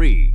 3.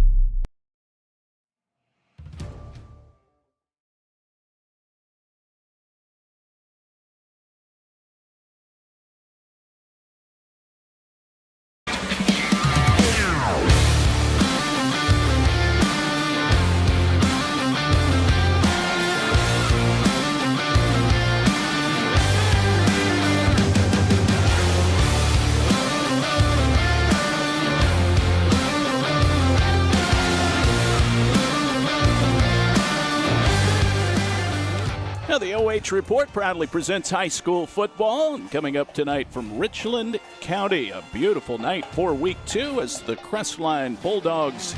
The OH Report proudly presents high school football. And coming up tonight from Richland County, a beautiful night for week 2 as the Crestline Bulldogs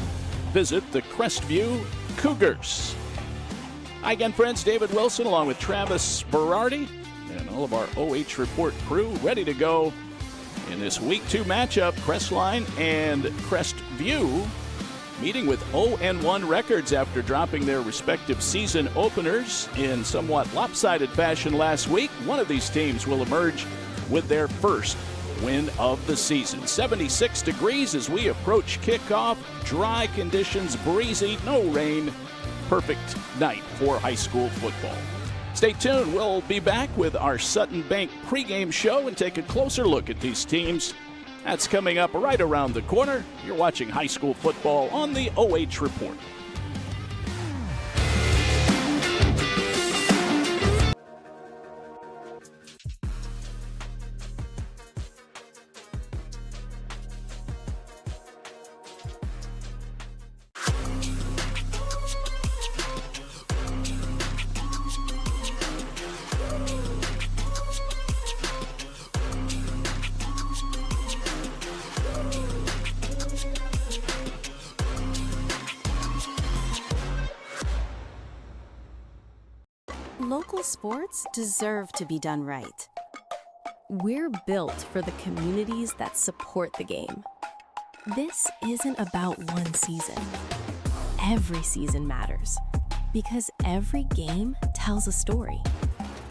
visit the Crestview Cougars. Hi again, friends. David Wilson along with Travis Berardi and all of our OH Report crew ready to go in this week 2 matchup. Crestline and Crestview meeting with 0-1 records after dropping their respective season openers in somewhat lopsided fashion last week. One of these teams will emerge with their first win of the season. 76 degrees as we approach kickoff. Dry conditions, breezy, no rain. Perfect night for high school football. Stay tuned. We'll be back with our Sutton Bank pregame show and take a closer look at these teams. That's coming up right around the corner. You're watching high school football on the OH Report. Local sports deserve to be done right. We're built for the communities that support the game. This isn't about one season. Every season matters because every game tells a story,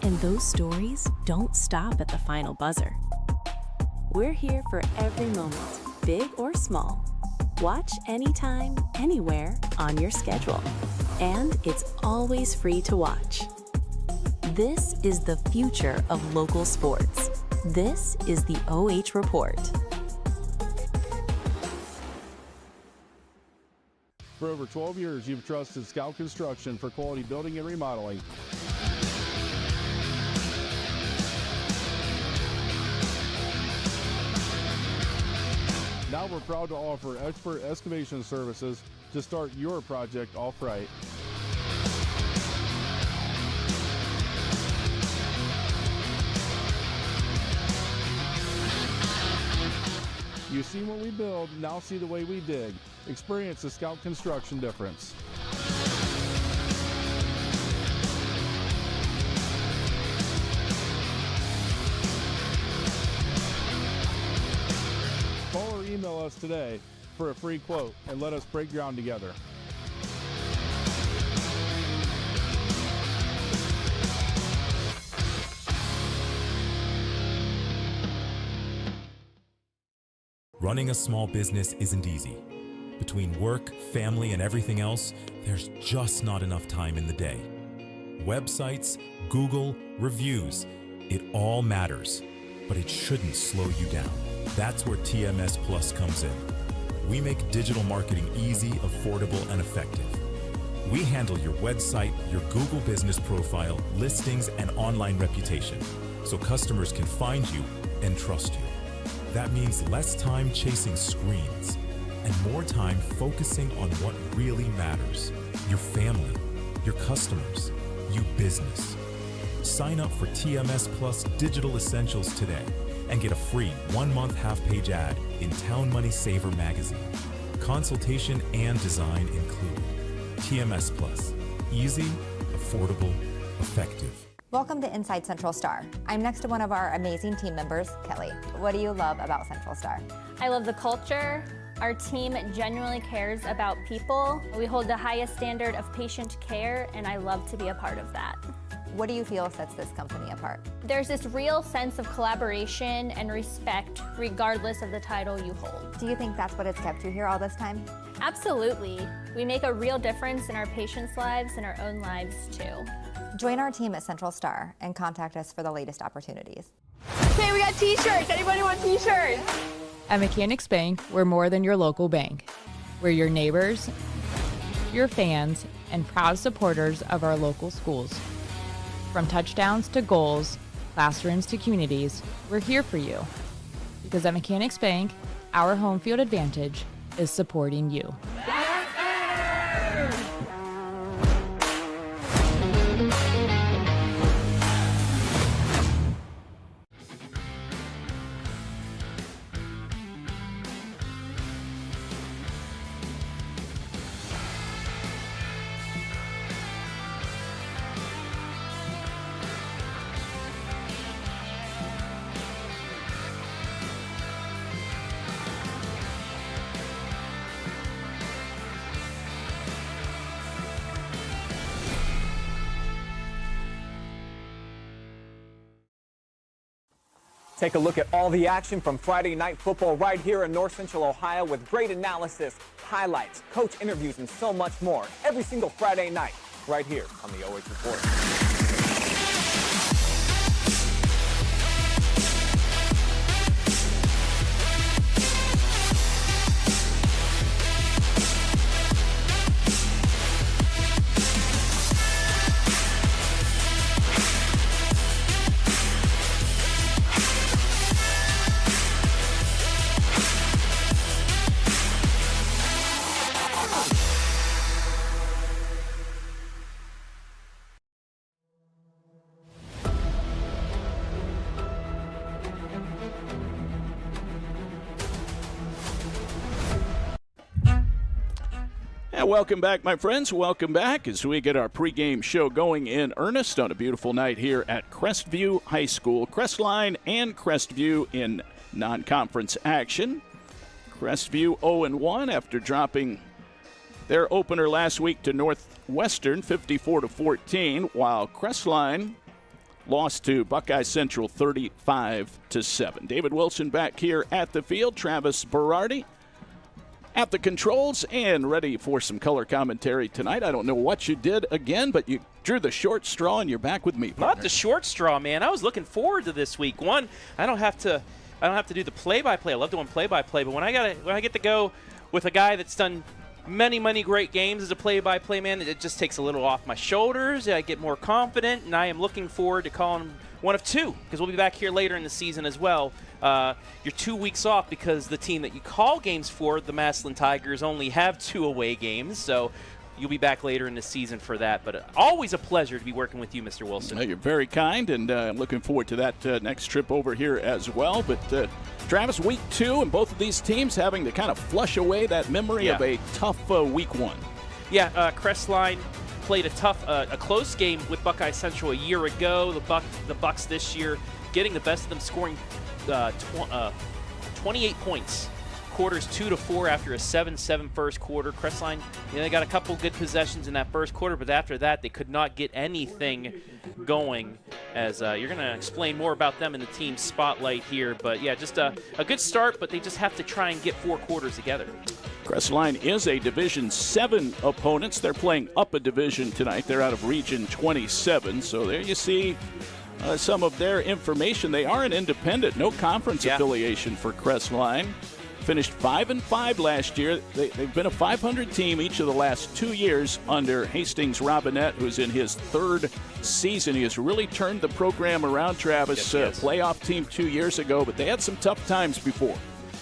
and those stories don't stop at the final buzzer. We're here for every moment, big or small. Watch anytime, anywhere on your schedule, and it's always free to watch. This is the future of local sports. This is the OH Report. For over 12 years, you've trusted Scout Construction for quality building and remodeling. Now we're proud to offer expert excavation services to start your project off right. You see what we build, now see the way we dig. Experience the Scout Construction difference. Call or email us today for a free quote and let us break ground together. Running a small business isn't easy. Between work, family, and everything else, there's just not enough time in the day. Websites, Google, reviews, it all matters, but it shouldn't slow you down. That's where TMS Plus comes in. We make digital marketing easy, affordable, and effective. We handle your website, your Google business profile, listings, and online reputation, so customers can find you and trust you. That means less time chasing screens and more time focusing on what really matters. Your family, your customers, you business. Sign up for TMS Plus Digital Essentials today and get a free 1-month half-page ad in Town Money Saver magazine. Consultation and design included. TMS Plus. Easy, affordable, effective. Welcome to Inside Central Star. I'm next to one of our amazing team members, Kelly. What do you love about Central Star? I love the culture. Our team genuinely cares about people. We hold the highest standard of patient care, and I love to be a part of that. What do you feel sets this company apart? There's this real sense of collaboration and respect regardless of the title you hold. Do you think that's what has kept you here all this time? Absolutely. We make a real difference in our patients' lives and our own lives too. Join our team at Central Star and contact us for the latest opportunities. Okay, we got t-shirts. Anybody want t-shirts? At Mechanics Bank, we're more than your local bank. We're your neighbors, your fans, and proud supporters of our local schools. From touchdowns to goals, classrooms to communities, we're here for you. Because at Mechanics Bank, our home field advantage is supporting you. Take a look at all the action from Friday Night Football right here in North Central Ohio with great analysis, highlights, coach interviews, and so much more every single Friday night right here on the OH Report. Welcome back, my friends. Welcome back as we get our pregame show going in earnest on a beautiful night here at Crestview High School. Crestline and Crestview in non-conference action. Crestview 0-1 after dropping their opener last week to Northwestern 54-14, while Crestline lost to Buckeye Central 35-7. David Wilson back here at the field. Travis Berardi at the controls and ready for some color commentary tonight. I don't know what you did again, but you drew the short straw and you're back with me, partner. Not the short straw, man. I was looking forward to this week. One, I don't have to do the play-by-play. I love doing play-by-play, but when I get to go with a guy that's done many great games as a play-by-play man, it just takes a little off my shoulders. I get more confident, and I am looking forward to calling one of two, because we'll be back here later in the season as well. You're 2 weeks off because the team that you call games for, the Massillon Tigers, only have 2 away games, so you'll be back later in the season for that. But always a pleasure to be working with you, Mr. Wilson. Well, you're very kind, and I'm looking forward to that next trip over here as well. But Travis, week 2, and both of these teams having to kind of flush away that memory of a tough week 1. Yeah, Crestline played a close game with Buckeye Central a year ago. The Bucks this year getting the best of them, scoring 28 points, quarters 2-4 after a 7-7 first quarter. Crestline, they got a couple good possessions in that first quarter, but after that they could not get anything going. As you're going to explain more about them in the team spotlight here, but yeah, just a good start, but they just have to try and get 4 quarters together. Crestline is a Division 7 opponent. They're playing up a division tonight. They're out of Region 27, so there you see some of their information. They are an independent, no conference affiliation for Crestline. Finished 5-5 last year. They've been a 500 team each of the last 2 years under Hastings Robinette, who's in his 3rd season. He has really turned the program around, Travis. Playoff team 2 years ago, but they had some tough times before.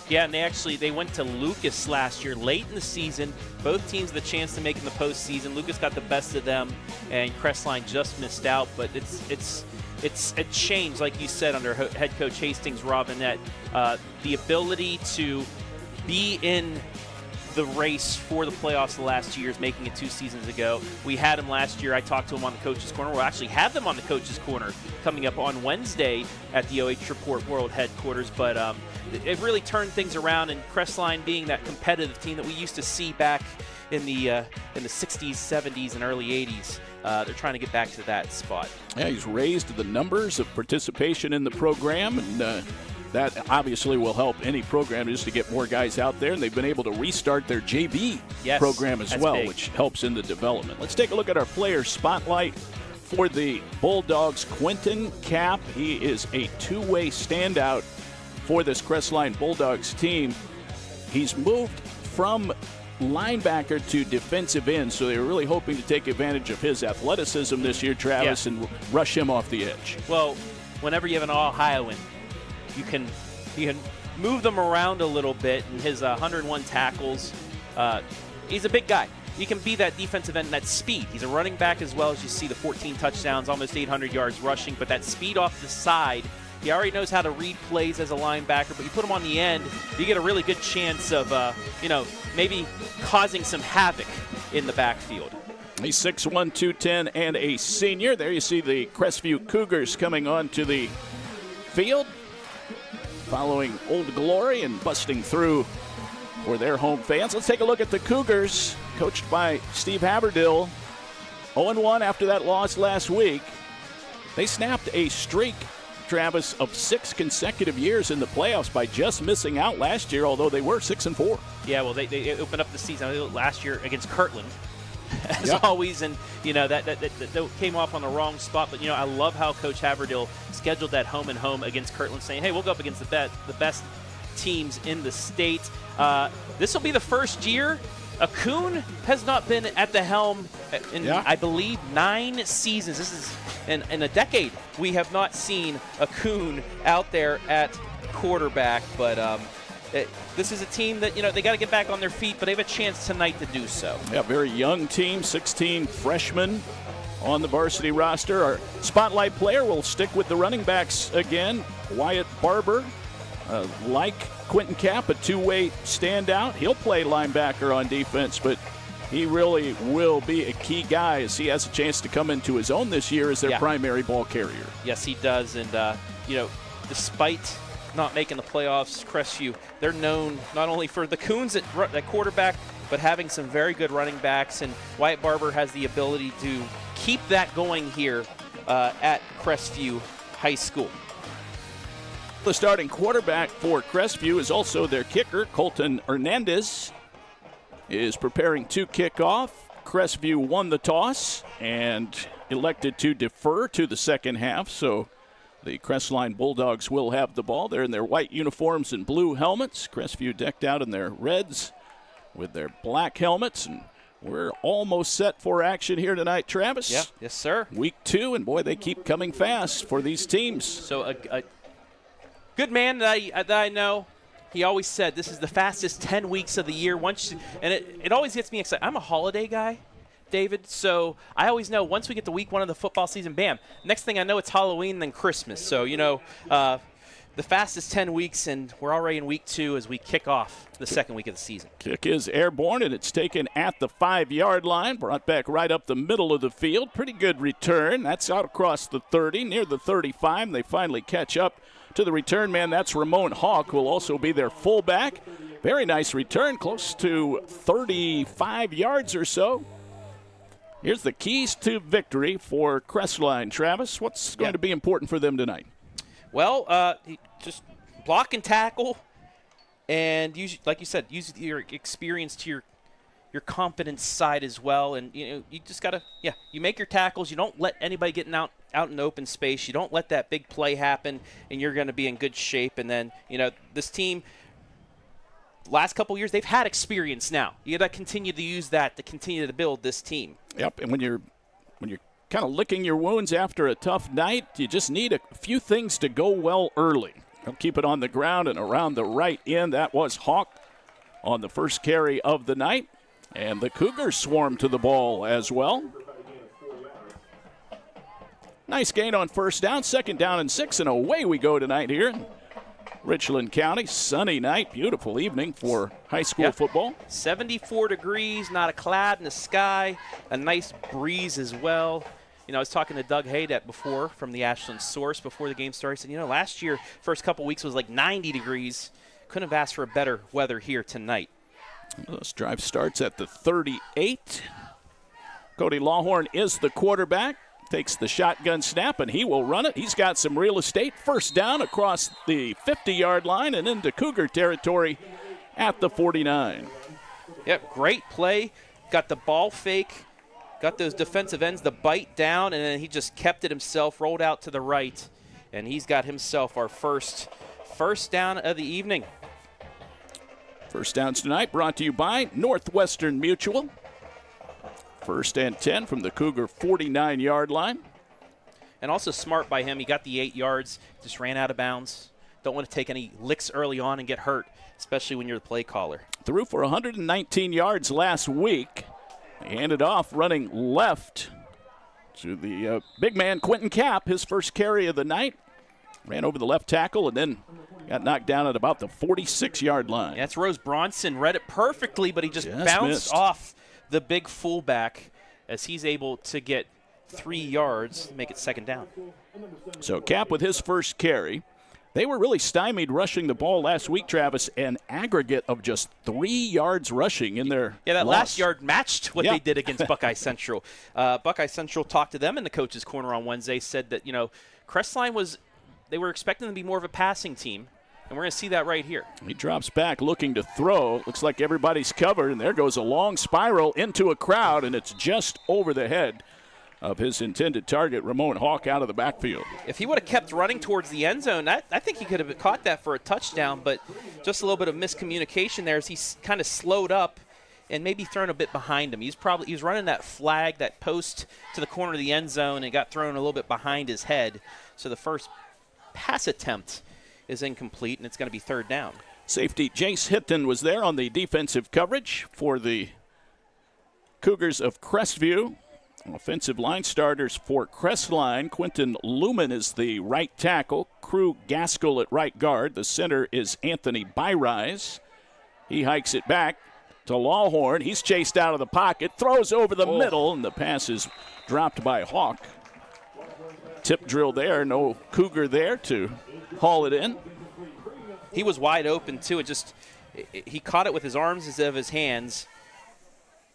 Yeah, and they went to Lucas last year, late in the season. Both teams the chance to make in the postseason. Lucas got the best of them, and Crestline just missed out. But it's a change, like you said, under head coach Hastings Robinette. The ability to be in the race for the playoffs the last 2 years, making it 2 seasons ago. We had him last year. I talked to him on the Coach's Corner. We'll actually have them on the Coach's Corner coming up on Wednesday at the OH.REPORT World Headquarters. But it really turned things around, and Crestline being that competitive team that we used to see back in the 60s, 70s, and early 80s. They're trying to get back to that spot. Yeah, he's raised the numbers of participation in the program, and that obviously will help any program just to get more guys out there. And they've been able to restart their JV program as well, big, which helps in the development. Let's take a look at our player spotlight for the Bulldogs. Quentin Kapp, he is a two-way standout for this Crestline Bulldogs team. He's moved from linebacker to defensive end, so they were really hoping to take advantage of his athleticism this year, Travis, and rush him off the edge. Well, whenever you have an Ohioan, you can move them around a little bit, and his 101 tackles, he's a big guy. He can be that defensive end and that speed. He's a running back as well, as you see the 14 touchdowns, almost 800 yards rushing, but that speed off the side, he already knows how to read plays as a linebacker, but you put him on the end, you get a really good chance of, maybe causing some havoc in the backfield. He's 6'1", 210, and a senior. There you see the Crestview Cougars coming onto the field, following Old Glory and busting through for their home fans. Let's take a look at the Cougars, coached by Steve Haberdill. 0-1 after that loss last week. They snapped a streak, Travis, of 6 consecutive years in the playoffs by just missing out last year, although they were 6-4. Yeah, well, they opened up the season last year against Kirtland, as always, and that came off on the wrong spot. But I love how Coach Haberdill scheduled that home and home against Kirtland, saying, "Hey, we'll go up against the best teams in the state." This will be the first year a Coon has not been at the helm in, I believe, 9 seasons. This is in a decade. We have not seen a Coon out there at quarterback, but this is a team that, they got to get back on their feet, but they have a chance tonight to do so. Yeah, very young team, 16 freshmen on the varsity roster. Our spotlight player will stick with the running backs again. Wyatt Barber, like Quentin Kapp, a two-way standout. He'll play linebacker on defense, but he really will be a key guy as he has a chance to come into his own this year as their primary ball carrier. Yes, he does, and despite not making the playoffs, Crestview, they're known not only for the Coons at quarterback, but having some very good running backs, and Wyatt Barber has the ability to keep that going here at Crestview High School. The starting quarterback for Crestview is also their kicker. Colton Hernandez is preparing to kick off. Crestview won the toss and elected to defer to the second half, so the Crestline Bulldogs will have the ball. They're in their white uniforms and blue helmets. Crestview decked out in their reds with their black helmets, and we're almost set for action here tonight, Travis. Yeah, yes, sir. Week 2, and boy, they keep coming fast for these teams. So a good man that I know, he always said this is the fastest 10 weeks of the year. And it always gets me excited. I'm a holiday guy, David, so I always know once we get to week 1 of the football season, bam, next thing I know it's Halloween and then Christmas. So, the fastest 10 weeks, and we're already in week 2 as we kick off the second week of the season. Kick is airborne, and it's taken at the 5-yard line, brought back right up the middle of the field. Pretty good return. That's out across the 30, near the 35. They finally catch up to the return man. That's Ramon Hawk, who will also be their fullback. Very nice return, close to 35 yards or so. Here's the keys to victory for Crestline. Travis, what's going to be important for them tonight? Well, just block and tackle, and use, like you said, use your experience to your confidence side as well. And you just gotta, you make your tackles. You don't let anybody get out in open space. You don't let that big play happen, and you're going to be in good shape. And then this team, last couple years, they've had experience now. You got to continue to use that to continue to build this team. Yep, and when you're kind of licking your wounds after a tough night, you just need a few things to go well early. He'll keep it on the ground and around the right end. That was Hawk on the first carry of the night. And the Cougars swarm to the ball as well. Nice gain on first down, 2nd down and 6, and away we go tonight here in Richland County. Sunny night, beautiful evening for high school football. 74 degrees, not a cloud in the sky, a nice breeze as well. I was talking to Doug Haydet before from the Ashland Source before the game started. He said, last year, first couple weeks was like 90 degrees. Couldn't have asked for a better weather here tonight. This drive starts at the 38. Cody Lawhorn is the quarterback. takes the shotgun snap, and he will run it. He's got some real estate. First down across the 50-yard line and into Cougar territory at the 49. Yep, great play. Got the ball fake. Got those defensive ends to bite down, and then he just kept it himself, rolled out to the right, and he's got himself our first down of the evening. First downs tonight brought to you by Northwestern Mutual. First and 10 from the Cougar 49-yard line. And also smart by him. He got the 8 yards, just ran out of bounds. Don't want to take any licks early on and get hurt, especially when you're the play caller. Threw for 119 yards last week. He handed off running left to the big man Quentin Kapp, his first carry of the night. Ran over the left tackle and then got knocked down at about the 46-yard line. Yeah, that's Rose Bronson. Read it perfectly, but he just bounced missed off the big fullback as he's able to get 3 yards, make it second down. So Kapp with his first carry. They were really stymied rushing the ball last week, Travis, an aggregate of just 3 yards rushing in their that loss. last yard matched what they did against Buckeye Central. Buckeye Central talked to them in the coach's corner on Wednesday, said that, Crestline they were expecting them to be more of a passing team. And we're going to see that right here. He drops back looking to throw. Looks like everybody's covered, and there goes a long spiral into a crowd, and it's just over the head of his intended target, Ramon Hawk, out of the backfield. If he would have kept running towards the end zone, I think he could have caught that for a touchdown, but just a little bit of miscommunication there as he kind of slowed up and maybe thrown a bit behind him. He was running that flag, that post to the corner of the end zone, and got thrown a little bit behind his head. So the first pass attempt is incomplete, and it's going to be third down. Safety Jace Hitton was there on the defensive coverage for the Cougars of Crestview. Offensive line starters for Crestline. Quentin Lumen is the right tackle. Crew Gaskell at right guard. The center is Anthony Byrise. He hikes it back to Lawhorn. He's chased out of the pocket, throws over the middle, and the pass is dropped by Hawk. Tip drill there, no Cougar there to haul it in. He was wide open, too. He caught it with his arms instead of his hands,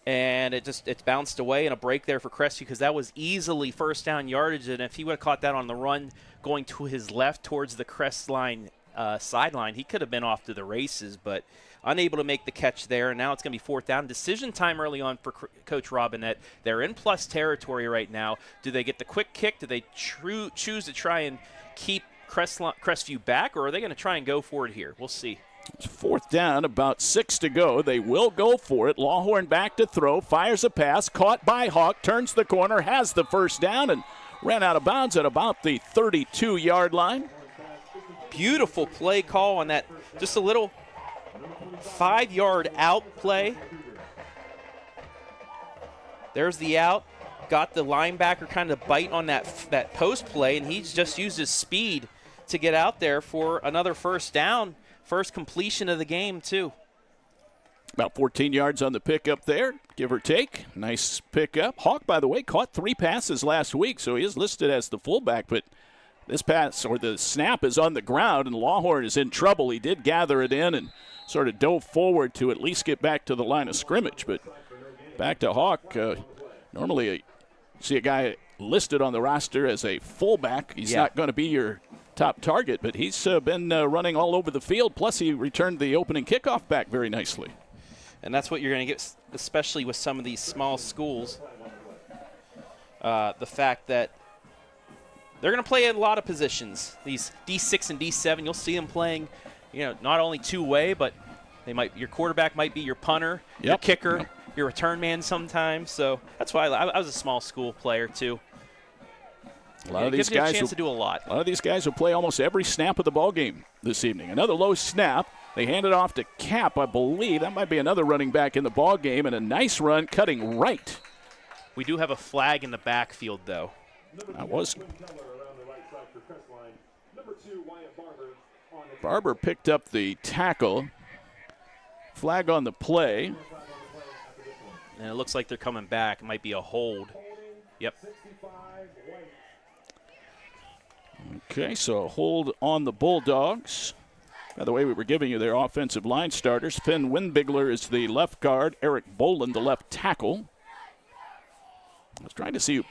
and it bounced away, and a break there for Crestview because that was easily first down yardage, and if he would have caught that on the run going to his left towards the Crestline sideline, he could have been off to the races, but unable to make the catch there, and now it's going to be fourth down. Decision time early on for Coach Robinette. They're in plus territory right now. Do they get the quick kick? Do they choose to try and keep Crestview back, or are they going to try and go for it here? We'll see. It's fourth down, about 6 to go. They will go for it. Lawhorn back to throw, fires a pass, caught by Hawk, turns the corner, has the first down, and ran out of bounds at about the 32-yard line. Beautiful play call on that, just a little 5-yard out play. There's the out. Got the linebacker kind of bite on that post play, and he's just used his speed to get out there for another first down. First completion of the game, too. About 14 yards on the pickup there, give or take. Nice pickup. Hawk, by the way, caught 3 passes last week, so he is listed as the fullback, but this pass or the snap is on the ground, and Lawhorn is in trouble. He did gather it in and sort of dove forward to at least get back to the line of scrimmage, but back to Hawk. Normally, see a guy listed on the roster as a fullback. He's not going to be your top target, but he's been running all over the field, plus he returned the opening kickoff back very nicely. And that's what you're going to get, especially with some of these small schools. The fact that they're going to play a lot of positions. These D6 and D7, you'll see them playing, not only two-way, but your quarterback might be your punter, your kicker, your return man sometimes. So that's why I was a small school player too. A lot of these gives you guys a chance to do a lot. A lot of these guys will play almost every snap of the ball game this evening. Another low snap. They hand it off to Kapp, I believe. That might be another running back in the ball game, and a nice run cutting right. We do have a flag in the backfield, though. That was. Barber picked up the tackle. Flag on the play. And it looks like they're coming back. It might be a hold. Yep. Okay, so a hold on the Bulldogs. By the way, we were giving you their offensive line starters. Finn Winbigler is the left guard. Eric Boland, the left tackle. I was trying to see who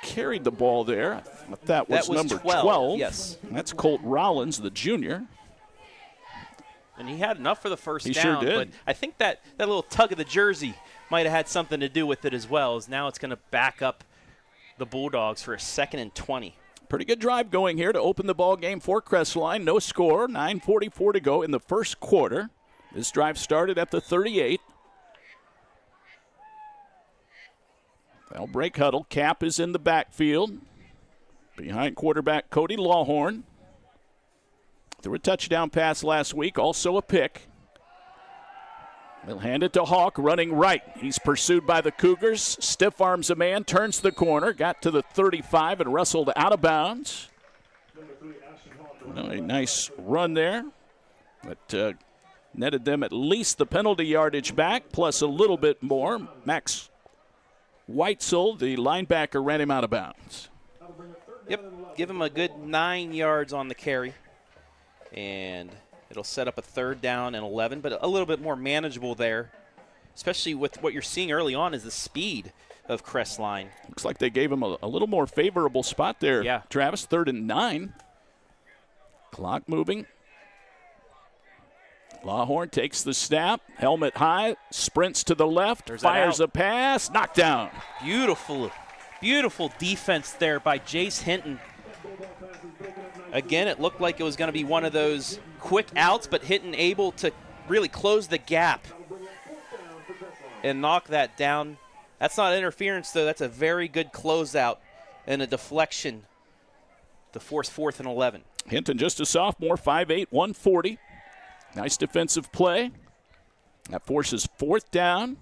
carried the ball there. That was number 12. Yes. That's Colt Rollins, the junior. And he had enough for the first He down. sure did. But I think that little tug of the jersey might have had something to do with it as well, as now it's going to back up the Bulldogs for a 2nd and 20. Pretty good drive going here to open the ball game for Crestline. No score, 9:44 to go in the first quarter. This drive started at the 38. They'll break huddle. Cap is in the backfield behind quarterback Cody Lawhorn. Threw a touchdown pass last week, also a pick. They'll hand it to Hawk, running right. He's pursued by the Cougars. Stiff arms a man, turns the corner, got to the 35 and wrestled out of bounds. A nice run there. But netted them at least the penalty yardage back, plus a little bit more. Max Weitzel, the linebacker, ran him out of bounds. Yep, give him a good 9 yards on the carry. And it'll set up a 3rd down and 11, but a little bit more manageable there, especially with what you're seeing early on is the speed of Crestline. Looks like they gave him a little more favorable spot there. Yeah. Travis, 3rd and 9. Clock moving. Lawhorn takes the snap, helmet high, sprints to the left, fires a pass, knockdown. Beautiful defense there by Jace Hinton. Again, it looked like it was going to be one of those quick outs, but Hinton able to really close the gap and knock that down. That's not interference, though. That's a very good closeout and a deflection to force 4th and 11. Hinton, just a sophomore, 5'8", 140. Nice defensive play. That forces 4th down.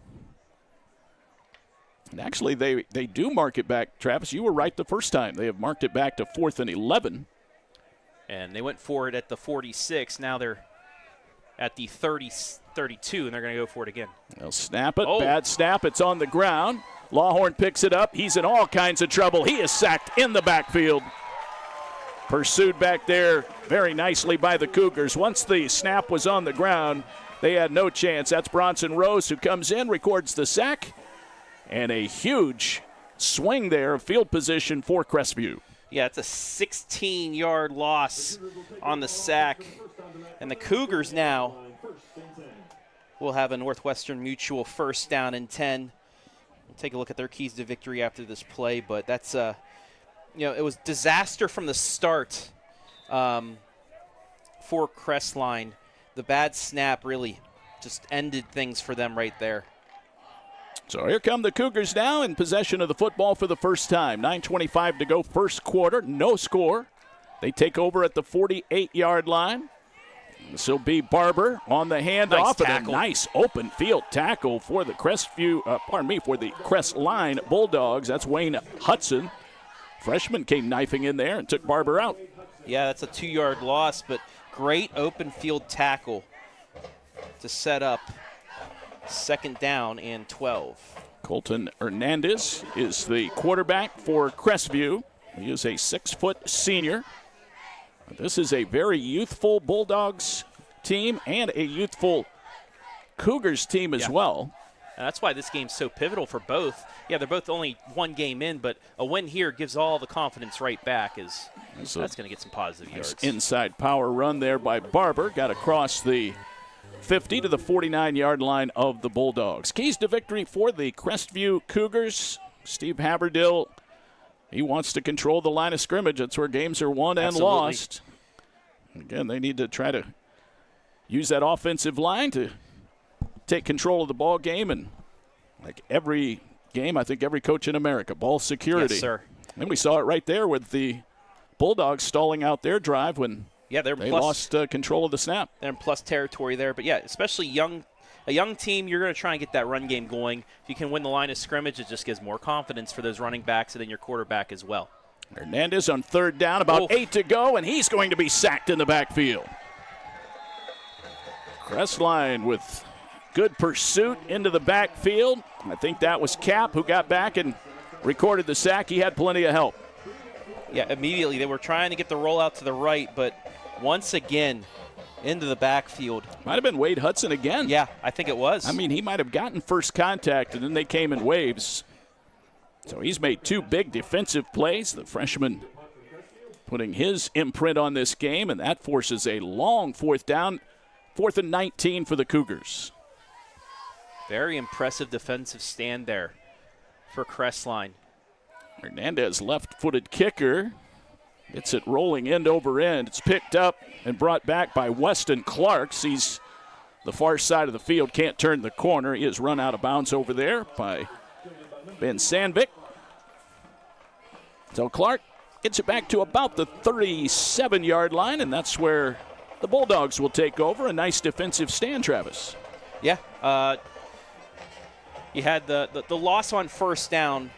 And actually, they do mark it back. Travis, you were right the first time. They have marked it back to 4th and 11. And they went for it at the 46. Now they're at the 32, and they're going to go for it again. They'll snap it. Bad snap. It's on the ground. Lawhorn picks it up. He's in all kinds of trouble. He is sacked in the backfield. Pursued back there very nicely by the Cougars. Once the snap was on the ground, they had no chance. That's Bronson Rose who comes in, records the sack, and a huge swing there of field position for Crestview. Yeah, it's a 16-yard loss on the sack. And the Cougars now will have a Northwestern Mutual 1st down and 10. We'll take a look at their keys to victory after this play, but that's it was disaster from the start for Crestline. The bad snap really just ended things for them right there. So here come the Cougars now in possession of the football for the first time. 9:25 to go, first quarter, no score. They take over at the 48-yard line. This will be Barber on the handoff, and a nice open field tackle for the for the Crestline Bulldogs. That's Wayne Hudson. Freshman came knifing in there and took Barber out. Yeah, that's a 2-yard loss, but great open field tackle to set up 2nd down and 12. Colton Hernandez is the quarterback for Crestview. He is a 6-foot senior. This is a very youthful Bulldogs team and a youthful Cougars team as well. And that's why this game's so pivotal for both. Yeah, they're both only 1 game in, but a win here gives all the confidence right back. That's going to get some positive yards. Inside power run there by Barber. Got across the 50 to the 49-yard line of the Bulldogs. Keys to victory for the Crestview Cougars. Steve Haberdill, he wants to control the line of scrimmage. That's where games are won and lost. Again, they need to try to use that offensive line to take control of the ball game. And like every game, I think every coach in America, ball security. Yes, sir. And we saw it right there with the Bulldogs stalling out their drive when they lost control of the snap. They're in plus territory there. But, yeah, especially a young team, you're going to try and get that run game going. If you can win the line of scrimmage, it just gives more confidence for those running backs and then your quarterback as well. Hernandez on 3rd down, about 8 to go, and he's going to be sacked in the backfield. Crestline with good pursuit into the backfield. I think that was Cap who got back and recorded the sack. He had plenty of help. Yeah, immediately they were trying to get the rollout to the right, but once again into the backfield. Might have been Wade Hudson again. Yeah, I think it was. I mean, he might have gotten first contact, and then they came in waves. So he's made 2 big defensive plays. The freshman putting his imprint on this game, and that forces a long 4th down, 4th and 19 for the Cougars. Very impressive defensive stand there for Crestline. Hernandez, left-footed kicker. Gets it rolling end over end. It's picked up and brought back by Weston Clark. Sees the far side of the field, can't turn the corner. He is run out of bounds over there by Ben Sandvik. So Clark gets it back to about the 37-yard line, and that's where the Bulldogs will take over. A nice defensive stand, Travis. Yeah. You had the loss on 1st down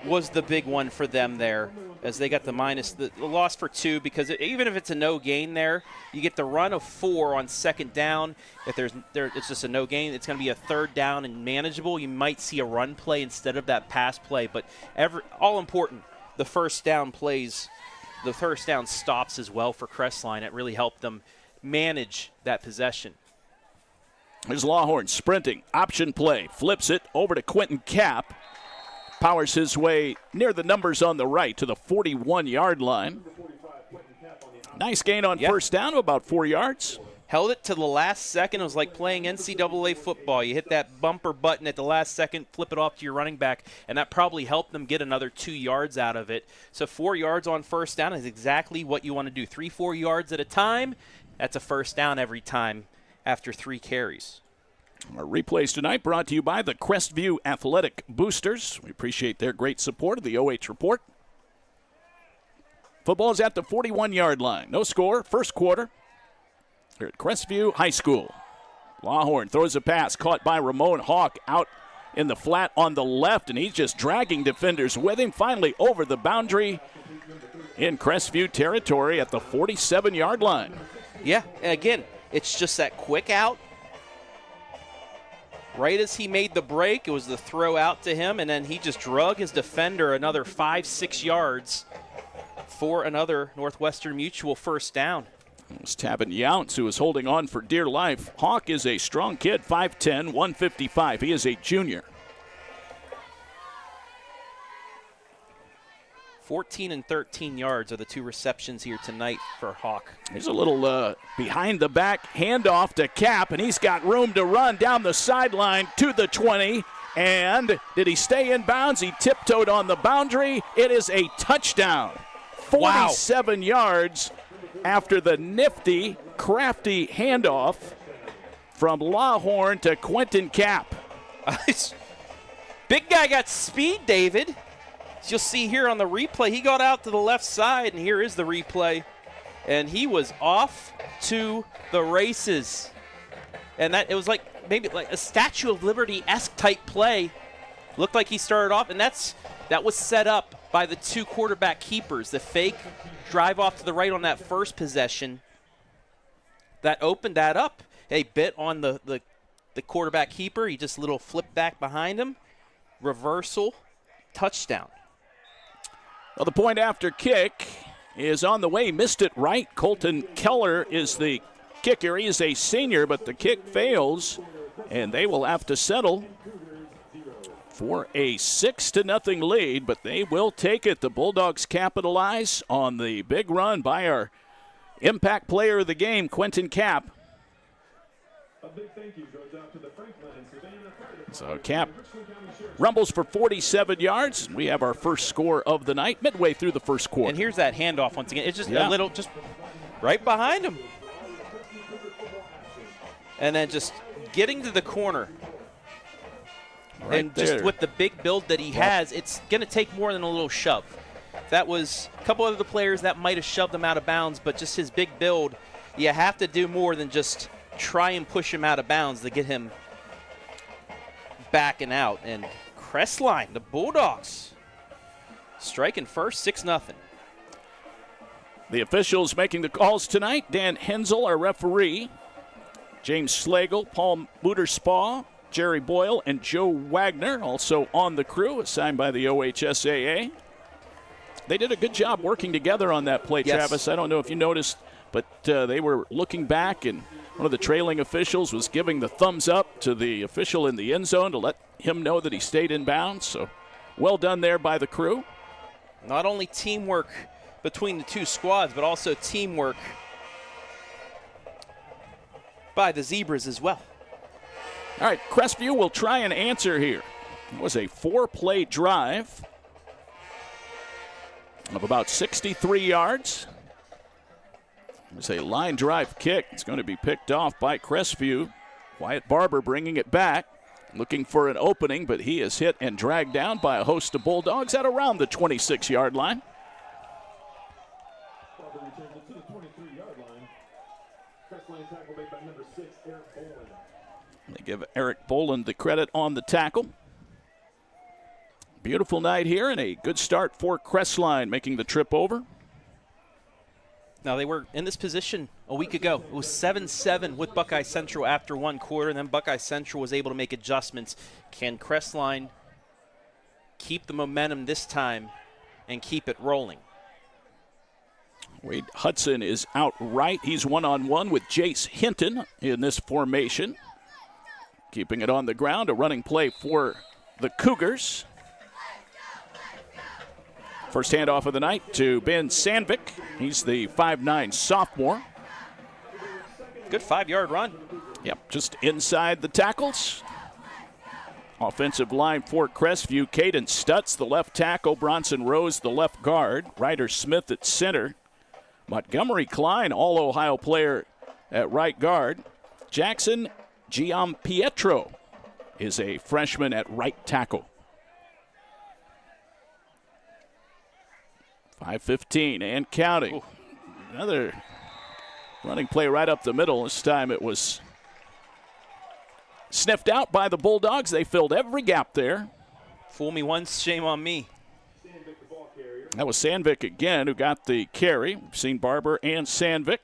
was the big one for them there, as they got the minus, the loss for 2, because even if it's a no gain there, you get the run of 4 on 2nd down. If it's just a no gain, it's going to be a 3rd down and manageable. You might see a run play instead of that pass play, but all important, the 1st down plays, the 1st down stops as well for Crestline. It really helped them manage that possession. There's Lawhorn sprinting, option play, flips it over to Quentin Kapp. Powers his way near the numbers on the right to the 41-yard line. Nice gain on 1st down of about 4 yards. Held it to the last second. It was like playing NCAA football. You hit that bumper button at the last second, flip it off to your running back, and that probably helped them get another 2 yards out of it. So 4 yards on 1st down is exactly what you want to do. 3-4 yards at a time. That's a 1st down every time after 3 carries. Our replays tonight brought to you by the Crestview Athletic Boosters. We appreciate their great support of the OH Report. Football is at the 41-yard line. No score, 1st quarter here at Crestview High School. Lawhorn throws a pass caught by Ramon Hawk out in the flat on the left, and he's just dragging defenders with him. Finally over the boundary in Crestview territory at the 47-yard line. Yeah, and again, it's just that quick out. Right as he made the break, it was the throw out to him, and then he just drug his defender another 5-6 yards for another Northwestern Mutual 1st down. It was Tavin Younts who is holding on for dear life. Hawk is a strong kid, 5'10", 155. He is a junior. 14 and 13 yards are the 2 receptions here tonight for Hawk. Here's a little behind-the-back handoff to Kapp, and he's got room to run down the sideline to the 20. And did he stay in bounds? He tiptoed on the boundary. It is a touchdown. 47 yards after the nifty, crafty handoff from Lawhorn to Quentin Kapp. Big guy got speed, David. As you'll see here on the replay, he got out to the left side, and here is the replay. And he was off to the races. And it was like maybe like a Statue of Liberty-esque type play. Looked like he started off, and that was set up by the 2 quarterback keepers. The fake drive off to the right on that first possession that opened that up a bit on the quarterback keeper. He just a little flip back behind him. Reversal, touchdown. Well, the point after kick is on the way. Missed it right. Colton Keller is the kicker. He is a senior, but the kick fails, and they will have to settle for a 6-0 lead, but they will take it. The Bulldogs capitalize on the big run by our impact player of the game, Quentin Kapp. A big thank you goes out to the Franklin and Savannah Fire. So Kapp rumbles for 47 yards. We have our first score of the night midway through the first quarter. And here's that handoff once again. It's just a little, just right behind him. And then just getting to the corner. Right and there. Just with the big build that he has, it's going to take more than a little shove. That was a couple of the players that might have shoved him out of bounds, but just his big build, you have to do more than just try and push him out of bounds to get him backing out. And Crestline, the Bulldogs, striking first, 6-0. The officials making the calls tonight: Dan Hensel, our referee, James Slagle, Paul Muterspaw, Jerry Boyle, and Joe Wagner, also on the crew, assigned by the OHSAA. They did a good job working together on that play, yes. Travis. I don't know if you noticed, but they were looking back, and one of the trailing officials was giving the thumbs up to the official in the end zone to let him know that he stayed in bounds. So well done there by the crew. Not only teamwork between the two squads, but also teamwork by the Zebras as well. All right, Crestview will try and answer here. It was a 4-play drive of about 63 yards. It was a line drive kick. It's going to be picked off by Crestview. Wyatt Barber bringing it back, looking for an opening, but he is hit and dragged down by a host of Bulldogs at around the 26-yard line. Barber returns it to the 23-yard line. Crestline tackle made by number 6, Eric Boland. They give Eric Boland the credit on the tackle. Beautiful night here and a good start for Crestline making the trip over. Now, they were in this position a week ago. It was 7-7 with Buckeye Central after one quarter, and then Buckeye Central was able to make adjustments. Can Crestline keep the momentum this time and keep it rolling? Wade Hudson is out right. He's one-on-one with Jace Hinton in this formation. Keeping it on the ground, a running play for the Cougars. First handoff of the night to Ben Sandvik. He's the 5'9 sophomore. Good 5-yard run. Yep, just inside the tackles. Offensive line for Crestview. Caden Stutz, the left tackle. Bronson Rose, the left guard. Ryder Smith at center. Montgomery Klein, all-Ohio player at right guard. Jackson Giampietro is a freshman at right tackle. 5:15 and counting. Ooh. Another running play right up the middle. This time it was sniffed out by the Bulldogs. They filled every gap there. Fool me once, shame on me. That was Sandvik again who got the carry. We've seen Barber and Sandvik.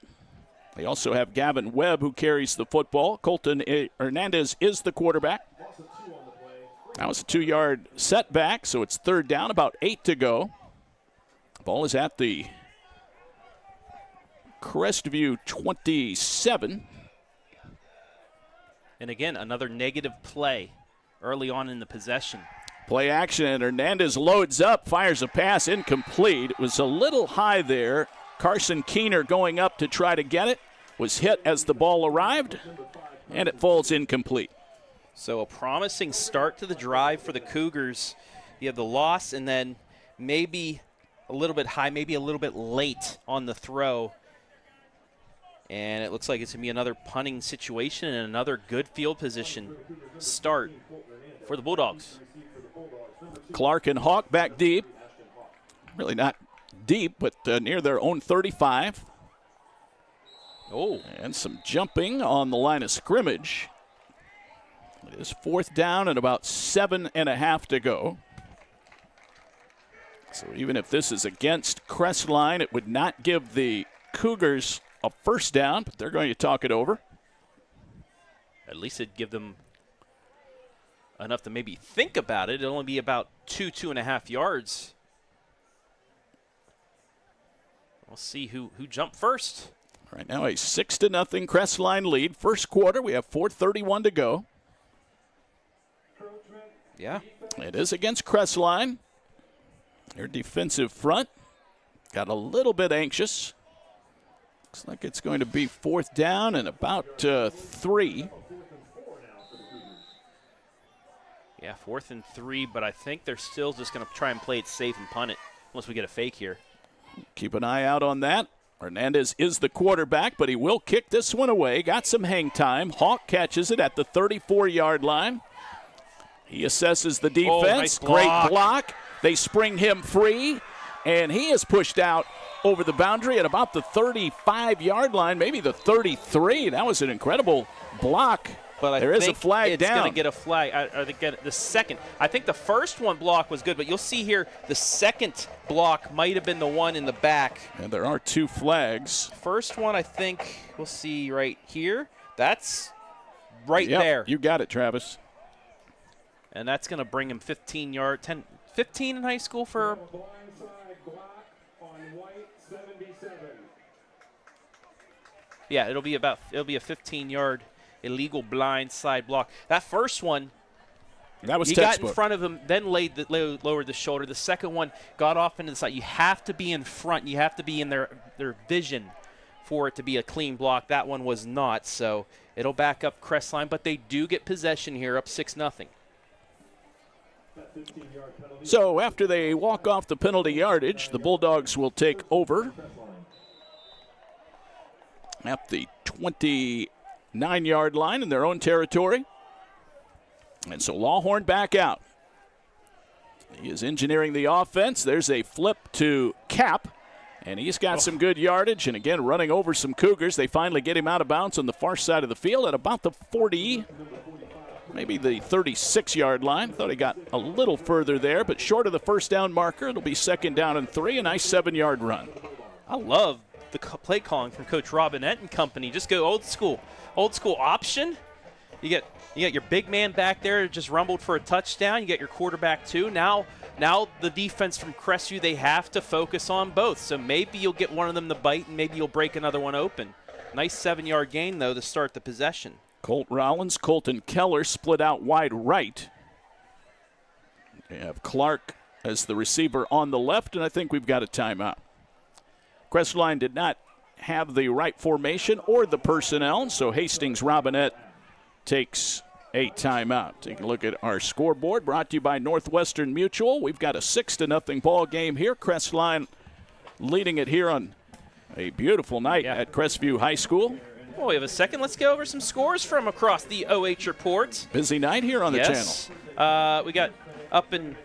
They also have Gavin Webb who carries the football. Colton Hernandez is the quarterback. That was a 2-yard setback, so it's third down, about 8 to go. Ball is at the Crestview 27. And again, another negative play early on in the possession. Play action, and Hernandez loads up, fires a pass, incomplete. It was a little high there. Carson Keener going up to try to get it, was hit as the ball arrived, and it falls incomplete. So a promising start to the drive for the Cougars. You have the loss, and then maybe a little bit high, maybe a little bit late on the throw. And it looks like it's going to be another punting situation and another good field position start for the Bulldogs. Clark and Hawk back deep. Really not deep, but near their own 35. Oh. And some jumping on the line of scrimmage. It is fourth down and about 7.5 to go. So even if this is against Crestline, it would not give the Cougars a first down, but they're going to talk it over. At least it'd give them enough to maybe think about it. It'll only be about 2.5 yards. We'll see who jumped first. Right now a 6-0 Crestline lead. First quarter, we have 4:31 to go. Yeah. It is against Crestline. Their defensive front got a little bit anxious. Looks like it's going to be fourth down and about 3. Yeah, 4th and 3, but I think they're still just going to try and play it safe and punt it unless we get a fake here. Keep an eye out on that. Hernandez is the quarterback, but he will kick this one away. Got some hang time. Hawk catches it at the 34-yard line. He assesses the defense. Oh, nice block. Great block. They spring him free, and he is pushed out over the boundary at about the 35-yard line, maybe the 33. That was an incredible block. But there is a flag down. It's going to get a flag. Or they get the second. I think the first one block was good, but you'll see here the second block might have been the one in the back. And there are 2 flags. First one, I think we'll see right here. That's right there. You got it, Travis. And that's going to bring him 15 in high school for. Yeah, it'll be a 15-yard illegal blind side block. That first one, That was he textbook. got in front of him, then lowered the shoulder. The second one got off into the side. You have to be in front. You have to be in their vision for it to be a clean block. That one was not, so it'll back up Crestline, but they do get possession here, up 6-0. So after they walk off the penalty yardage, the Bulldogs will take over at the 29-yard line in their own territory. And so Lawhorn back out. He is engineering the offense. There's a flip to Cap, and he's got some good yardage. And again, running over some Cougars. They finally get him out of bounds on the far side of the field at about the 40, maybe the 36-yard line. Thought he got a little further there, but short of the first down marker. It'll be 2nd down and 3, a nice 7-yard run. I love the play calling from Coach Robinette and company. Just go old school option. You get your big man back there just rumbled for a touchdown. You get your quarterback too. Now the defense from Crestview, they have to focus on both. So maybe you'll get one of them to bite and maybe you'll break another one open. Nice 7-yard gain though to start the possession. Colt Rollins, Colton Keller split out wide right. We have Clark as the receiver on the left, and I think we've got a timeout. Crestline did not have the right formation or the personnel, so Hastings Robinette takes a timeout. Take a look at our scoreboard, brought to you by Northwestern Mutual. We've got a 6-0 ball game here. Crestline leading it here on a beautiful night at Crestview High School. Well, we have a second. Let's go over some scores from across the OH report. Busy night here on the channel. We got up in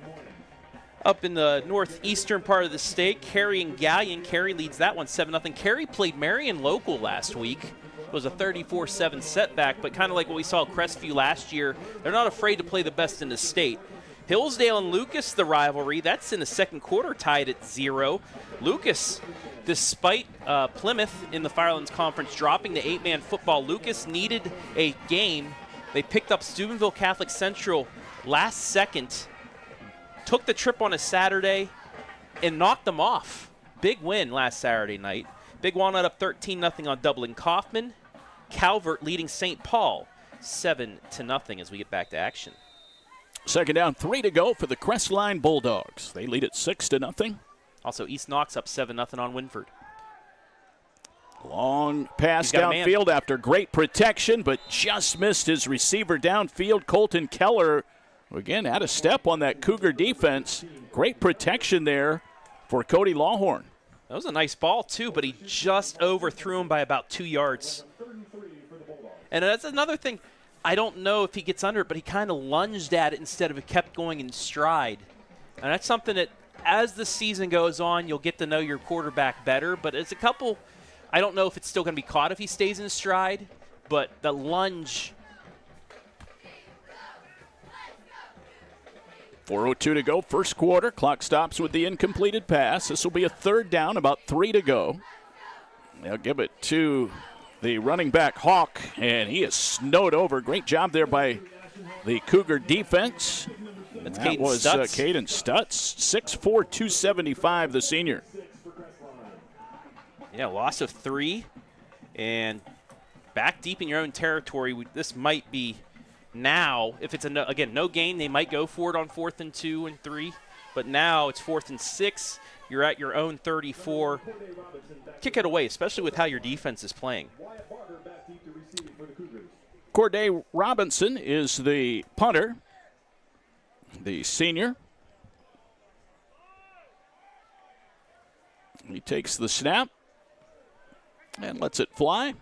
the northeastern part of the state, Cary and Gallion. Cary leads that one 7-0. Cary played Marion local last week. It was a 34-7 setback, but kind of like what we saw at Crestview last year, they're not afraid to play the best in the state. Hillsdale and Lucas, the rivalry, that's in the second quarter, tied at 0. Lucas, despite Plymouth in the Firelands Conference dropping the 8-man football, Lucas needed a game. They picked up Steubenville Catholic Central last second, took the trip on a Saturday, and knocked them off. Big win last Saturday night. Big Walnut up 13-0 on Dublin Kaufman. Calvert leading St. Paul 7-0 as we get back to action. 2nd down, 3 to go for the Crestline Bulldogs. They lead it 6-0. Also, East Knox up 7-0 on Winford. Long pass downfield after great protection, but just missed his receiver downfield. Colton Keller, again, had a step on that Cougar defense. Great protection there for Cody Lawhorn. That was a nice ball, too, but he just overthrew him by about 2 yards. And that's another thing. I don't know if he gets under it, but he kind of lunged at it instead of it kept going in stride. And that's something that, as the season goes on, you'll get to know your quarterback better. But it's a couple, I don't know if it's still going to be caught if he stays in stride, but the lunge. 4:02 to go, first quarter. Clock stops with the incompleted pass. This will be a 3rd down, about 3 to go. They'll give it to the running back, Hawk, and he is snowed over. Great job there by the Cougar defense. That was Caden Stutz, 6'4", 275, the senior. Yeah, loss of 3, and back deep in your own territory. This might be now, if it's, again, no gain, they might go for it on 4th and 2 and 3, but now it's 4th and 6. You're at your own 34. Kick it away, especially with how your defense is playing. Corday Robinson is the punter, the senior. He takes the snap and lets it fly.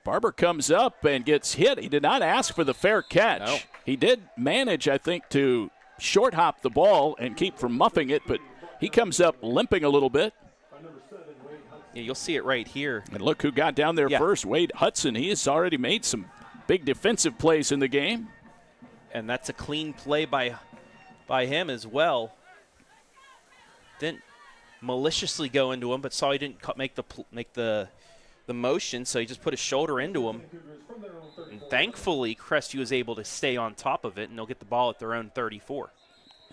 Barber comes up and gets hit. He did not ask for the fair catch. No. He did manage, I think, to short hop the ball and keep from muffing it, but he comes up limping a little bit. Yeah, you'll see it right here. And look who got down there first, Wade Hudson. He has already made some big defensive plays in the game. And that's a clean play by him as well. Didn't maliciously go into him, but saw he didn't make the motion, so he just put his shoulder into him. And thankfully, Crestview was able to stay on top of it, and they'll get the ball at their own 34.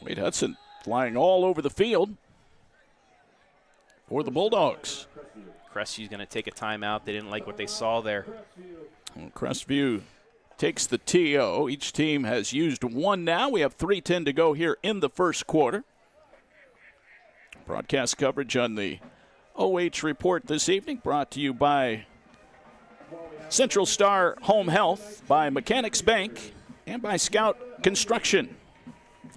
Wade Hudson flying all over the field for the Bulldogs. Crestview's going to take a timeout. They didn't like what they saw there. Well, Crestview takes the TO. Each team has used one now. We have 3:10 to go here in the first quarter. Broadcast coverage on the OH Report this evening brought to you by Central Star Home Health, by Mechanics Bank, and by Scout Construction.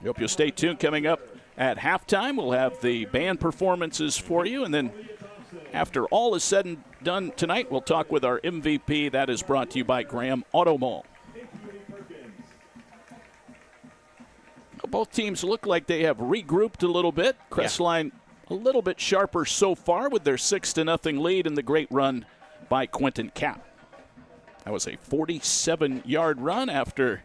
We hope you'll stay tuned. Coming up at halftime, we'll have the band performances for you, and then after all is said and done tonight, we'll talk with our MVP. That is brought to you by Graham Auto Mall. Both teams look like they have regrouped a little bit. Crestline a little bit sharper so far with their 6-0 lead in the great run by Quentin Kapp. That was a 47-yard run after,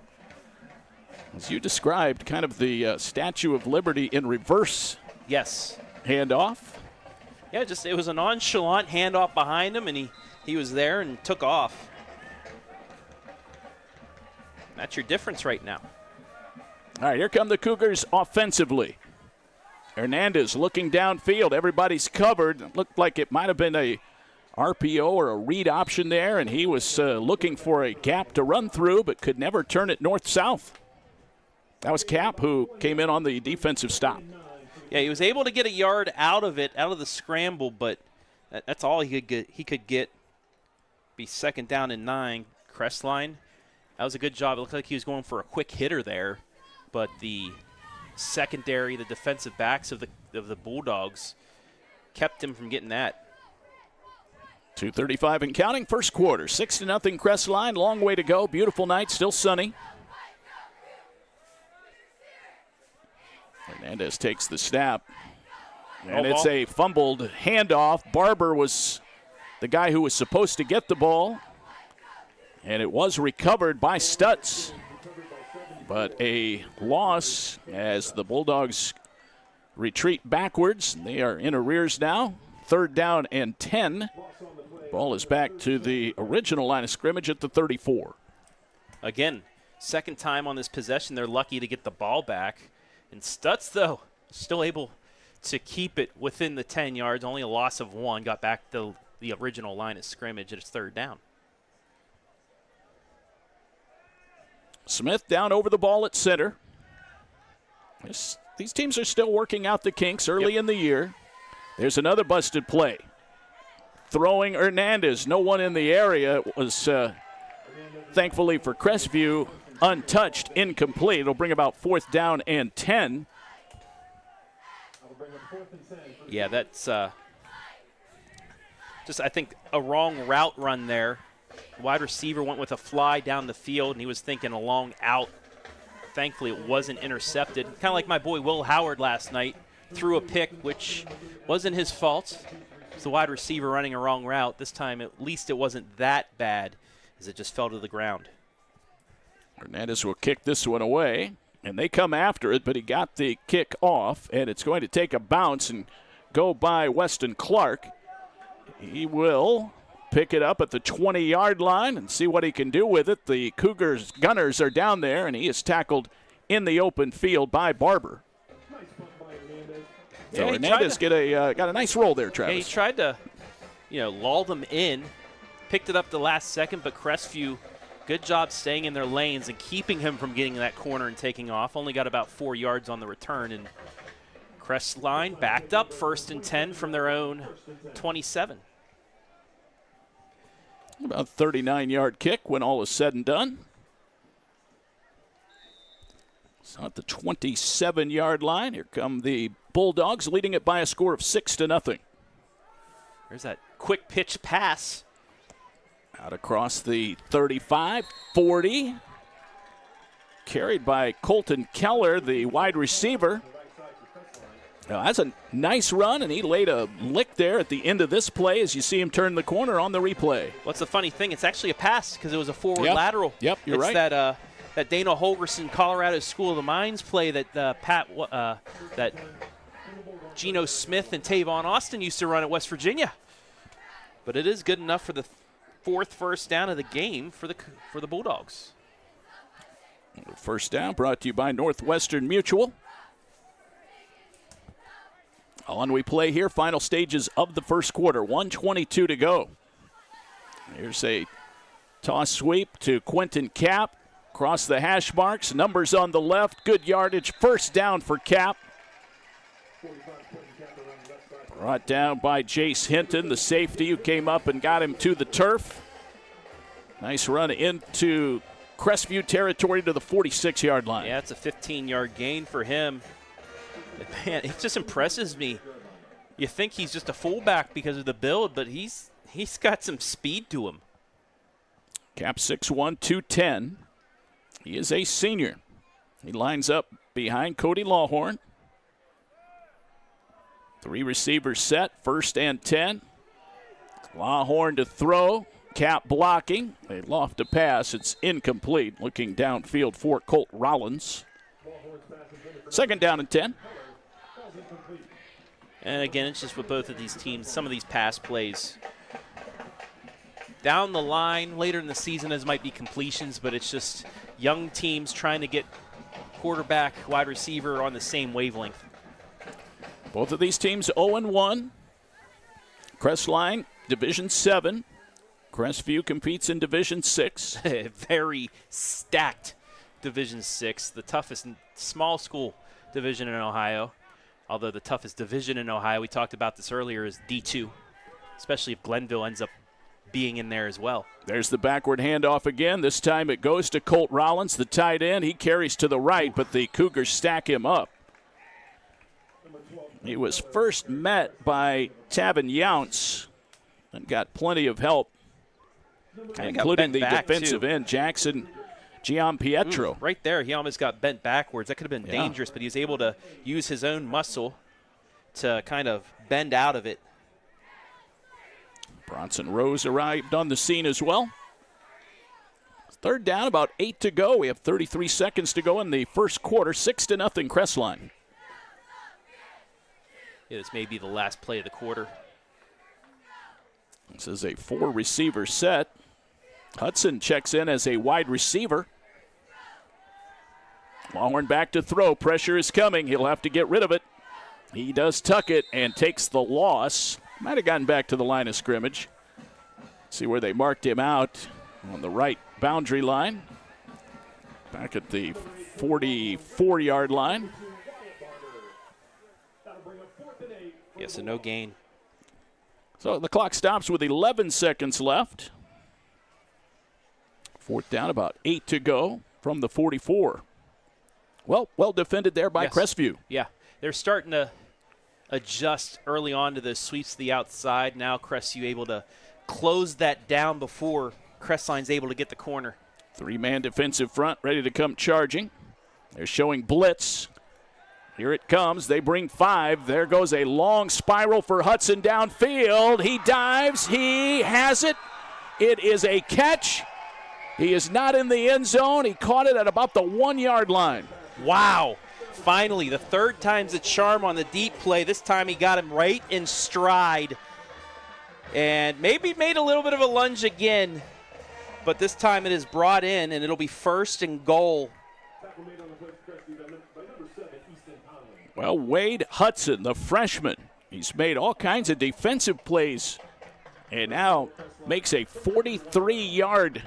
as you described, kind of the Statue of Liberty in reverse. Yes. Handoff. Yeah, it was a nonchalant handoff behind him, and he was there and took off. That's your difference right now. All right, here come the Cougars offensively. Hernandez looking downfield. Everybody's covered. It looked like it might have been a RPO or a read option there, and he was looking for a gap to run through but could never turn it north-south. That was Kapp who came in on the defensive stop. Yeah, he was able to get a yard out of the scramble, but that's all he could get. Be 2nd down and 9. Crestline, that was a good job. It looked like he was going for a quick hitter there, but the secondary, the defensive backs of the Bulldogs kept him from getting that. 2:35 and counting, first quarter. 6-0 Crestline. Long way to go. Beautiful night, still sunny. Hernandez takes the snap, and it's a fumbled handoff. Barber was the guy who was supposed to get the ball, and it was recovered by Stutz. But a loss as the Bulldogs retreat backwards. They are in arrears now. 3rd down and 10. Ball is back to the original line of scrimmage at the 34. Again, second time on this possession, they're lucky to get the ball back. And Stutz, though, still able to keep it within the 10 yards. Only a loss of 1. Got back to the original line of scrimmage at its 3rd down. Smith down over the ball at center. These teams are still working out the kinks early in the year. There's another busted play. Throwing Hernandez. No one in the area. It was, thankfully for Crestview, untouched, incomplete. It'll bring about 4th down and 10. Yeah, that's just, I think, a wrong route run there. Wide receiver went with a fly down the field, and he was thinking a long out. Thankfully, it wasn't intercepted. Kind of like my boy Will Howard last night. Threw a pick, which wasn't his fault. It was the wide receiver running a wrong route. This time, at least it wasn't that bad, as it just fell to the ground. Hernandez will kick this one away, and they come after it, but he got the kick off, and it's going to take a bounce and go by Weston Clark. He will pick it up at the 20-yard line and see what he can do with it. The Cougars gunners are down there, and he is tackled in the open field by Barber. So Hernandez got a nice roll there, Travis. Yeah, he tried to, lull them in, picked it up the last second, but Crestview, good job staying in their lanes and keeping him from getting that corner and taking off. Only got about 4 yards on the return, and Crestline backed up 1st and 10 from their own 27. About 39-yard kick when all is said and done. So at the 27-yard line, here come the Bulldogs, leading it by a score of 6-0. There's that quick pitch pass. Out across the 35, 40. Carried by Colton Keller, the wide receiver. Now, that's a nice run, and he laid a lick there at the end of this play as you see him turn the corner on the replay. What's the funny thing? It's actually a pass because it was a forward lateral. Yep, you're right. It's that Dana Holgerson Colorado School of the Mines play that that Geno Smith and Tavon Austin used to run at West Virginia. But it is good enough for the 4th first down of the game for the Bulldogs. First down brought to you by Northwestern Mutual. On we play here, final stages of the first quarter, 1:22 to go. Here's a Toss sweep to Quentin Cap. Across the hash marks. Numbers on the left. Good yardage. First down for Cap. Brought down by Jace Hinton, the safety who came up and got him to the turf. Nice run into Crestview territory to the 46-yard line. Yeah, it's a 15-yard gain for him. Man, it just impresses me. You think he's just a fullback because of the build, but he's got some speed to him. Cap 6'1", 210. He is a senior. He lines up behind Cody Lawhorn. 3 receivers set, 1st and 10. Lawhorn to throw. Cap blocking. They loft a pass. It's incomplete. Looking downfield for Colt Rollins. 2nd down and 10. And again, it's just with both of these teams, some of these pass plays. Down the line, later in the season, as might be completions, but it's just young teams trying to get quarterback, wide receiver on the same wavelength. Both of these teams 0-1. Crestline, Division 7. Crestview competes in Division 6. Very stacked Division 6, the toughest small school division in Ohio. Although the toughest division in Ohio, we talked about this earlier, is D2, especially if Glenville ends up being in there as well. There's the backward handoff again. This time it goes to Colt Rollins, the tight end. He carries to the right, but the Cougars stack him up. He was first met by Tavin Younts and got plenty of help, including the defensive end, Jackson Gianpietro. Right there, he almost got bent backwards. That could have been dangerous, but he was able to use his own muscle to kind of bend out of it. Bronson Rose arrived on the scene as well. 3rd down, about 8 to go. We have 33 seconds to go in the first quarter. 6-0 Crestline. Yeah, this may be the last play of the quarter. This is a 4-receiver set. Hudson checks in as a wide receiver. Lawhorn back to throw. Pressure is coming. He'll have to get rid of it. He does tuck it and takes the loss. Might have gotten back to the line of scrimmage. See where they marked him out on the right boundary line. Back at the 44-yard line. Yeah, so no gain. So the clock stops with 11 seconds left. 4th down, about 8 to go from the 44. Well defended there by Crestview. Yeah, they're starting to adjust early on to the sweeps to the outside. Now Crestview able to close that down before Crestline's able to get the corner. 3-man defensive front ready to come charging. They're showing blitz. Here it comes. They bring 5. There goes a long spiral for Hudson downfield. He dives. He has it. It is a catch. He is not in the end zone. He caught it at about the 1-yard line. Wow. Finally, the 3rd time's the charm on the deep play. This time he got him right in stride. And maybe made a little bit of a lunge again. But this time it is brought in, and it'll be 1st and goal. Well, Wade Hudson, the freshman, he's made all kinds of defensive plays and now makes a 43-yard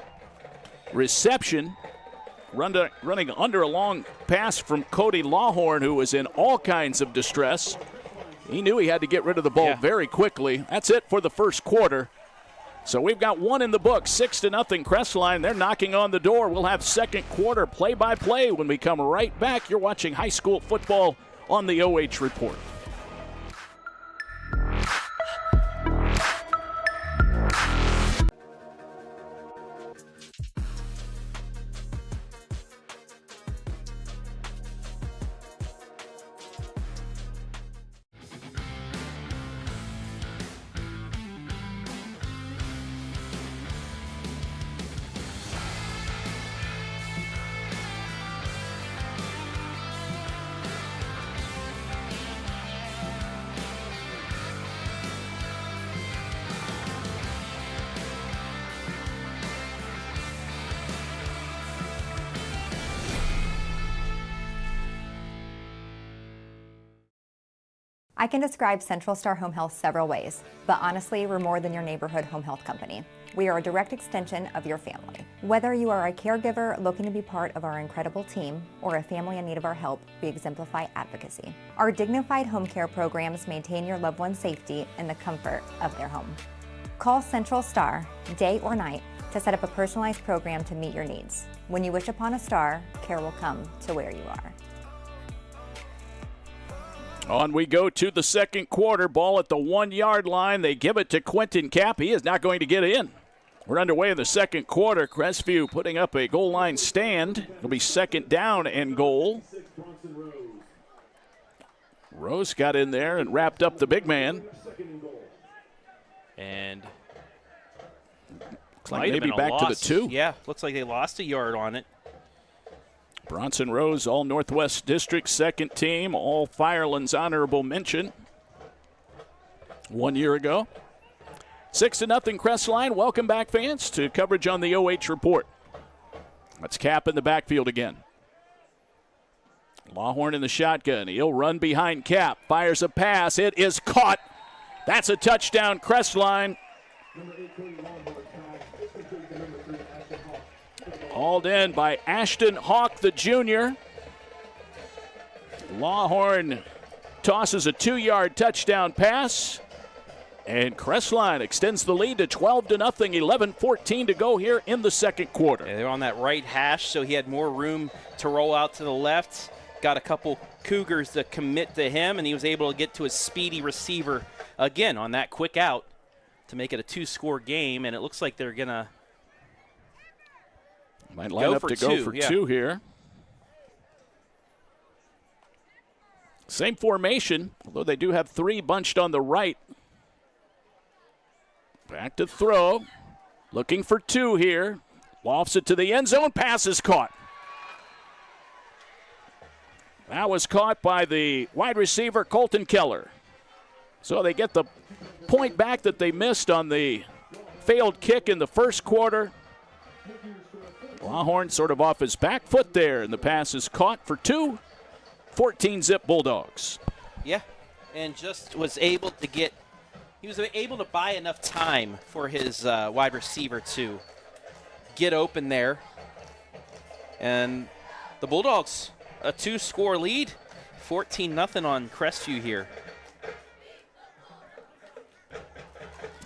reception, running under a long pass from Cody Lawhorn, who was in all kinds of distress. He knew he had to get rid of the ball very quickly. That's it for the first quarter. So we've got 1 in the book, 6-0 Crestline. They're knocking on the door. We'll have second quarter play-by-play when we come right back. You're watching high school football on the OH Report. I can describe Central Star Home Health several ways, but honestly, we're more than your neighborhood home health company. We are a direct extension of your family. Whether you are a caregiver looking to be part of our incredible team or a family in need of our help, we exemplify advocacy. Our dignified home care programs maintain your loved one's safety in the comfort of their home. Call Central Star, day or night, to set up a personalized program to meet your needs. When you wish upon a star, care will come to where you are. On we go to the second quarter. Ball at the 1-yard line. They give it to Quentin Kapp. He is not going to get in. We're underway in the second quarter. Crestview putting up a goal line stand. It'll be second down and goal. Rose got in there and wrapped up the big man. And looks like maybe back to the 2. Yeah, looks like they lost a yard on it. Bronson Rose, all Northwest District second team, all Firelands honorable mention 1 year ago. 6-0 Crestline. Welcome back, fans, to coverage on the OH Report. Let's Kapp in the backfield again. Lawhorn in the shotgun. He'll run behind Kapp. Fires a pass. It is caught. That's a touchdown, Crestline. Hauled in by Ashton Hawk, the junior. Lawhorn tosses a 2-yard touchdown pass. And Crestline extends the lead to 12-0, 11-14 to go here in the second quarter. Yeah, they're on that right hash, so he had more room to roll out to the left. Got a couple Cougars to commit to him, and he was able to get to his speedy receiver again on that quick out to make it a 2-score game. And it looks like they're going to might line up to go for 2 here. Same formation, although they do have 3 bunched on the right. Back to throw. Looking for 2 here. Lofts it to the end zone. Pass is caught. That was caught by the wide receiver, Colton Keller. So they get the point back that they missed on the failed kick in the first quarter. Lawhorn sort of off his back foot there, and the pass is caught for 2. 14-zip Bulldogs. Yeah, and just was able to get – he was able to buy enough time for his wide receiver to get open there. And the Bulldogs, a 2-score lead, 14-0 on Crestview here.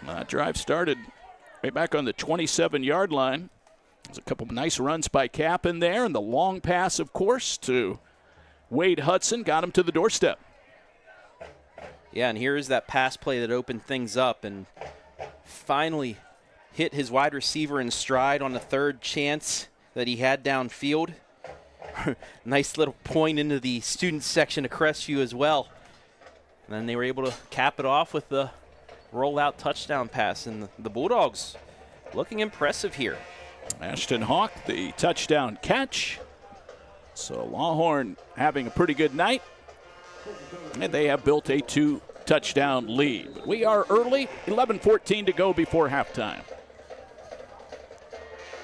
That drive started right back on the 27-yard line. There's a couple of nice runs by Kapp in there, and the long pass, of course, to Wade Hudson got him to the doorstep. Yeah, and here is that pass play that opened things up and finally hit his wide receiver in stride on the 3rd chance that he had downfield. Nice little point into the student section of Crestview as well. And then they were able to cap it off with the rollout touchdown pass, and the Bulldogs looking impressive here. Ashton Hawk, the touchdown catch. So Lawhorn having a pretty good night. And they have built a 2-touchdown lead. But we are early, 11-14 to go before halftime.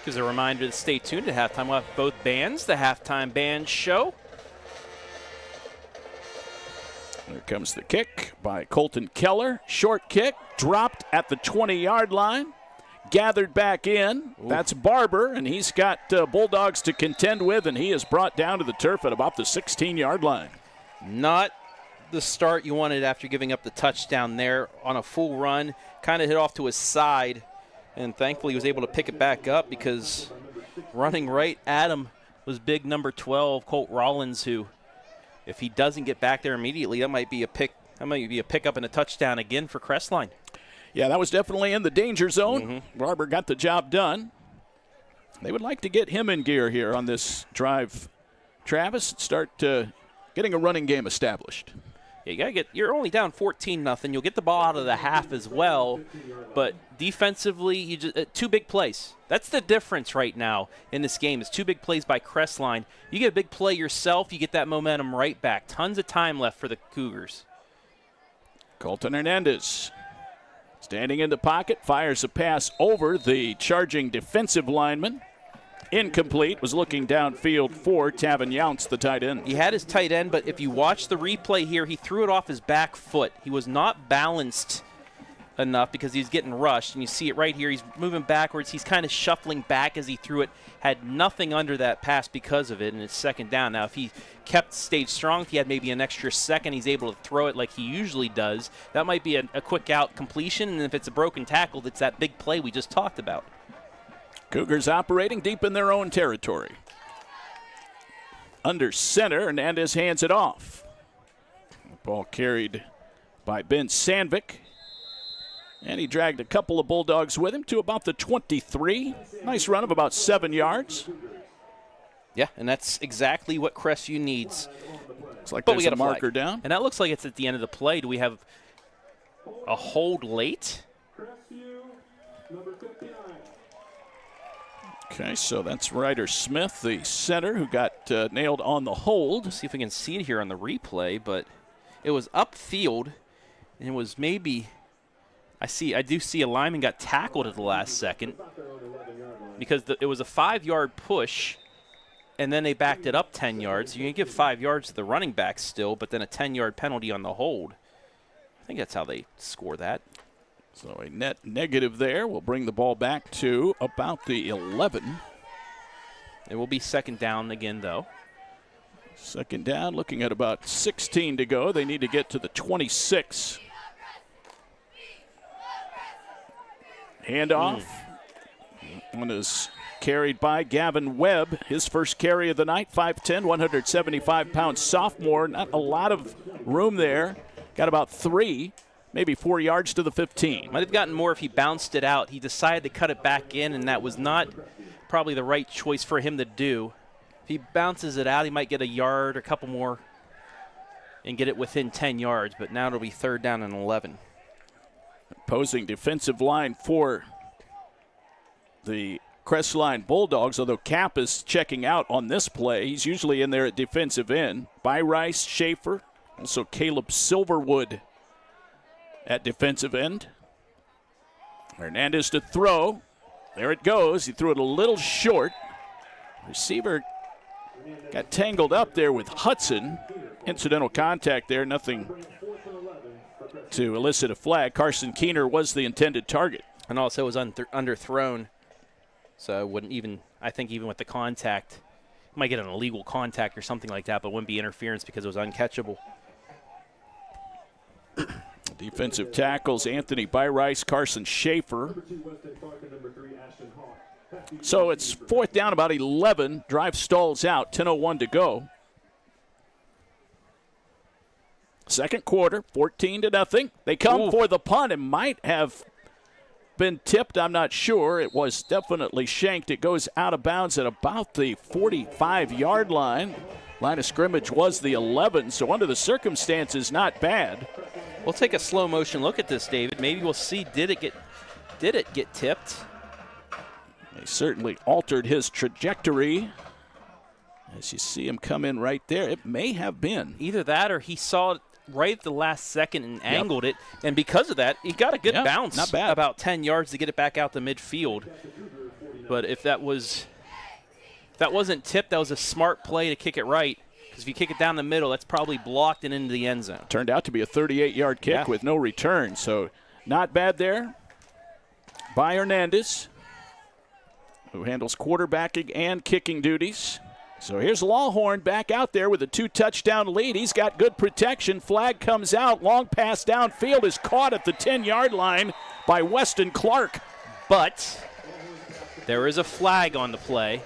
Gives a reminder to stay tuned at halftime. We'll have both bands, the halftime band show. Here comes the kick by Colton Keller. Short kick, dropped at the 20-yard line. Gathered back in. Ooh. That's Barber, and he's got Bulldogs to contend with, and he is brought down to the turf at about the 16-yard line. Not the start you wanted after giving up the touchdown there on a full run. Kind of hit off to his side, and thankfully he was able to pick it back up because running right at him was big number 12, Colt Rollins, who, if he doesn't get back there immediately, that might be a pickup and a touchdown again for Crestline. Yeah, that was definitely in the danger zone. Mm-hmm. Barber got the job done. They would like to get him in gear here on this drive, Travis, start getting a running game established. Yeah, you're only down 14-0. You'll get the ball out of the half as well, but defensively, you just 2 big plays. That's the difference right now in this game. It's 2 big plays by Crestline. You get a big play yourself, you get that momentum right back. Tons of time left for the Cougars. Colton Hernandez standing in the pocket, fires a pass over the charging defensive lineman. incomplete. Was looking downfield for Tavin Younts, the tight end. He had his tight end, but if you watch the replay here, he threw it off his back foot. He was not balanced enough because he was getting rushed, and you see it right here. He's moving backwards. He's kind of shuffling back as he threw it. Had nothing under that pass because of it, and it's second down. Now, if he stayed strong, if he had maybe an extra second, he's able to throw it like he usually does. That might be a quick out completion, and if it's a broken tackle, it's that big play we just talked about. Cougars operating deep in their own territory. Under center, Hernandez hands it off. The ball carried by Ben Sandvik. And he dragged a couple of Bulldogs with him to about the 23. Nice run of about 7 yards. Yeah, and that's exactly what Crestview needs. Looks like there's a marker down. And that looks like it's at the end of the play. Do we have a hold late? Okay, so that's Ryder Smith, the center, who got nailed on the hold. Let's see if we can see it here on the replay, but it was upfield, and it was maybe, I do see a lineman got tackled at the last second because it was a 5-yard push, and then they backed it up 10 yards. You can give 5 yards to the running back still, but then a 10-yard penalty on the hold. I think that's how they score that. So a net negative there. We'll bring the ball back to about the 11. It will be second down again, though. Second down, looking at about 16 to go. They need to get to the 26. Handoff. One is carried by Gavin Webb. His first carry of the night, 5'10", 175-pound sophomore. Not a lot of room there. Got about 3. Maybe 4 yards to the 15. Might have gotten more if he bounced it out. He decided to cut it back in, and that was not probably the right choice for him to do. If he bounces it out, he might get a yard or a couple more and get it within 10 yards, but now it'll be third down and 11. Opposing defensive line for the Crestline Bulldogs, although Cap is checking out on this play. He's usually in there at defensive end. By Rice, Schaefer, also Caleb Silverwood at defensive end. Hernandez to throw. There it goes. He threw it a little short. Receiver got tangled up there with Hudson. Incidental contact there. Nothing to elicit a flag. Carson Keener was the intended target. And also it was underthrown. So it wouldn't even, I think even with the contact, you might get an illegal contact or something like that, but it wouldn't be interference because it was uncatchable. Defensive tackles, Anthony Byrice, Carson Schaefer. So it's fourth down, about 11. Drive stalls out, 10:01 to go. Second quarter, 14-0. They come for the punt and might have been tipped. I'm not sure. It was definitely shanked. It goes out of bounds at about the 45-yard line. Line of scrimmage was the 11, so under the circumstances, not bad. We'll take a slow motion look at this, David. Maybe we'll see, did it get tipped? They certainly altered his trajectory. As you see him come in right there, it may have been. Either that or he saw it right at the last second and angled it. And because of that, he got a good bounce. Not bad. About 10 yards to get it back out to midfield. But if that wasn't tipped, that was a smart play to kick it right. Because if you kick it down the middle, that's probably blocked and into the end zone. Turned out to be a 38-yard kick with no return. So not bad there by Hernandez, who handles quarterbacking and kicking duties. So here's Lawhorn back out there with a 2-touchdown lead. He's got good protection. Flag comes out. Long pass downfield is caught at the 10-yard line by Weston Clark. But there is a flag on the play.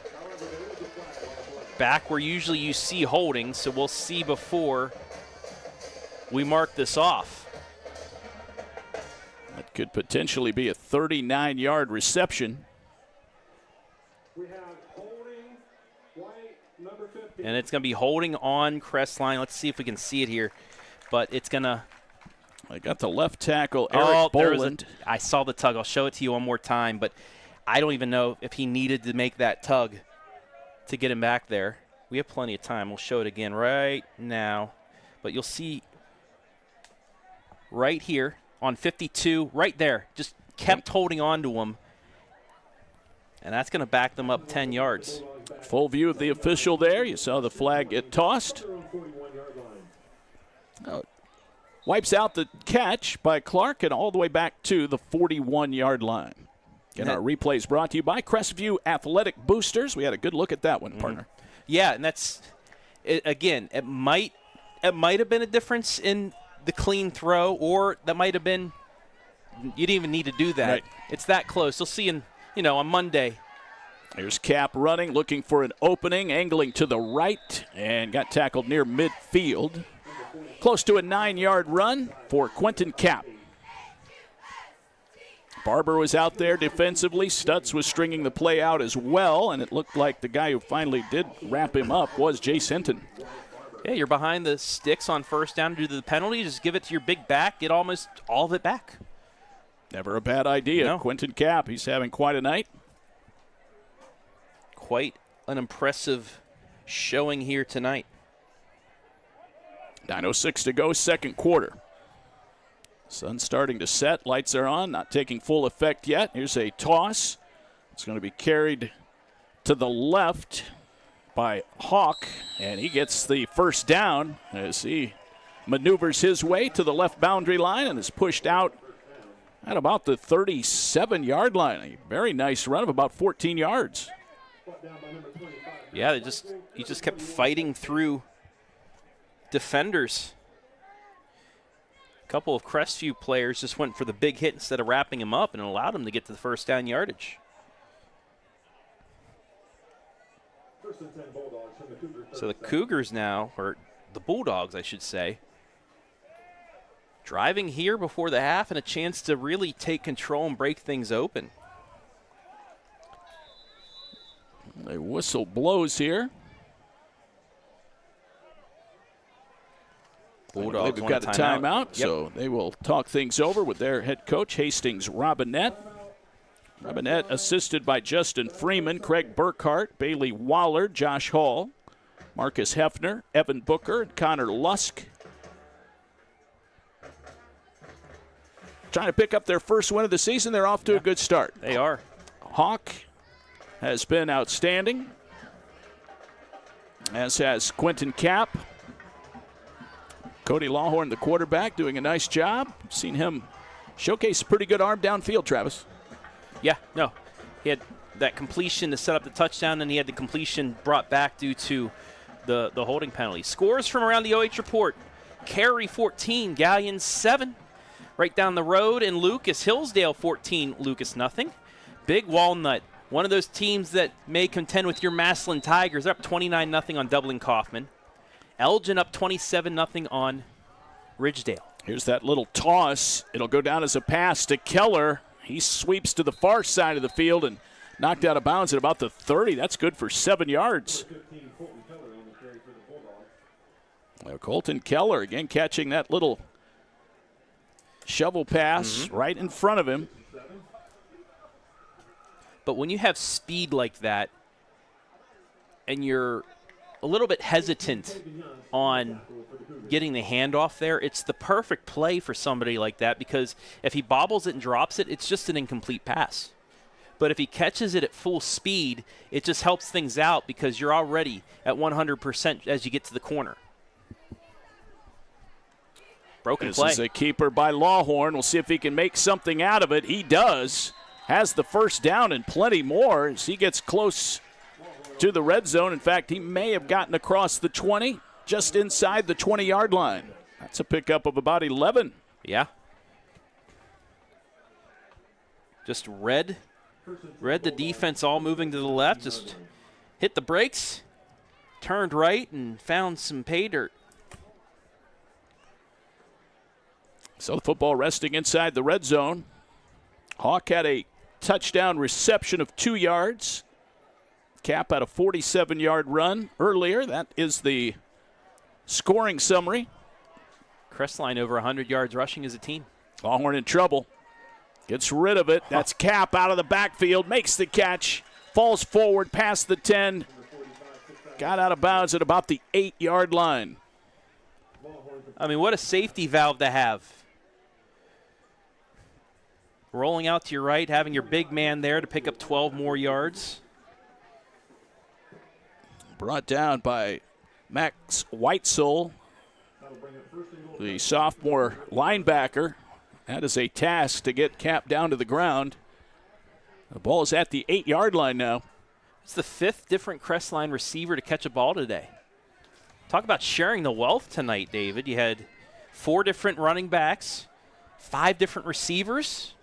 Back where usually you see holding, so we'll see before we mark this off. That could potentially be a 39-yard reception. And it's going to be holding on Crestline. Let's see if we can see it here. But it's going to... I got the left tackle, Eric Boland. I saw the tug. I'll show it to you one more time. But I don't even know if he needed to make that tug to get him back there. We have plenty of time. We'll show it again right now. But you'll see right here on 52, right there, just kept holding on to him. And that's going to back them up 10 yards. Full view of the official there. You saw the flag get tossed. Wipes out the catch by Clark and all the way back to the 41-yard line. And our replay is brought to you by Crestview Athletic Boosters. We had a good look at that one, partner. Yeah, and that's, again, it might have been a difference in the clean throw, or that might have been, you didn't even need to do that. Right. It's that close. You'll see on Monday. Here's Cap running, looking for an opening, angling to the right, and got tackled near midfield. Close to a 9-yard run for Quentin Cap. Barber was out there defensively. Stutz was stringing the play out as well, and it looked like the guy who finally did wrap him up was Jace Hinton. Yeah, you're behind the sticks on first down due to the penalty. Just give it to your big back. Get almost all of it back. Never a bad idea. No. Quentin Cap, he's having quite a night. Quite an impressive showing here tonight. 9:06 to go, second quarter. Sun starting to set. Lights are on, not taking full effect yet. Here's a toss. It's going to be carried to the left by Hawk, and he gets the first down as he maneuvers his way to the left boundary line and is pushed out at about the 37-yard line. A very nice run of about 14 yards. Yeah, he just kept fighting through defenders. A couple of Crestview players just went for the big hit instead of wrapping him up, and it allowed him to get to the first down yardage. So the Cougars now, or the Bulldogs, I should say, driving here before the half and a chance to really take control and break things open. A whistle blows here. Bulldogs They've got a timeout, so they will talk things over with their head coach, Hastings Robinette. Robinette assisted by Justin Freeman, Craig Burkhart, Bailey Waller, Josh Hall, Marcus Hefner, Evan Booker, and Connor Lusk. Trying to pick up their first win of the season. They're off to a good start. They are. Hawk has been outstanding, as has Quentin Cap. Cody Lawhorn, the quarterback, doing a nice job. Seen him showcase a pretty good arm downfield, Travis. Yeah, no. He had that completion to set up the touchdown, and he had the completion brought back due to the holding penalty. Scores from around the OH report. Cary 14, Galleon 7. Right down the road in Lucas, Hillsdale 14, Lucas nothing. Big Walnut, one of those teams that may contend with your Massillon Tigers. They're up 29-0 on Dublin Kaufman. Elgin up 27-0 on Ridgedale. Here's that little toss. It'll go down as a pass to Keller. He sweeps to the far side of the field and knocked out of bounds at about the 30. That's good for 7 yards. Now Colton Keller again catching that little shovel pass right in front of him. But when you have speed like that and you're a little bit hesitant on getting the handoff there, it's the perfect play for somebody like that, because if he bobbles it and drops it, it's just an incomplete pass. But if he catches it at full speed, it just helps things out because you're already at 100% as you get to the corner. Broken play. This is a keeper by Lawhorn. We'll see if he can make something out of it. He does. Has the first down and plenty more as he gets close to the red zone. In fact, he may have gotten across the 20, just inside the 20-yard line. That's a pickup of about 11. Yeah. Just read the defense all moving to the left, just hit the brakes, turned right, and found some pay dirt. So the football resting inside the red zone. Hawk had a touchdown reception of 2 yards. Cap had a 47-yard run earlier. That is the scoring summary. Crestline over 100 yards rushing as a team. Lawhorn in trouble. Gets rid of it. That's Cap out of the backfield. Makes the catch. Falls forward past the 10. Got out of bounds at about the 8-yard line. I mean, what a safety valve to have. rolling out to your right, having your big man there to pick up 12 more yards. Brought down by Max Whitesell, the sophomore linebacker. That is a task to get Cap down to the ground. The ball is at the 8-yard line now. It's the 5th different Crestline receiver to catch a ball today. Talk about sharing the wealth tonight, David. You had 4 different running backs, 5 different receivers,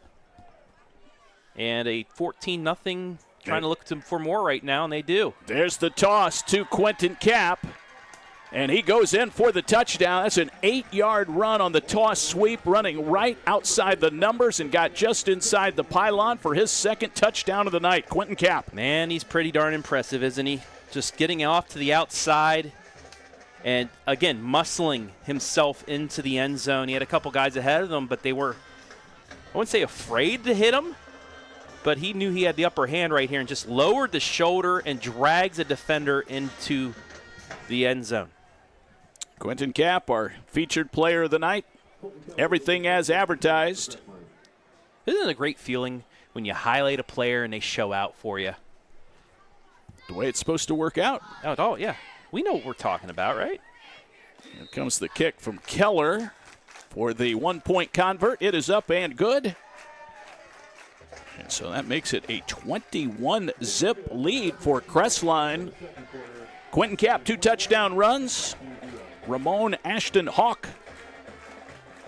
and a 14-0 trying to look for more right now, and they do. There's the toss to Quentin Cap, and he goes in for the touchdown. That's an 8-yard run on the toss sweep, running right outside the numbers and got just inside the pylon for his 2nd touchdown of the night. Quentin Cap. Man, he's pretty darn impressive, isn't he? Just getting off to the outside and, again, muscling himself into the end zone. He had a couple guys ahead of him, but they were, I wouldn't say afraid to hit him, but he knew he had the upper hand right here and just lowered the shoulder and drags a defender into the end zone. Quentin Cap, our featured player of the night. Everything as advertised. Isn't it a great feeling when you highlight a player and they show out for you? The way it's supposed to work out. Oh, yeah. We know what we're talking about, right? Here comes the kick from Keller for the 1-point convert. It is up and good. And so that makes it a 21-zip lead for Crestline. Quentin Cap, 2 touchdown runs. Ramon Ashton Hawk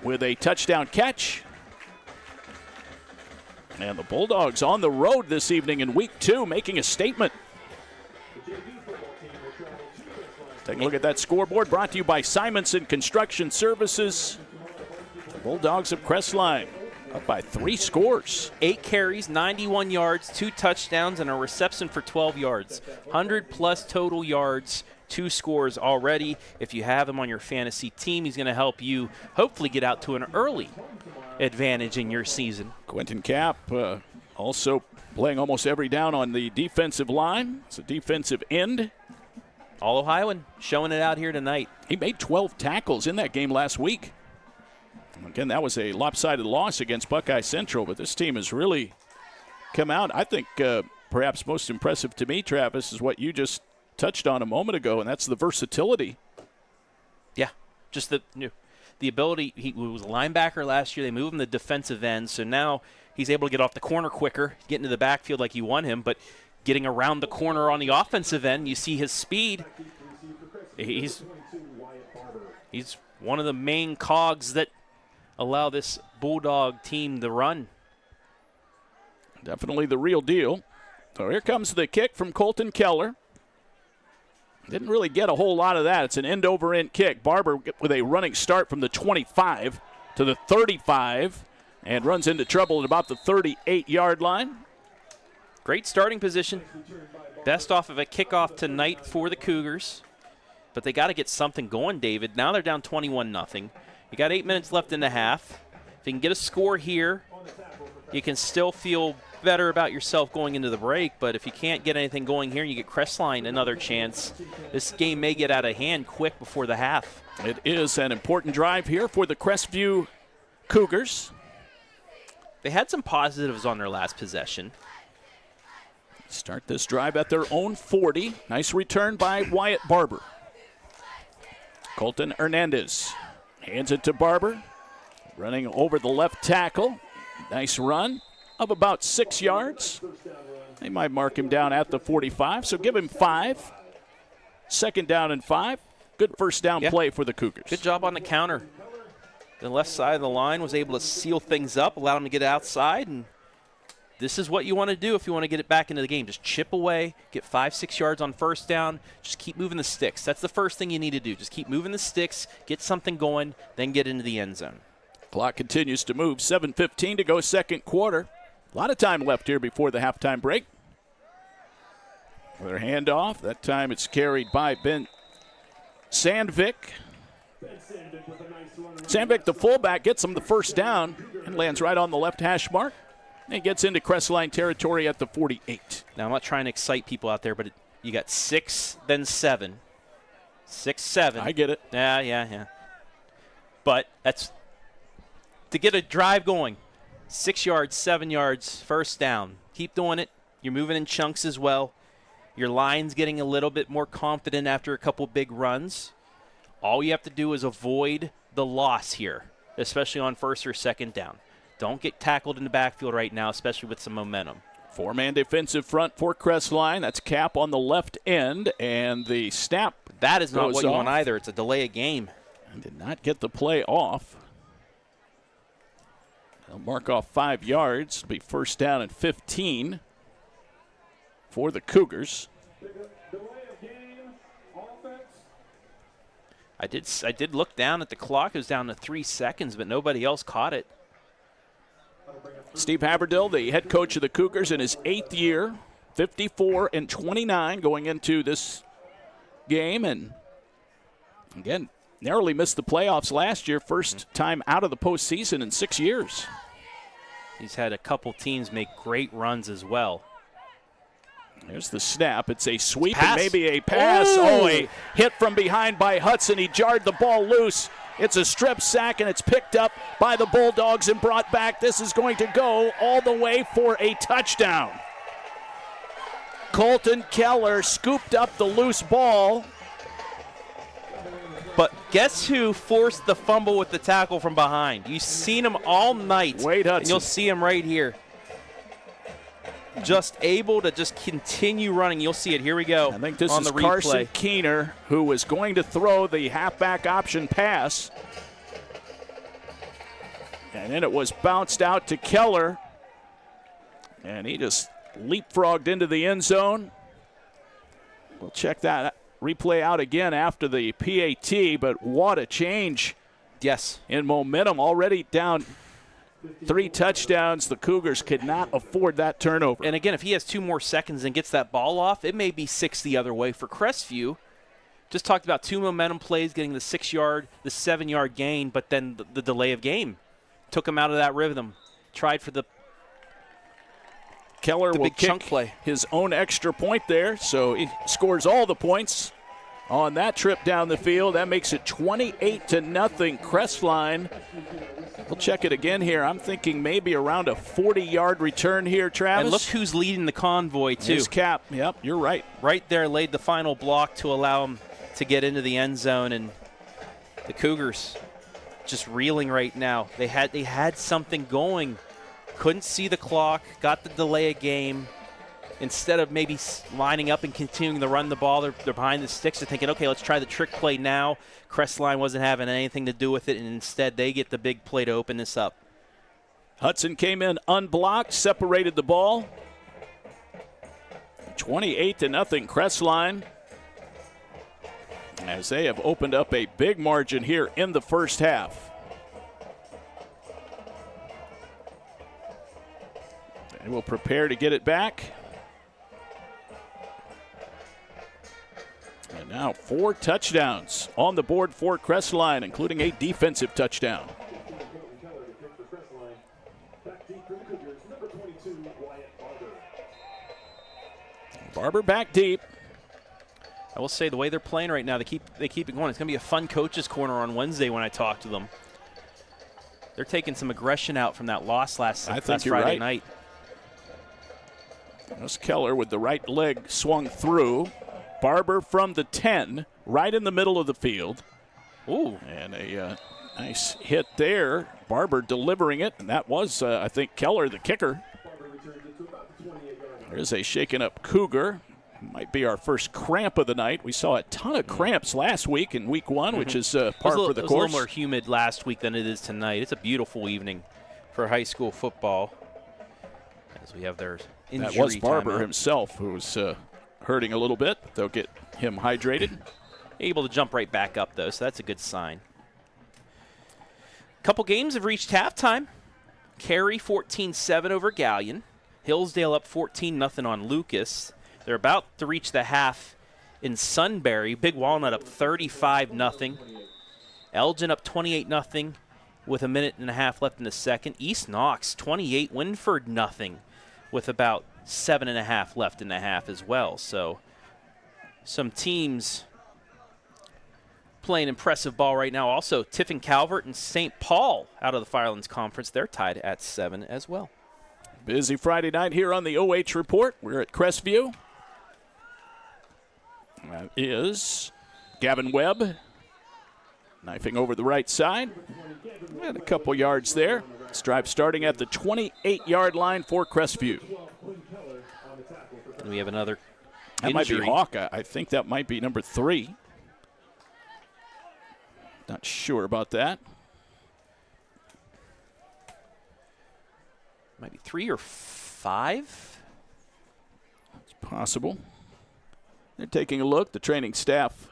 with a touchdown catch. And the Bulldogs on the road this evening in week 2, making a statement. Take a look at that scoreboard, brought to you by Simonson Construction Services. The Bulldogs of Crestline up by 3 scores. 8 carries, 91 yards, 2 touchdowns, and a reception for 12 yards. 100-plus total yards, 2 scores already. If you have him on your fantasy team, he's going to help you hopefully get out to an early advantage in your season. Quentin Cap also playing almost every down on the defensive line. It's a defensive end. All-Ohioan showing it out here tonight. He made 12 tackles in that game last week. Again, that was a lopsided loss against Buckeye Central, but this team has really come out. I think perhaps most impressive to me, Travis, is what you just touched on a moment ago, and that's the versatility. Yeah, just the ability. He was a linebacker last year. They moved him to defensive end, so now he's able to get off the corner quicker, get into the backfield like you want him, but getting around the corner on the offensive end, you see his speed. He's one of the main cogs that allow this Bulldog team to run. Definitely the real deal. So here comes the kick from Colton Keller. Didn't really get a whole lot of that. It's an end-over-end kick. Barber with a running start from the 25 to the 35 and runs into trouble at about the 38-yard line. Great starting position. Best off of a kickoff tonight for the Cougars. But they got to get something going, David. Now they're down 21-0. You got 8 minutes left in the half. If you can get a score here, you can still feel better about yourself going into the break. But if you can't get anything going here and you get Crestline another chance, this game may get out of hand quick before the half. It is an important drive here for the Crestview Cougars. They had some positives on their last possession. Start this drive at their own 40. Nice return by Wyatt Barber. Colton Hernandez hands it to Barber. Running over the left tackle. Nice run of about 6 yards. They might mark him down at the 45, so give him 5. 2nd down and 5. Good first down play for the Cougars. Good job on the counter. The left side of the line was able to seal things up, allow him to get outside, and this is what you want to do if you want to get it back into the game. Just chip away, get 5-6 yards on first down. Just keep moving the sticks. That's the first thing you need to do. Just keep moving the sticks, get something going, then get into the end zone. Clock continues to move. 7:15 to go second quarter. A lot of time left here before the halftime break. Their handoff. That time it's carried by Ben Sandvik. Sandvik, the fullback, gets him the first down and lands right on the left hash mark. And gets into Crestline territory at the 48. Now, I'm not trying to excite people out there, but you got 6, then 7. 6, 7. I get it. Yeah. But that's to get a drive going. 6 yards, 7 yards, first down. Keep doing it. You're moving in chunks as well. Your line's getting a little bit more confident after a couple big runs. All you have to do is avoid the loss here, especially on first or second down. Don't get tackled in the backfield right now, especially with some momentum. 4-man defensive front for Crestline. That's Cap on the left end, and the snap. That is not what you off. want either. It's a delay of game. And did not get the play off. They'll mark off 5 yards. It'll be first down and 15 for the Cougars. I did look down at the clock. It was down to 3 seconds, but nobody else caught it. Steve Haberdill, the head coach of the Cougars in his 8th year, 54-29 going into this game. And again, narrowly missed the playoffs last year. First time out of the postseason in 6 years. He's had a couple teams make great runs as well. There's the snap. It's a sweep Pass. and maybe a pass. Oh, a hit from behind by Hudson. He jarred the ball loose. It's a strip sack, and it's picked up by the Bulldogs and brought back. This is going to go all the way for a touchdown. Colton Keller scooped up the loose ball. But guess who forced the fumble with the tackle from behind? You've seen him all night. Wade Hudson. And you'll see him right here. Just able to just continue running. You'll see it. Here we go. I think this on is the replay. Carson Keener, who was going to throw the halfback option pass. And then it was bounced out to Keller. And he just leapfrogged into the end zone. We'll check that replay out again after the PAT, but what a change. Yes. In momentum, already down 3 touchdowns. The Cougars could not afford that turnover. And again, if he has 2 more seconds and gets that ball off, it may be 6 the other way for Crestview. Just talked about 2 momentum plays, getting the 6-yard, the 7-yard gain, but then the delay of game took him out of that rhythm. Tried for the Keller will big chunk kick play. His own extra point there, so he scores all the points on that trip down the field. That makes it 28-0 Crestline. We'll check it again here. I'm thinking maybe around a 40-yard return here, Travis. And look who's leading the convoy, too. His Cap. Yep, you're right. Right there laid the final block to allow him to get into the end zone, and the Cougars just reeling right now. They had something going. Couldn't see the clock, got the delay of game. Instead of maybe lining up and continuing to run the ball, they're behind the sticks. They're thinking, okay, let's try the trick play now. Crestline wasn't having anything to do with it, and instead they get the big play to open this up. Hudson came in unblocked, separated the ball. 28-0 Crestline, as they have opened up a big margin here in the first half. They will prepare to get it back. And now 4 touchdowns on the board for Crestline, including a defensive touchdown. Barber back deep. I will say the way they're playing right now, they keep it going. It's going to be a fun coaches corner on Wednesday when I talk to them. They're taking some aggression out from that loss last Friday night. There's Keller with the right leg swung through. Barber from the 10, right in the middle of the field. Ooh. And a nice hit there. Barber delivering it, and that was, I think, Keller, the kicker. There's a shaken up Cougar. Might be our first cramp of the night. We saw a ton of cramps last week in week 1, which is par for the course. It was a little more humid last week than it is tonight. It's a beautiful evening for high school football, as we have their injury. That was Barber timeout. himself who was hurting a little bit. They'll get him hydrated. Able to jump right back up, though, so that's a good sign. Couple games have reached halftime. Cary 14-7 over Gallion. Hillsdale up 14-0 on Lucas. They're about to reach the half in Sunbury. Big Walnut up 35-0. Elgin up 28-0 with a minute and a half left in the second. East Knox 28, Winford 0 with about 7.5 left in the half as well. So some teams playing impressive ball right now. Also, Tiffin Calvert and St. Paul out of the Firelands Conference. They're tied at 7 as well. Busy Friday night here on the OH Report. We're at Crestview. That is Gavin Webb knifing over the right side. And a couple yards there. This drive starting at the 28-yard line for Crestview. And we have another That might be Hawk. I think that might be number 3. Not sure about that. Might be 3 or 5. It's possible. They're taking a look. The training staff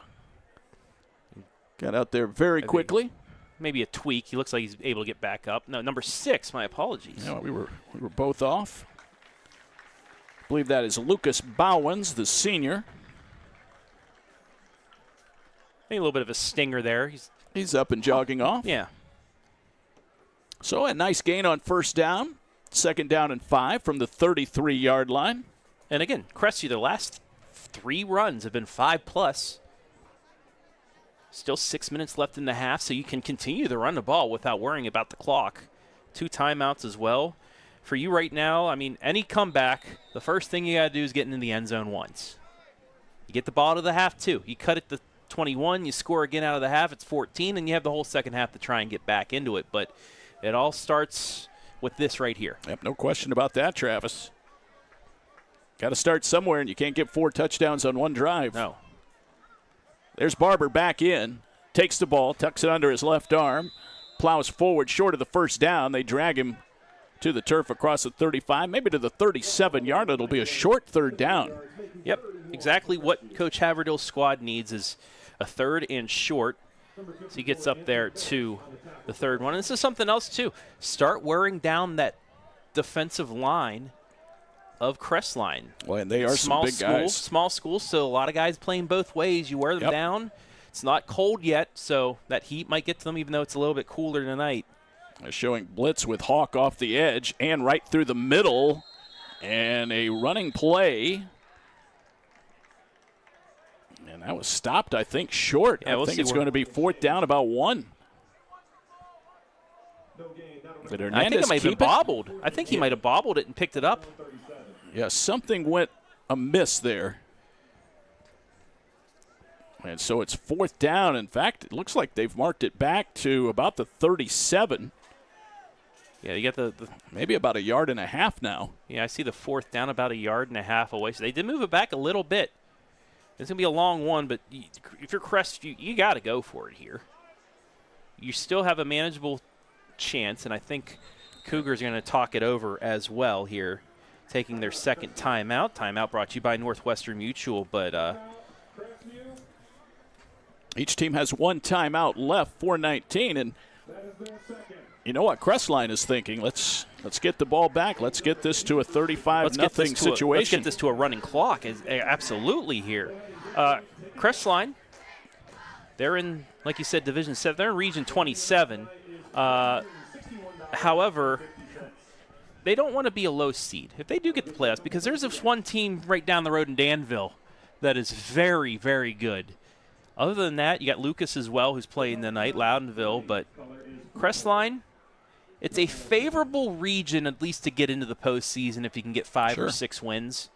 got out there very quickly. Maybe a tweak. He looks like he's able to get back up. No, number 6. My apologies. Yeah, we were both off. I believe that is Lucas Bowens, the senior. Maybe a little bit of a stinger there. He's up and jogging off. Yeah. So a nice gain on first down. 2nd down and 5 from the 33-yard line. And again, Crestview, their last 3 runs have been 5+. Still 6 minutes left in the half, so you can continue to run the ball without worrying about the clock. 2 timeouts as well. For you right now, I mean, any comeback, the first thing you got to do is get into the end zone once. You get the ball to the half, too. You cut it to 21, you score again out of the half, it's 14, and you have the whole second half to try and get back into it. But it all starts with this right here. Yep, no question about that, Travis. Got to start somewhere, and you can't get 4 touchdowns on one drive. No. There's Barber back in, takes the ball, tucks it under his left arm, plows forward short of the first down. They drag him to the turf across the 35, maybe to the 37-yard. It'll be a short 3rd down. Yep, exactly what Coach Haverdale's squad needs is a 3rd and short. So he gets up there to the 3rd one. And this is something else, too. Start wearing down that defensive line of Crestline. Well, and they are some big guys. Small schools, so a lot of guys playing both ways. You wear them down. It's not cold yet, so that heat might get to them even though it's a little bit cooler tonight. They're showing blitz with Hawk off the edge and right through the middle. And a running play. And that was stopped, I think, short. Yeah, I think it's going to be 4th down, about 1. I think it might have been bobbled. I think he might have bobbled it and picked it up. Yeah, something went amiss there. And so it's 4th down. In fact, it looks like they've marked it back to about the 37. Yeah, you got the maybe about a yard and a half now. Yeah, I see the 4th down about a yard and a half away. So they did move it back a little bit. It's going to be a long one, but if you're Crestview, you got to go for it here. You still have a manageable chance, and I think Cougars are going to talk it over as well here, taking their 2nd timeout. Timeout brought to you by Northwestern Mutual, but each team has 1 timeout left, 4:19, and you know what Crestline is thinking? Let's get the ball back. Let's get this to a 35-0 situation. Let's get this to a running clock. Absolutely here. Crestline, they're in, like you said, Division 7. They're in Region 27. However, they don't want to be a low seed if they do get the playoffs, because there's this one team right down the road in Danville that is very, very good. Other than that, you got Lucas as well, who's playing tonight, Loudonville. But Crestline, it's a favorable region at least to get into the postseason if you can get 5 or 6 wins.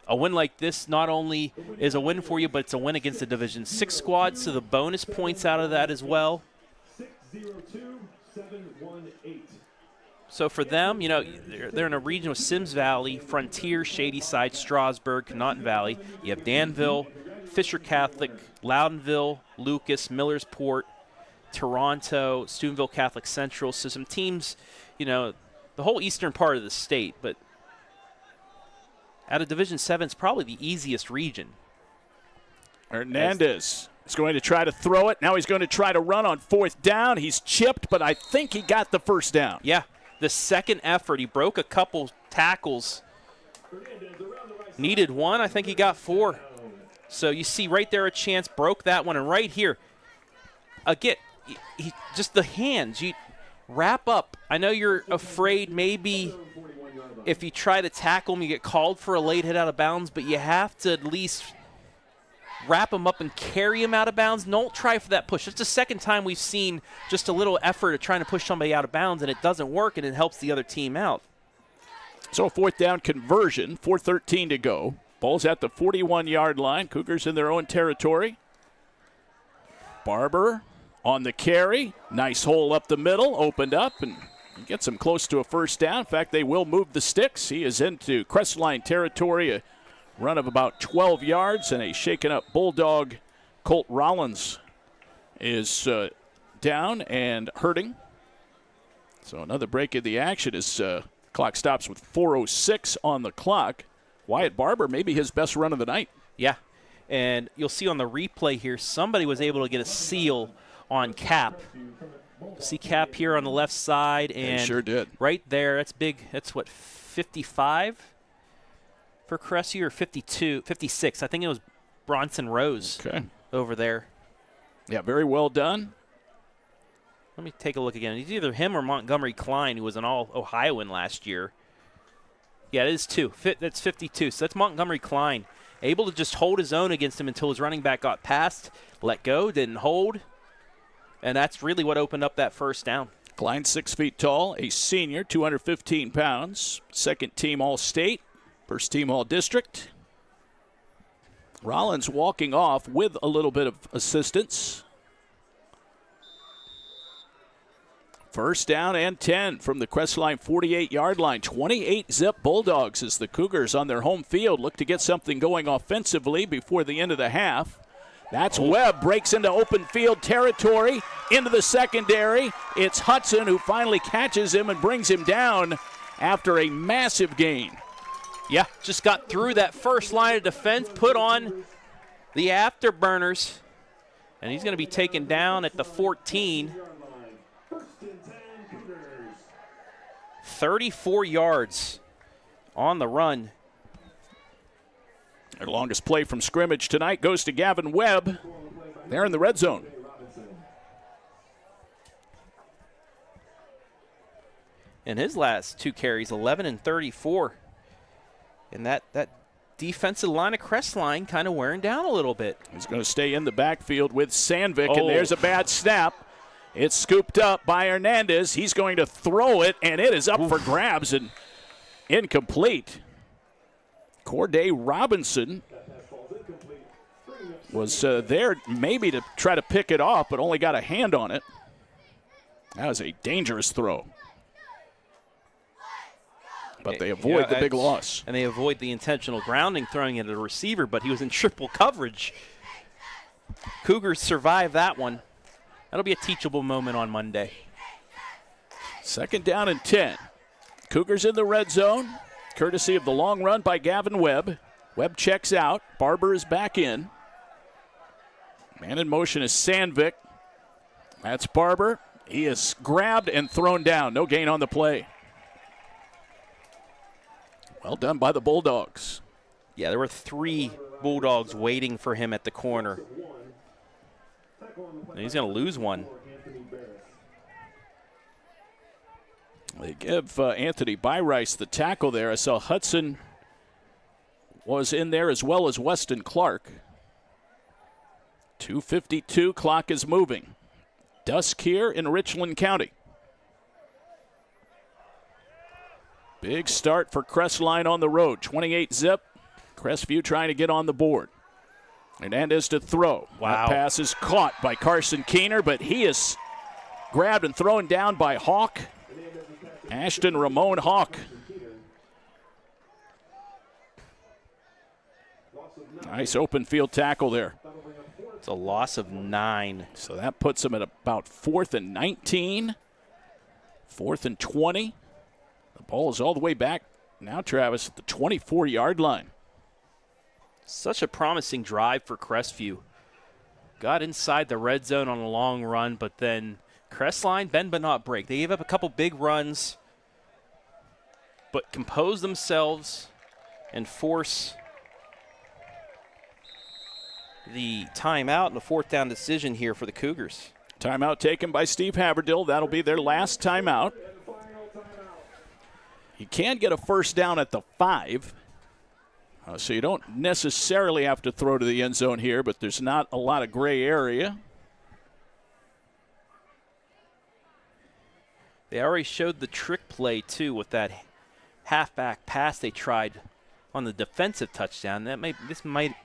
A win like this not only is a win for you, but it's a win against the Division 6 squad, so the bonus points out of that as well. 602-718. So for them, you know, they're in a region with Sims Valley, Frontier, Shadyside, Strasburg, Conotton Valley. You have Danville, Fisher Catholic, Loudonville, Lucas, Millersport, Toronto, Steubenville Catholic Central. So some teams, you know, the whole eastern part of the state. But out of Division 7, it's probably the easiest region. Hernandez is going to try to throw it. Now he's going to try to run on 4th down. He's chipped, but I think he got the first down. Yeah, the second effort. He broke a couple tackles. Needed 1. I think he got 4. So you see right there a chance, broke that one. And right here, again, just the hands. You wrap up. I know you're afraid maybe if you try to tackle him, you get called for a late hit out of bounds, but you have to at least wrap him up and carry him out of bounds. Don't try for that push. It's the second time we've seen just a little effort at trying to push somebody out of bounds, and it doesn't work, and it helps the other team out. So 4th down conversion, 4:13 to go. Ball's at the 41-yard line. Cougars in their own territory. Barber on the carry. Nice hole up the middle, opened up, and gets him close to a first down. In fact, they will move the sticks. He is into Crestline territory, a run of about 12 yards, and a shaken-up Bulldog. Colt Rollins is down and hurting. So another break in the action as clock stops with 4:06 on the clock. Wyatt Barber, maybe his best run of the night. Yeah, and you'll see on the replay here, somebody was able to get a seal on Cap. See Cap here on the left side, and they sure did. Right there, that's big. That's what, 55 for Crestview, or 52, 56. I think it was Bronson Rose over there. Yeah, very well done. Let me take a look again. It's either him or Montgomery Klein, who was an All-Ohioan last year. Yeah, it is two. That's 52. So that's Montgomery Klein, able to just hold his own against him until his running back got past, let go, didn't hold, and that's really what opened up that first down. Klein, 6 feet tall, a senior, 215 pounds, second team All-State, first team All-District. Rollins walking off with a little bit of assistance. First down and 10 from the Crestline 48-yard line. 28-zip Bulldogs as the Cougars on their home field look to get something going offensively before the end of the half. That's Webb, breaks into open field territory, into the secondary. It's Hudson who finally catches him and brings him down after a massive gain. Yeah, just got through that first line of defense, put on the afterburners, and he's going to be taken down at the 14. 34 yards on the run. Their longest play from scrimmage tonight goes to Gavin Webb. They're in the red zone. And his last 2 carries, 11 and 34. And that defensive line of Crestline kind of wearing down a little bit. He's going to stay in the backfield with Sandvik, and there's a bad snap. It's scooped up by Hernandez. He's going to throw it, and it is up for grabs and incomplete. Corday Robinson was there maybe to try to pick it off, but only got a hand on it. That was a dangerous throw. But they avoid the big loss. And they avoid the intentional grounding, throwing it at a receiver, but he was in triple coverage. Cougars survive that one. That'll be a teachable moment on Monday. Second down and 10. Cougars in the red zone, courtesy of the long run by Gavin Webb. Webb checks out. Barber is back in. Man in motion is Sandvik. That's Barber. He is grabbed and thrown down. No gain on the play. Well done by the Bulldogs. Yeah, there were 3 Bulldogs waiting for him at the corner. And he's going to lose one. They give Anthony Byrice the tackle there. I saw Hudson was in there as well as Weston Clark. 2:52, clock is moving. Dusk here in Richland County. Big start for Crestline on the road. 28-zip. Crestview trying to get on the board. Hernandez to throw. Wow. That pass is caught by Carson Keener, but he is grabbed and thrown down by Hawk. Ashton Ramon Hawk. Nice open field tackle there. It's a loss of 9. So that puts him at about 4th and 19. 4th and 20. The ball is all the way back now, Travis, at the 24-yard line. Such a promising drive for Crestview. Got inside the red zone on a long run, but then Crestline bend but not break. They gave up a couple big runs, but compose themselves and force the timeout and the 4th down decision here for the Cougars. Timeout taken by Steve Haverdill. That'll be their last timeout. You can get a first down at the 5. So you don't necessarily have to throw to the end zone here, but there's not a lot of gray area. They already showed the trick play, too, with that halfback pass they tried on the defensive touchdown. This might,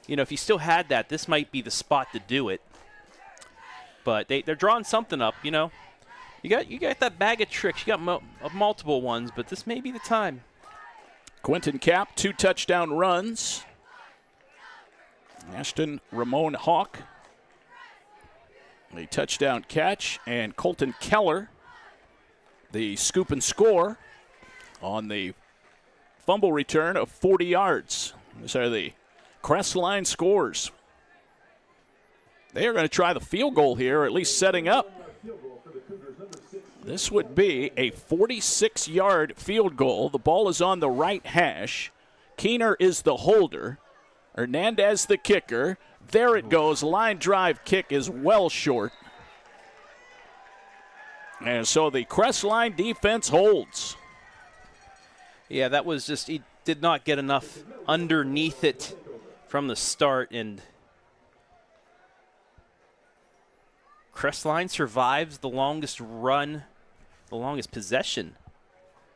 if you still had that, this might be the spot to do it. But they're drawing something up, You got that bag of tricks. You got multiple ones, but this may be the time. Quentin Kapp, 2 touchdown runs. Ashton Ramon Hawk, a touchdown catch. And Colton Keller, the scoop and score on the fumble return of 40 yards. These are the Crestline scores. They are going to try the field goal here, or at least setting up. This would be a 46-yard field goal. The ball is on the right hash. Keener is the holder. Hernandez the kicker. There it goes. Line drive kick is well short. And so the Crestline defense holds. Yeah, that was just, he did not get enough underneath it from the start, and Crestline survives the longest run, the longest possession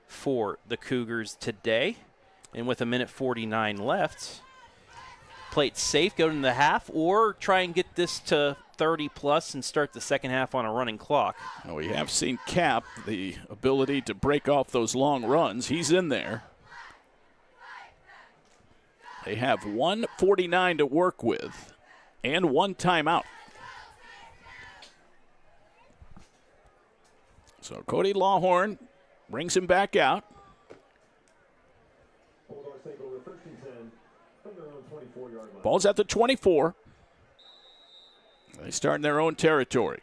for the Cougars today. And with 1:49 left, play it safe, go into the half, or try and get this to 30-plus and start the second half on a running clock. Well, we have seen Cap, the ability to break off those long runs. He's in there. They have 1:49 to work with and 1 timeout. So Cody Lawhorn brings him back out. Ball's at the 24. They start in their own territory.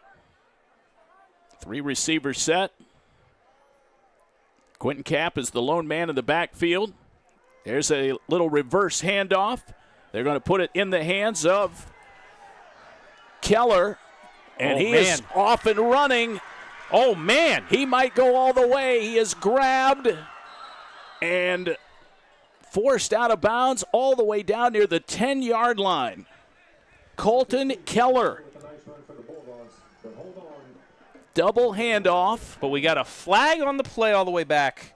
3 receivers set. Quentin Kapp is the lone man in the backfield. There's a little reverse handoff. They're going to put it in the hands of Keller. And he is off and running. Oh, man. He might go all the way. He is grabbed and forced out of bounds all the way down near the 10-yard line. Colton Keller. Double handoff. But we got a flag on the play all the way back.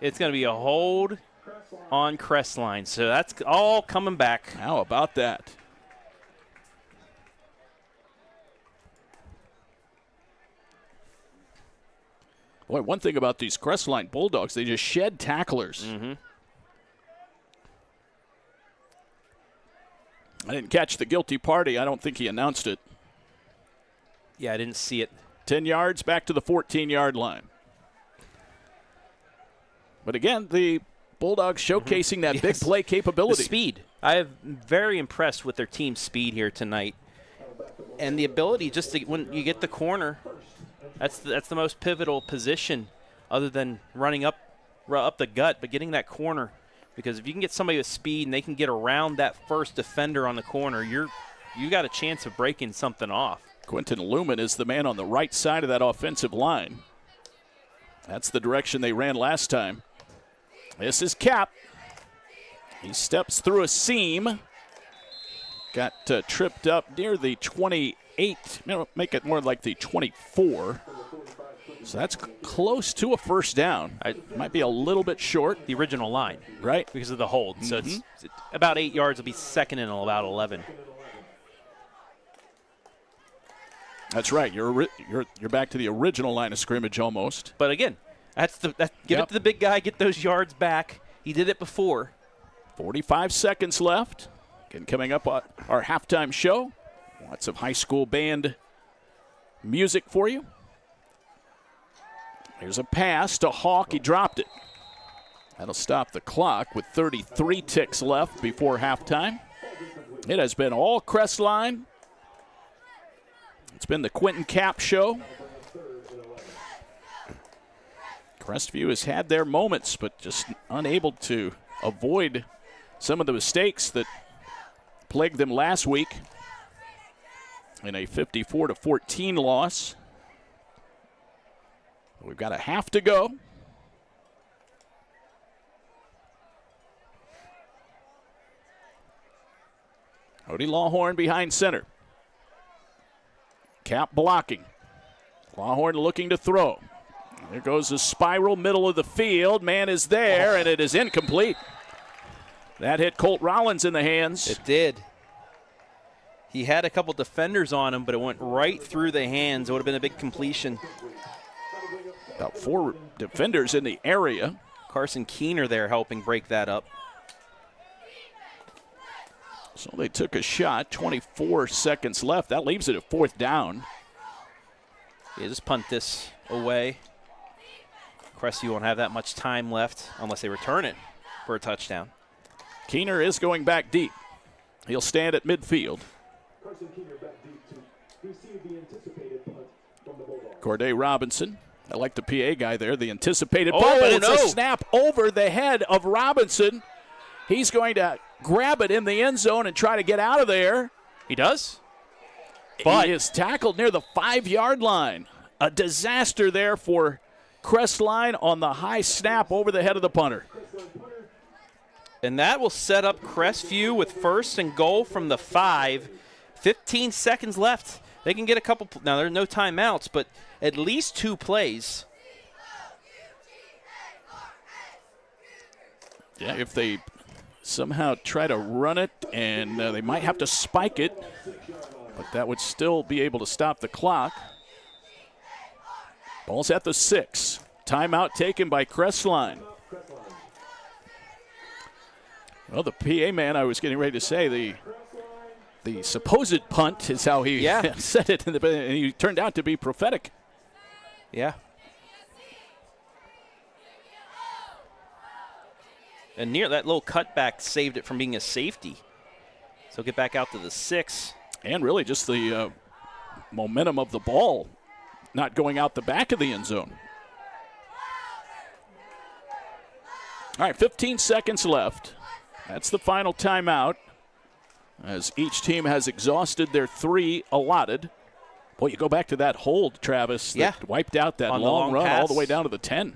It's going to be a hold on Crestline. So that's all coming back. How about that? Boy, one thing about these Crestline Bulldogs, they just shed tacklers. Mm-hmm. I didn't catch the guilty party. I don't think he announced it. Yeah, I didn't see it. 10 yards back to the 14-yard line. But again, the Bulldogs showcasing that big play capability. The speed. I am very impressed with their team speed here tonight. And the ability just to, when you get the corner, that's the most pivotal position other than running up the gut, but getting that corner. Because if you can get somebody with speed and they can get around that first defender on the corner, you got a chance of breaking something off. Quentin Lumen is the man on the right side of that offensive line. That's the direction they ran last time. This is Cap. He steps through a seam. Got tripped up near the 28. Make it more like the 24. So that's close to a first down. It might be a little bit short. The original line. Right. Because of the hold. Mm-hmm. So it's about 8 yards. It'll be second and about 11. That's right. You're back to the original line of scrimmage almost. But again, give it to the big guy, get those yards back. He did it before. 45 seconds left. Again, coming up on our halftime show. Lots of high school band music for you. Here's a pass to Hawk. He dropped it. That'll stop the clock with 33 ticks left before halftime. It has been all Crestline. It's been the Quentin Kapp show. Crestview has had their moments, but just unable to avoid some of the mistakes that plagued them last week in a 54-14 loss. We've got a half to go. Cody Lawhorn behind center. Cap blocking. Lawhorn looking to throw. There goes the spiral, middle of the field. Man is there, and it is incomplete. That hit Colt Rollins in the hands. It did. He had a couple defenders on him, but it went right through the hands. It would have been a big completion. About 4 defenders in the area. Carson Keener there helping break that up. So they took a shot, 24 seconds left. That leaves it at 4th down. Yeah, just punt this away. Crestview won't have that much time left unless they return it for a touchdown. Keener is going back deep. He'll stand at midfield. Corday Robinson. I like the PA guy there, the anticipated punt, but it's a snap over the head of Robinson. He's going to grab it in the end zone and try to get out of there. He does. But he is tackled near the 5-yard line. A disaster there for Crestline on the high snap over the head of the punter. And that will set up Crestview with 1st and goal from the 5. 15 seconds left. They can get a couple. Now, there are no timeouts, but at least 2 plays. Yeah, if they somehow try to run it, and they might have to spike it, but that would still be able to stop the clock. Ball's at the 6. Timeout taken by Crestline. Well, the PA man, I was getting ready to say, the supposed punt is how he said it, and he turned out to be prophetic. Yeah. And near that little cutback saved it from being a safety. So get back out to the 6. And really just the momentum of the ball not going out the back of the end zone. All right, 15 seconds left. That's the final timeout as each team has exhausted their 3 allotted. Boy, you go back to that hold, Travis, that wiped out that long run all the way down to the 10.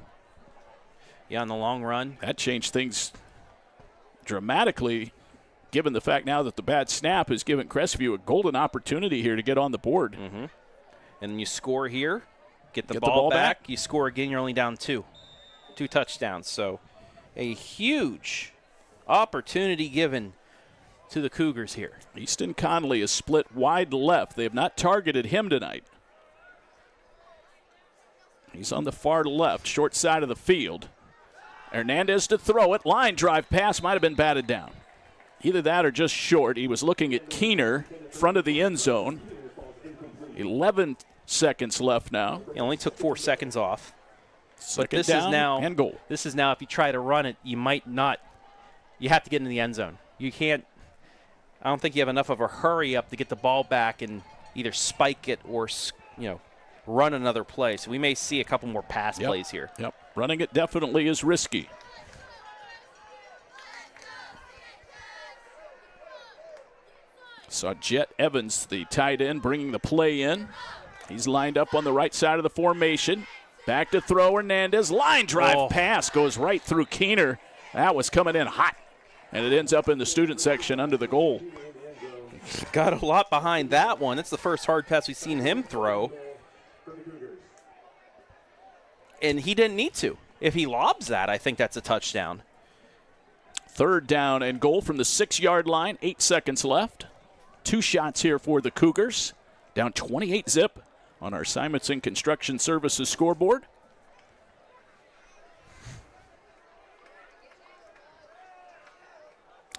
Yeah, on the long run. That changed things dramatically, given the fact now that the bad snap has given Crestview a golden opportunity here to get on the board. Mm-hmm. And you score here, get the ball back, you score again, you're only down 2. 2 touchdowns. So a huge opportunity given to the Cougars here. Easton Conley is split wide left. They have not targeted him tonight. He's on the far left, short side of the field. Hernandez to throw it. Line drive pass might have been batted down. Either that or just short. He was looking at Keener, front of the end zone. 11 seconds left now. It only took 4 seconds off. But this is now and goal. This is now, if you try to run it, you might not. You have to get in the end zone. You can't. I don't think you have enough of a hurry up to get the ball back and either spike it or, run another play. So we may see a couple more pass plays here. Yep. Running it definitely is risky. Saw Jet Evans, the tight end, bringing the play in. He's lined up on the right side of the formation. Back to throw Hernandez. Line drive pass goes right through Keener. That was coming in hot. And it ends up in the student section under the goal. Got a lot behind that one. It's the first hard pass we've seen him throw. And he didn't need to. If he lobs that, I think that's a touchdown. 3rd down and goal from the 6-yard line. 8 seconds left. 2 shots here for the Cougars. Down 28-zip on our Simonson Construction Services scoreboard.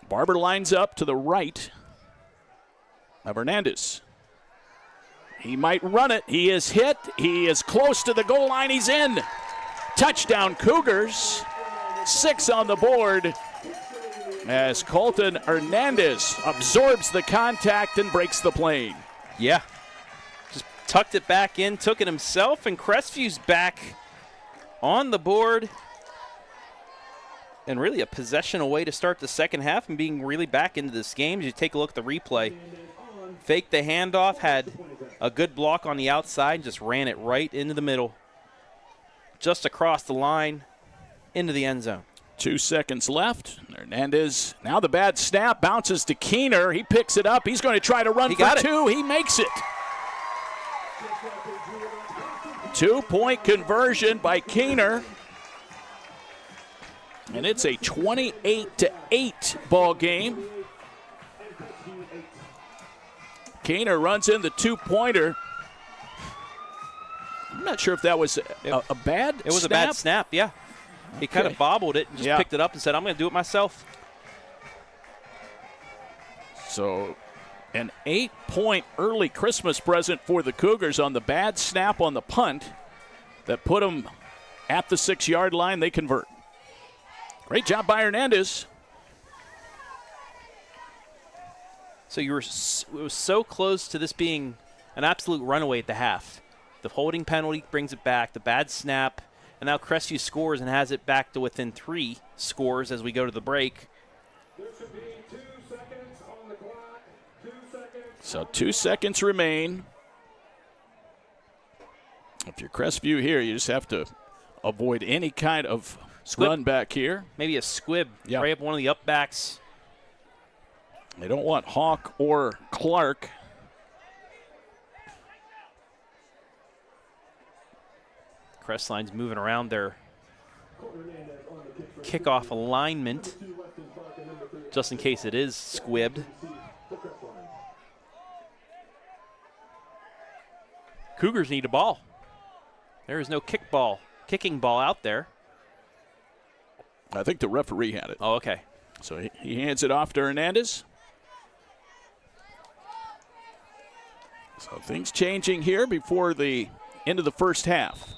Barber lines up to the right of Hernandez. He might run it. He is hit. He is close to the goal line. He's in. Touchdown Cougars. 6 on the board as Colton Hernandez absorbs the contact and breaks the plane. Yeah. Just tucked it back in, took it himself, and Crestview's back on the board. And really a possessional way to start the second half and being really back into this game. As you take a look at the replay. Faked the handoff, had a good block on the outside, just ran it right into the middle. Just across the line, into the end zone. 2 seconds left. Hernandez, now the bad snap, bounces to Keener. He picks it up. He's going to try to run for two. He makes it. 2-point conversion by Keener. And it's a 28-8 ball game. Keener runs in the two-pointer. I'm not sure if that was a bad snap. It was a bad snap, yeah. He kind of bobbled it and just picked it up and said, I'm going to do it myself. So an 8-point early Christmas present for the Cougars on the bad snap on the punt that put them at the 6-yard line. They convert. Great job by Hernandez. So it was so close to this being an absolute runaway at the half. The holding penalty brings it back, the bad snap, and now Crestview scores and has it back to within 3 scores as we go to the break. So 2 seconds remain. If you're Crestview here, you just have to avoid any kind of run back here. Maybe a squib right up one of the up backs. They don't want Hawk or Clark. Crestline's moving around their kickoff alignment just in case it is squibbed. Cougars need a ball. There is no kicking ball out there. I think the referee had it. Oh, okay. So he hands it off to Hernandez. So things changing here before the end of the first half.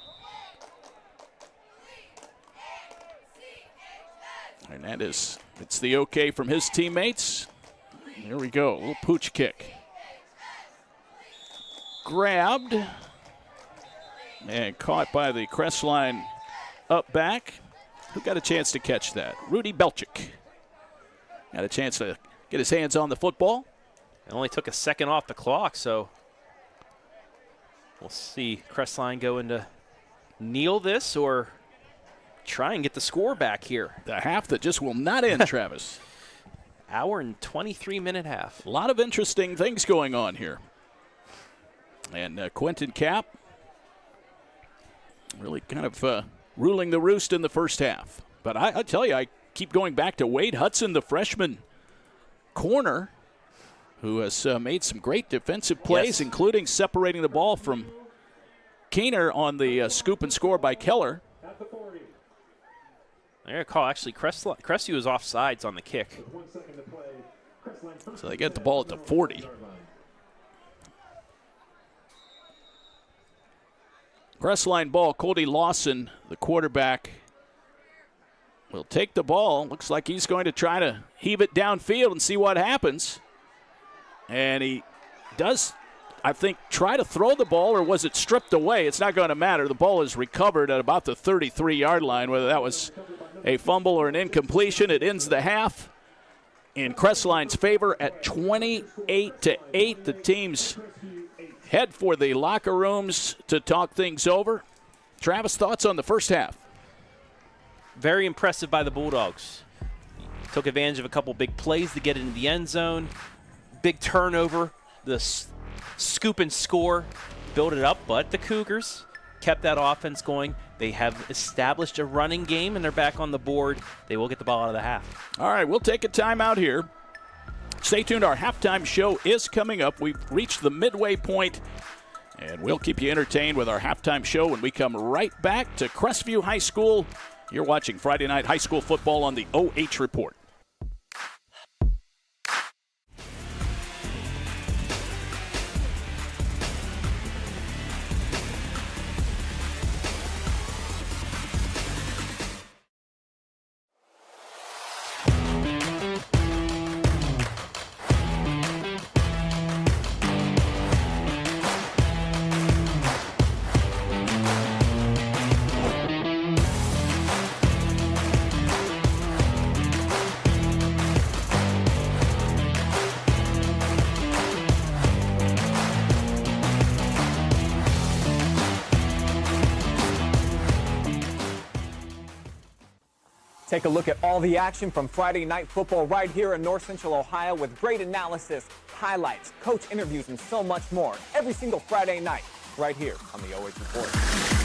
Hernandez, it's the okay from his teammates. Here we go, a little pooch kick. Grabbed and caught by the Crestline up back. Who got a chance to catch that? Rudy Belchick. Had a chance to get his hands on the football. It only took a second off the clock, so we'll see Crestline go into kneel this or try and get the score back here. The half that just will not end, Travis. Hour and 23-minute half. A lot of interesting things going on here. And Quentin Kapp really kind of ruling the roost in the first half. But I tell you, I keep going back to Wade Hudson, the freshman corner, who has made some great defensive plays, including separating the ball from Keener on the scoop and score by Keller. I got a call. Actually, Crestview was offsides on the kick. So they get the ball at the 40. Crestline ball. Cody Lawson, the quarterback, will take the ball. Looks like he's going to try to heave it downfield and see what happens. And he does, I think, try to throw the ball, or was it stripped away? It's not going to matter. The ball is recovered at about the 33-yard line, whether that was a fumble or an incompletion. It ends the half in Crestline's favor at 28-8. The teams head for the locker rooms to talk things over. Travis, thoughts on the first half? Very impressive by the Bulldogs. Took advantage of a couple big plays to get into the end zone. Big turnover, the scoop and score, build it up, but the Cougars kept that offense going. They have established a running game, and they're back on the board. They will get the ball out of the half. All right, we'll take a timeout here. Stay tuned. Our halftime show is coming up. We've reached the midway point, and we'll keep you entertained with our halftime show when we come right back to Crestview High School. You're watching Friday Night High School Football on the OH Report. Take a look at all the action from Friday night football right here in North Central Ohio with great analysis, highlights, coach interviews, and so much more every single Friday night right here on the OH Report.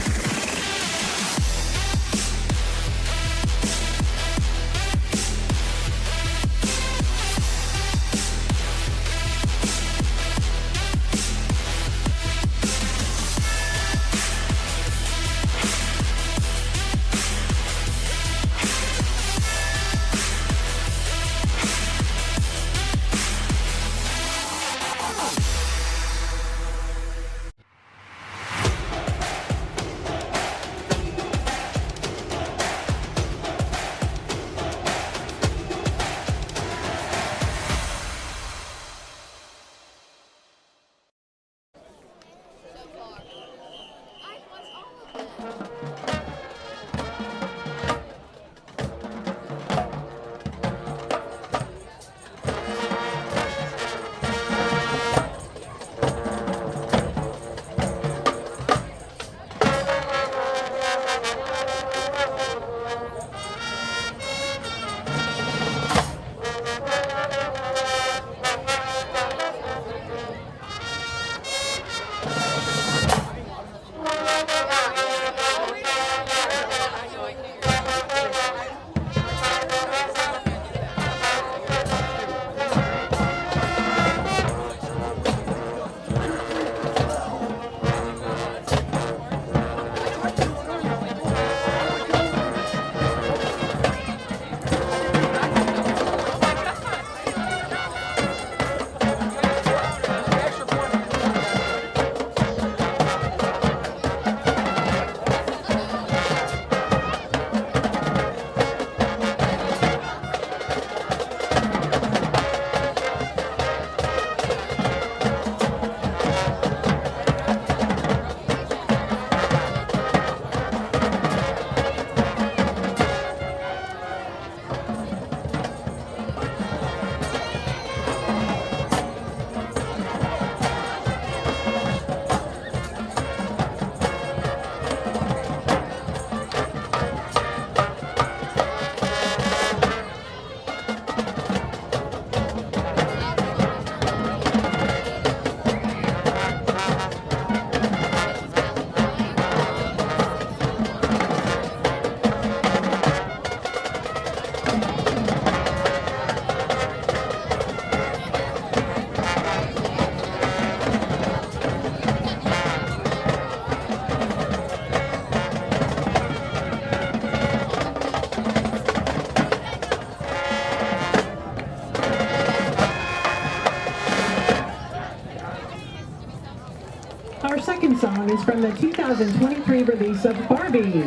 Our second song is from the 2023 release of Barbie.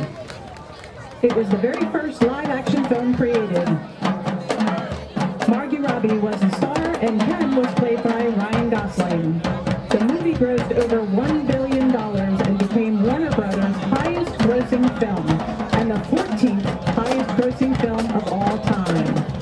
It was the very first live-action film created. Margot Robbie was the star and Ken was played by Ryan Gosling. The movie grossed over $1 billion and became Warner Brothers' highest-grossing film and the 14th highest-grossing film of all time.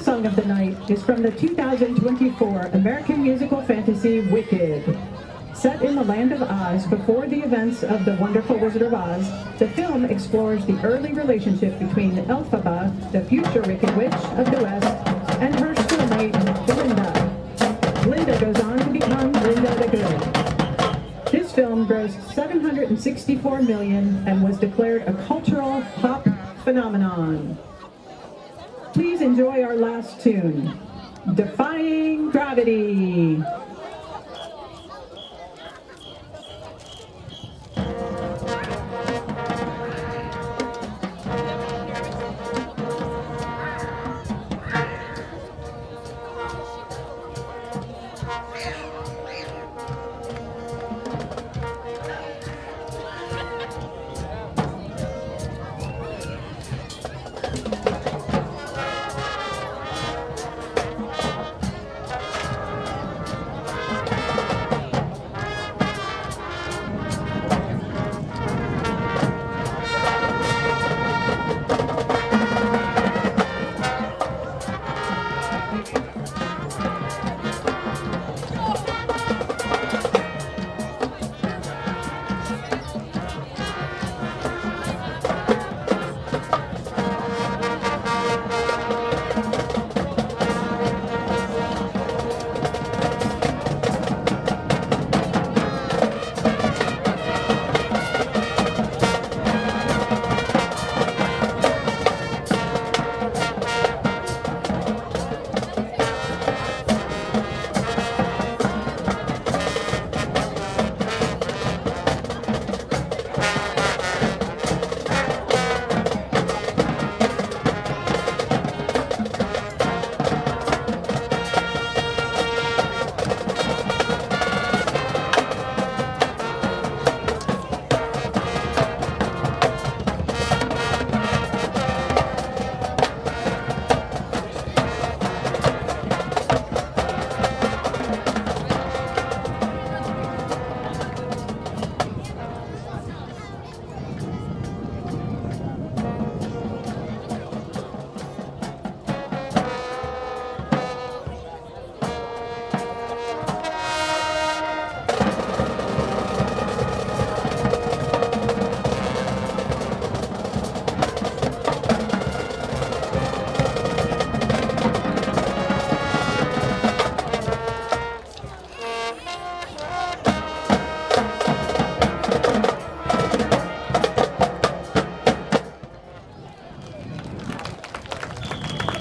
song of the night is from the 2024 American musical fantasy Wicked. Set in the land of Oz before the events of The Wonderful Wizard of Oz, the film explores the early relationship between Elphaba, the future Wicked Witch of the West, and her schoolmate, Glinda. Glinda goes on to become Glinda the Good. This film grossed $764 million and was declared a cultural pop phenomenon. Please enjoy our last tune, Defying Gravity.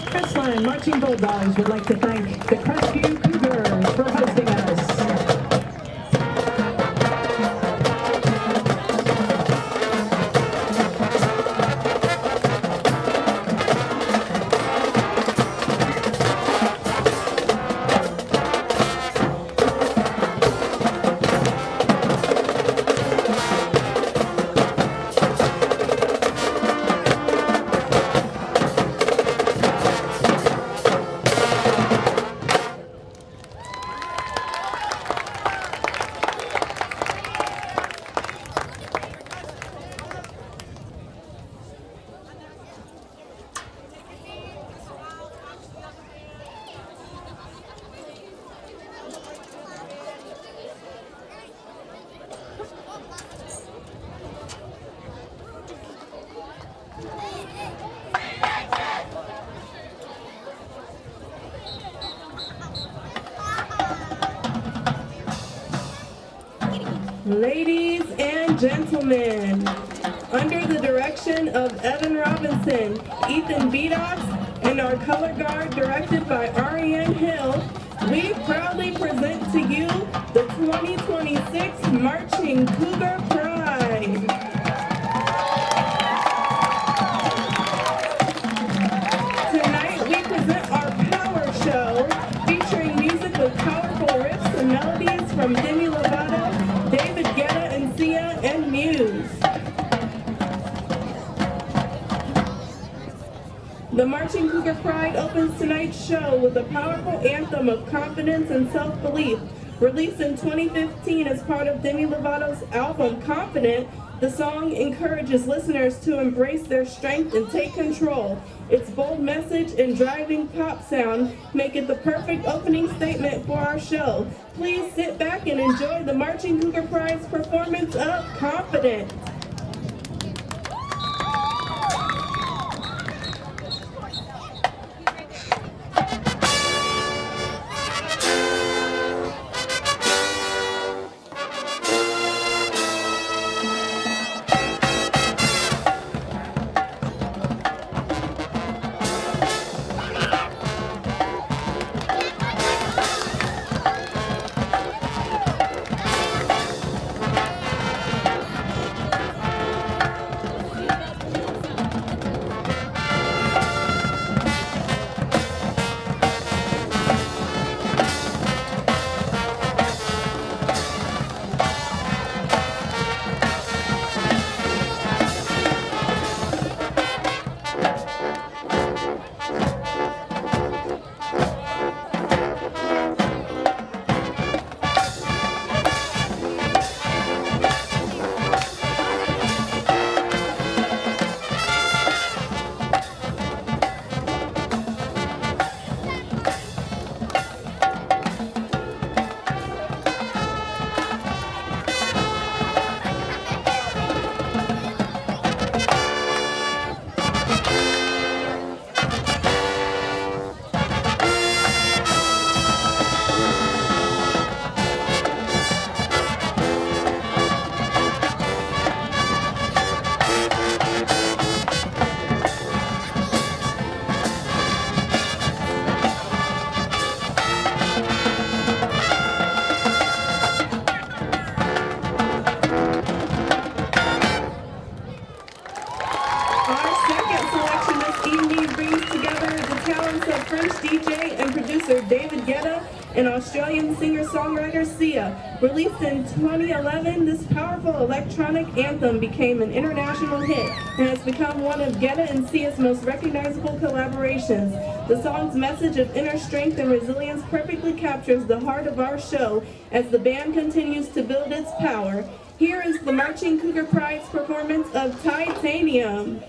Crestline Marching Bulldogs would like to thank the Crestview Cougars for hosting us. Ladies and gentlemen, under the direction of Evan Robinson, Ethan Vidox, and our color guard directed by Ariane Hill, we proudly present to you the 2026 Marching Cougar Pride. Tonight we present our power show featuring music with powerful riffs and melodies from Demi Lovato, David Guetta and Sia, and Muse. The Marching Cougar Pride opens tonight's show with a powerful anthem of confidence and self-belief. Released in 2015 as part of Demi Lovato's album Confident, The song encourages listeners to embrace their strength and take control. Its bold message and driving pop sound make it the perfect opening statement for our show. Please sit back and enjoy the Marching Cougar Pride's performance of Confident. And Australian singer-songwriter Sia. Released in 2011, this powerful electronic anthem became an international hit and has become one of Guetta and Sia's most recognizable collaborations. The song's message of inner strength and resilience perfectly captures the heart of our show as the band continues to build its power. Here is the Marching Cougar Pride's performance of Titanium.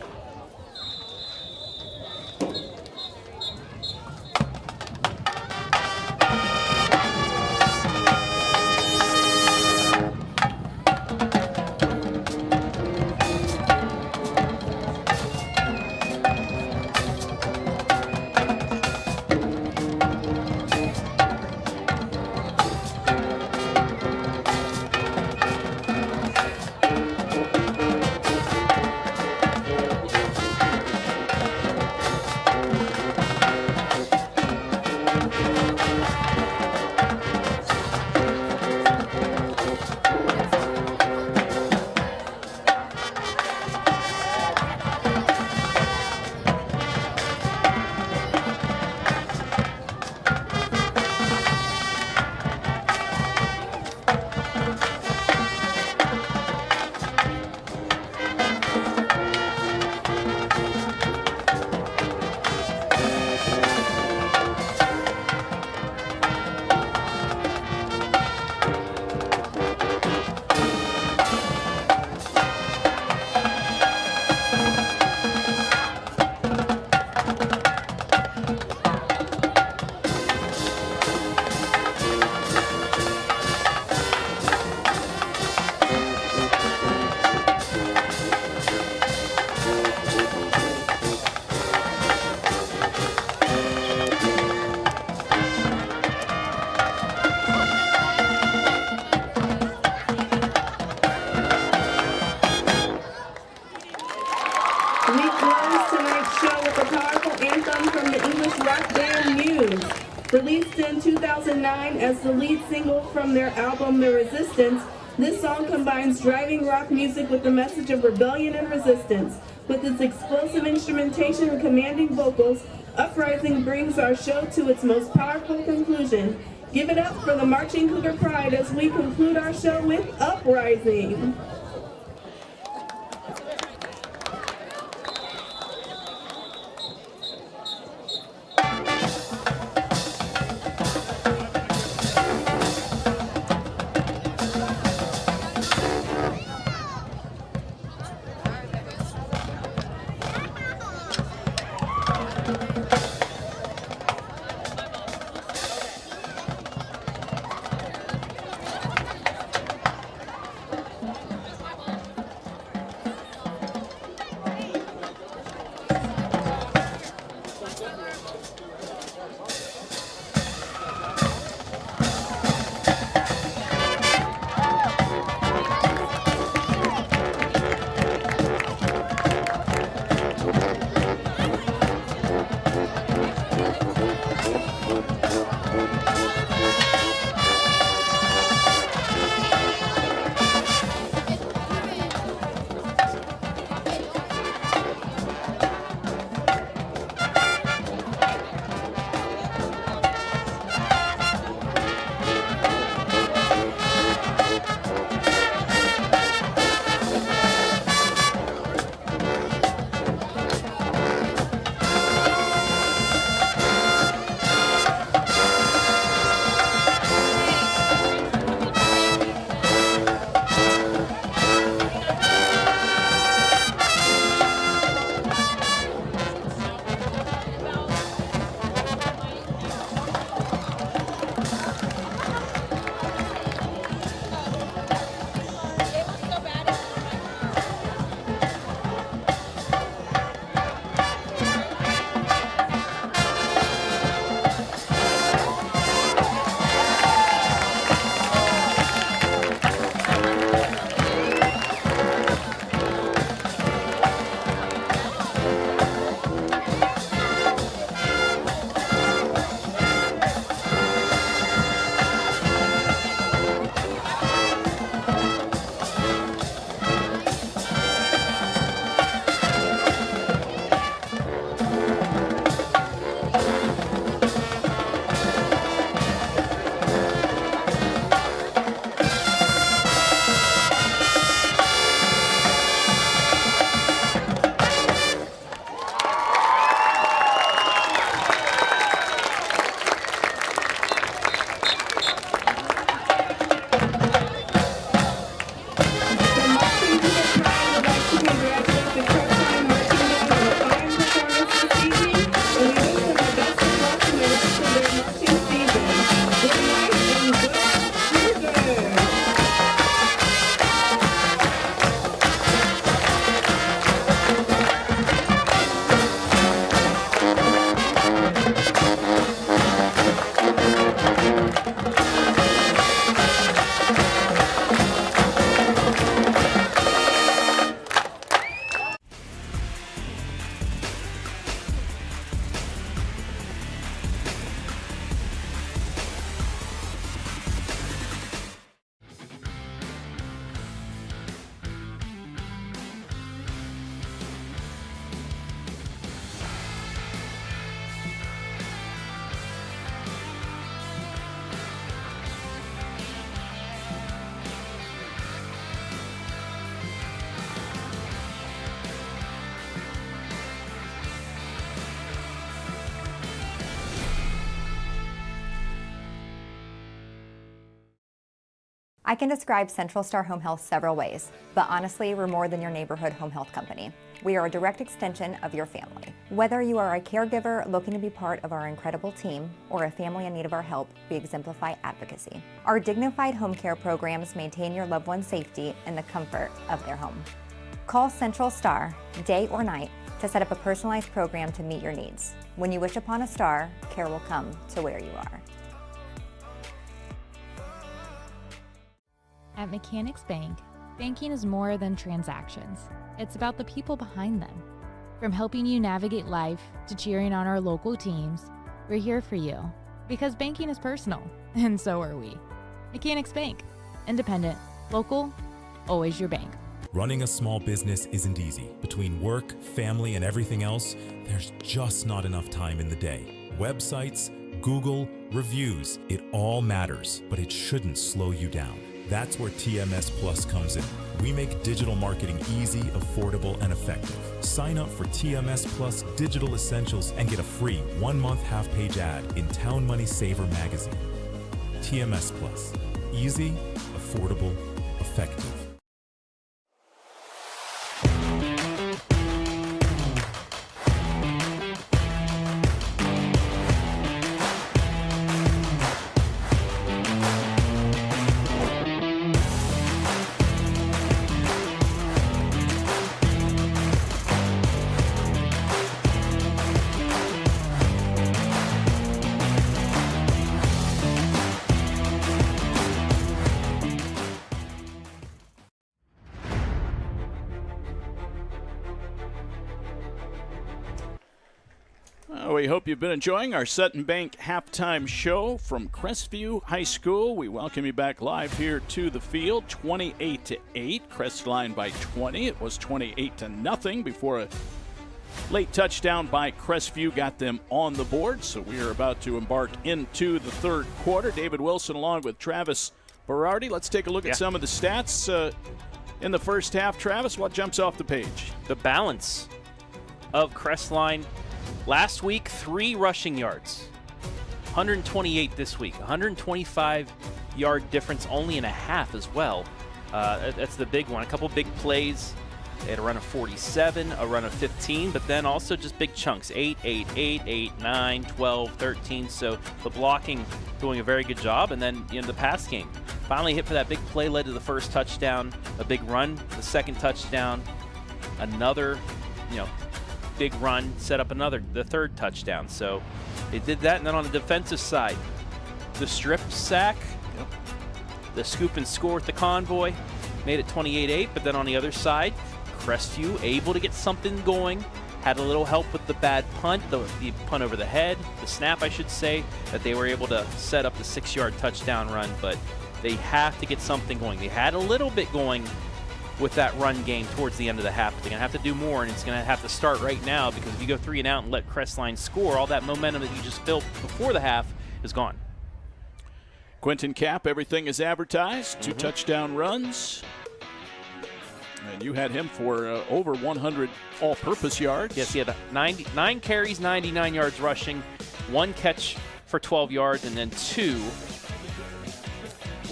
Released in 2009 as the lead single from their album The Resistance, this song combines driving rock music with the message of rebellion and resistance. With its explosive instrumentation and commanding vocals, Uprising brings our show to its most powerful conclusion. Give it up for the Marching Cougar Pride as we conclude our show with Uprising. I can describe Central Star Home Health several ways, but honestly, we're more than your neighborhood home health company. We are a direct extension of your family. Whether you are a caregiver looking to be part of our incredible team or a family in need of our help, we exemplify advocacy. Our dignified home care programs maintain your loved one's safety in the comfort of their home. Call Central Star, day or night, to set up a personalized program to meet your needs. When you wish upon a star, care will come to where you are. At Mechanics Bank, banking is more than transactions. It's about the people behind them. From helping you navigate life to cheering on our local teams, we're here for you. Because banking is personal, and so are we. Mechanics Bank. Independent, local, always your bank. Running a small business isn't easy. Between work, family, and everything else, there's just not enough time in the day. Websites, Google, reviews, it all matters, but it shouldn't slow you down. That's where TMS Plus comes in. We make digital marketing easy, affordable, and effective. Sign up for TMS Plus Digital Essentials and get a free 1-month half-page ad in Town Money Saver magazine. TMS Plus. Easy, affordable, effective. We hope you've been enjoying our Sutton Bank halftime show from Crestview High School. We welcome you back live here to the field, 28-8, Crestline by 20. It was 28-0 before a late touchdown by Crestview got them on the board. So we are about to embark into the third quarter. David Wilson along with Travis Berardi. Let's take a look at some of the stats in the first half. Travis, what jumps off the page? The balance of Crestline. Last week, 3 rushing yards. 128 this week. 125-yard difference only in a half as well. That's the big one. A couple big plays. They had a run of 47, a run of 15, but then also just big chunks. 8, 8, 8, 8, 9, 12, 13. So the blocking doing a very good job. And then the pass game. Finally hit for that big play, led to the first touchdown. A big run, the second touchdown. Another, big run, set up the third touchdown. So they did that. And then on the defensive side, the strip sack, the scoop and score with the convoy, made it 28-8. But then on the other side, Crestview able to get something going, had a little help with the bad punt, the punt over the head, the snap I should say, that they were able to set up the 6-yard touchdown run. But they have to get something going. They had a little bit going with that run game towards the end of the half. They're going to have to do more, and it's going to have to start right now, because if you go 3 and out and let Crestline score, all that momentum that you just built before the half is gone. Quentin Kapp, everything is advertised. 2 touchdown runs. And you had him for over 100 all-purpose yards. Yes, he had 9 carries, 99 yards rushing, 1 catch for 12 yards, and then 2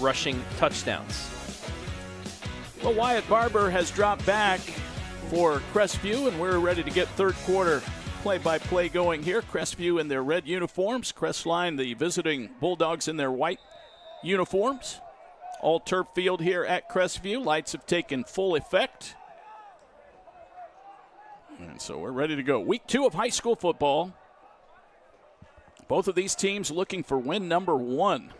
rushing touchdowns. Well, Wyatt Barber has dropped back for Crestview, and we're ready to get third quarter play-by-play going here. Crestview in their red uniforms, Crestline, the visiting Bulldogs, in their white uniforms. All turf field here at Crestview. Lights have taken full effect. And so we're ready to go. Week 2 of high school football. Both of these teams looking for win number 1.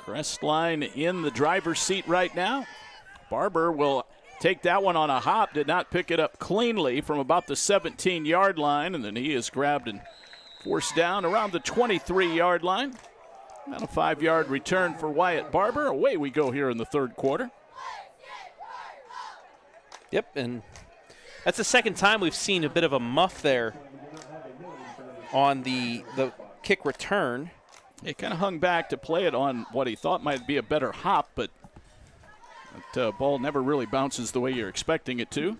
Crestline in the driver's seat right now. Barber will take that one on a hop, did not pick it up cleanly from about the 17-yard line, and then he is grabbed and forced down around the 23-yard line. About a 5-yard return for Wyatt Barber. Away we go here in the third quarter. Yep, and that's the second time we've seen a bit of a muff there on the kick return. He kind of hung back to play it on what he thought might be a better hop, but that ball never really bounces the way you're expecting it to.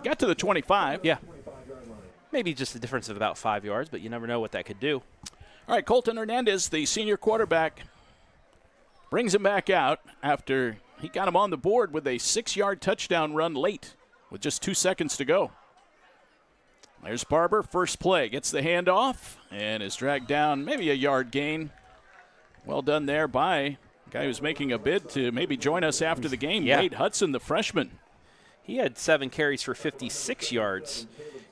Got to the 25. Yeah. Maybe just a difference of about 5 yards, but you never know what that could do. All right, Colton Hernandez, the senior quarterback, brings him back out after he got him on the board with a 6-yard touchdown run late with just 2 seconds to go. There's Barber, first play, gets the handoff and is dragged down, maybe a yard gain. Well done there by a guy who's making a bid to maybe join us after the game, Wade Hudson, the freshman. He had 7 carries for 56 yards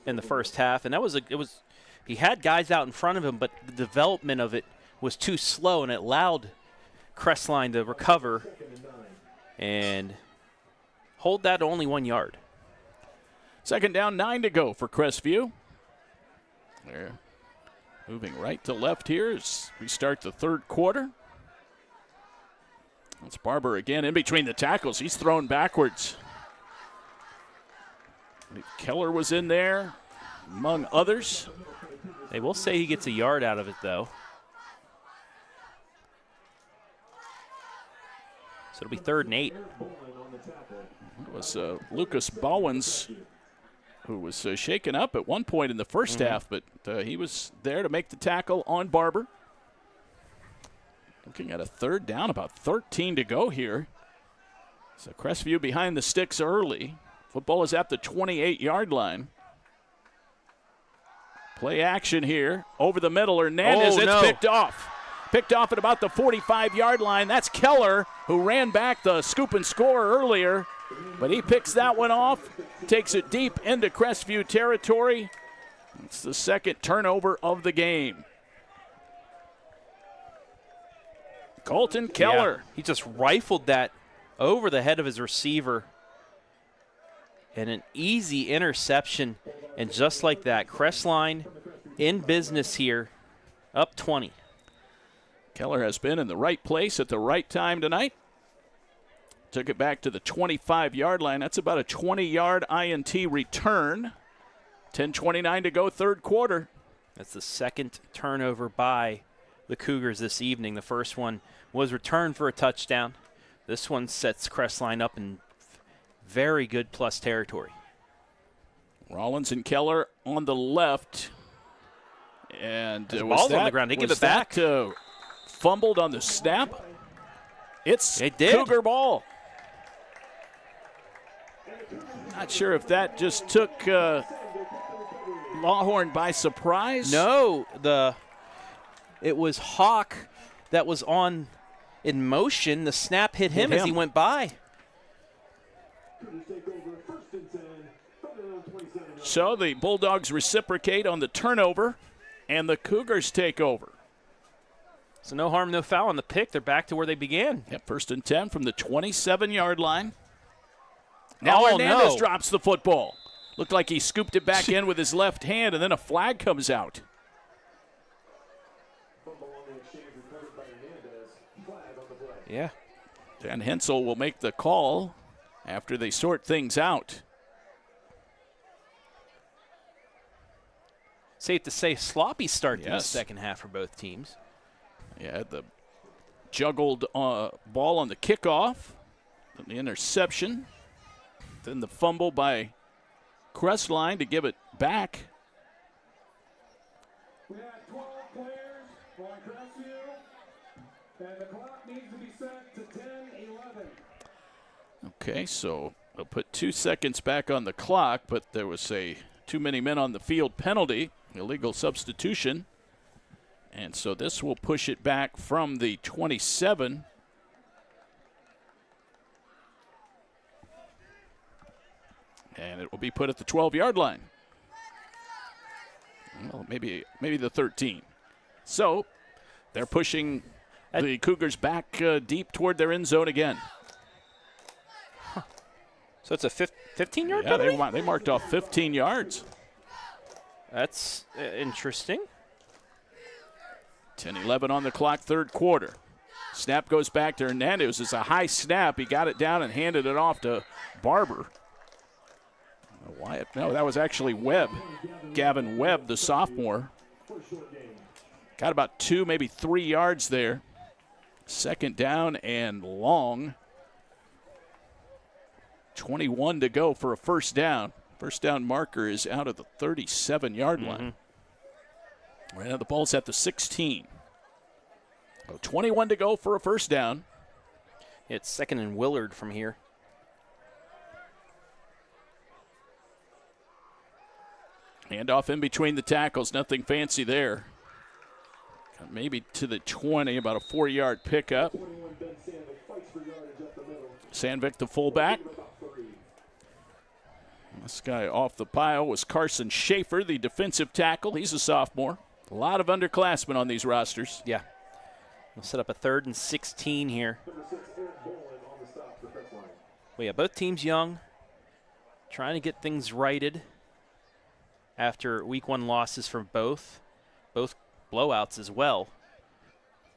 in the first half, and he had guys out in front of him, but the development of it was too slow, and it allowed Crestline to recover and hold that to only 1 yard. Second down, 9 to go for Crestview. They're moving right to left here as we start the third quarter. It's Barber again in between the tackles. He's thrown backwards. Keller was in there, among others. They will say he gets a yard out of it, though. So it'll be 3rd and 8. It was Lucas Bowens who was shaken up at one point in the first half, but he was there to make the tackle on Barber. Looking at a 3rd down, about 13 to go here. So Crestview behind the sticks early. Football is at the 28-yard line. Play action here. Over the middle, Hernandez, picked off. Picked off at about the 45-yard line. That's Keller, who ran back the scoop and score earlier. But he picks that one off, takes it deep into Crestview territory. It's the second turnover of the game. Colton Keller. Yeah, he just rifled that over the head of his receiver. And an easy interception. And just like that, Crestline in business here, up 20. Keller has been in the right place at the right time tonight. Took it back to the 25-yard line. That's about a 20-yard INT return. 10:29 to go, third quarter. That's the second turnover by the Cougars this evening. The first one was returned for a touchdown. This one sets Crestline up in very good plus territory. Rollins and Keller on the left. And the ball's on the ground. They give it back. Fumbled on the snap. It's Cougar ball. Not sure if that just took Lawhorn by surprise. No, it was Hawk that was in motion. The snap hit him as he went by. So the Bulldogs reciprocate on the turnover, and the Cougars take over. So no harm, no foul on the pick. They're back to where they began. Yep, 1st and 10 from the 27-yard line. Now Hernandez drops the football. Looked like he scooped it back in with his left hand, and then a flag comes out. Yeah. Dan Hensel will make the call after they sort things out. Safe to say, sloppy start to the second half for both teams. Yeah, the juggled ball on the kickoff, then the interception, then the fumble by Crestline to give it back. We had 12 players for Crestview, and the clock needs to be set to 10:11. Okay, so they'll put 2 seconds back on the clock, but there was a too many men on the field penalty, illegal substitution. And so this will push it back from the 27. And it will be put at the 12-yard line. Well, maybe the 13. So They're pushing the Cougars back deep toward their end zone again. So it's a 15-yard penalty? penalty? Yeah, they marked off 15 yards. That's interesting. 10-11 on the clock, third quarter. Snap goes back to Hernandez. It's a high snap. He got it down and handed it off to Barber. Wyatt, no, that was actually Webb. Gavin Webb, the sophomore. Got about 2, maybe 3 yards there. Second down and long. 21 to go for a first down. First down marker is out of the 37-yard line. Right now the ball's at the 16. So 21 to go for a first down. It's second and Willard from here. Handoff in between the tackles, nothing fancy there. Maybe to the 20, about a 4-yard pickup. Sandvik, the fullback. This guy off the pile was Carson Schaefer, the defensive tackle. He's a sophomore. A lot of underclassmen on these rosters. Yeah. We'll set up a 3rd and 16 here. Well, yeah, both teams young, trying to get things righted after week 1 losses from both blowouts as well.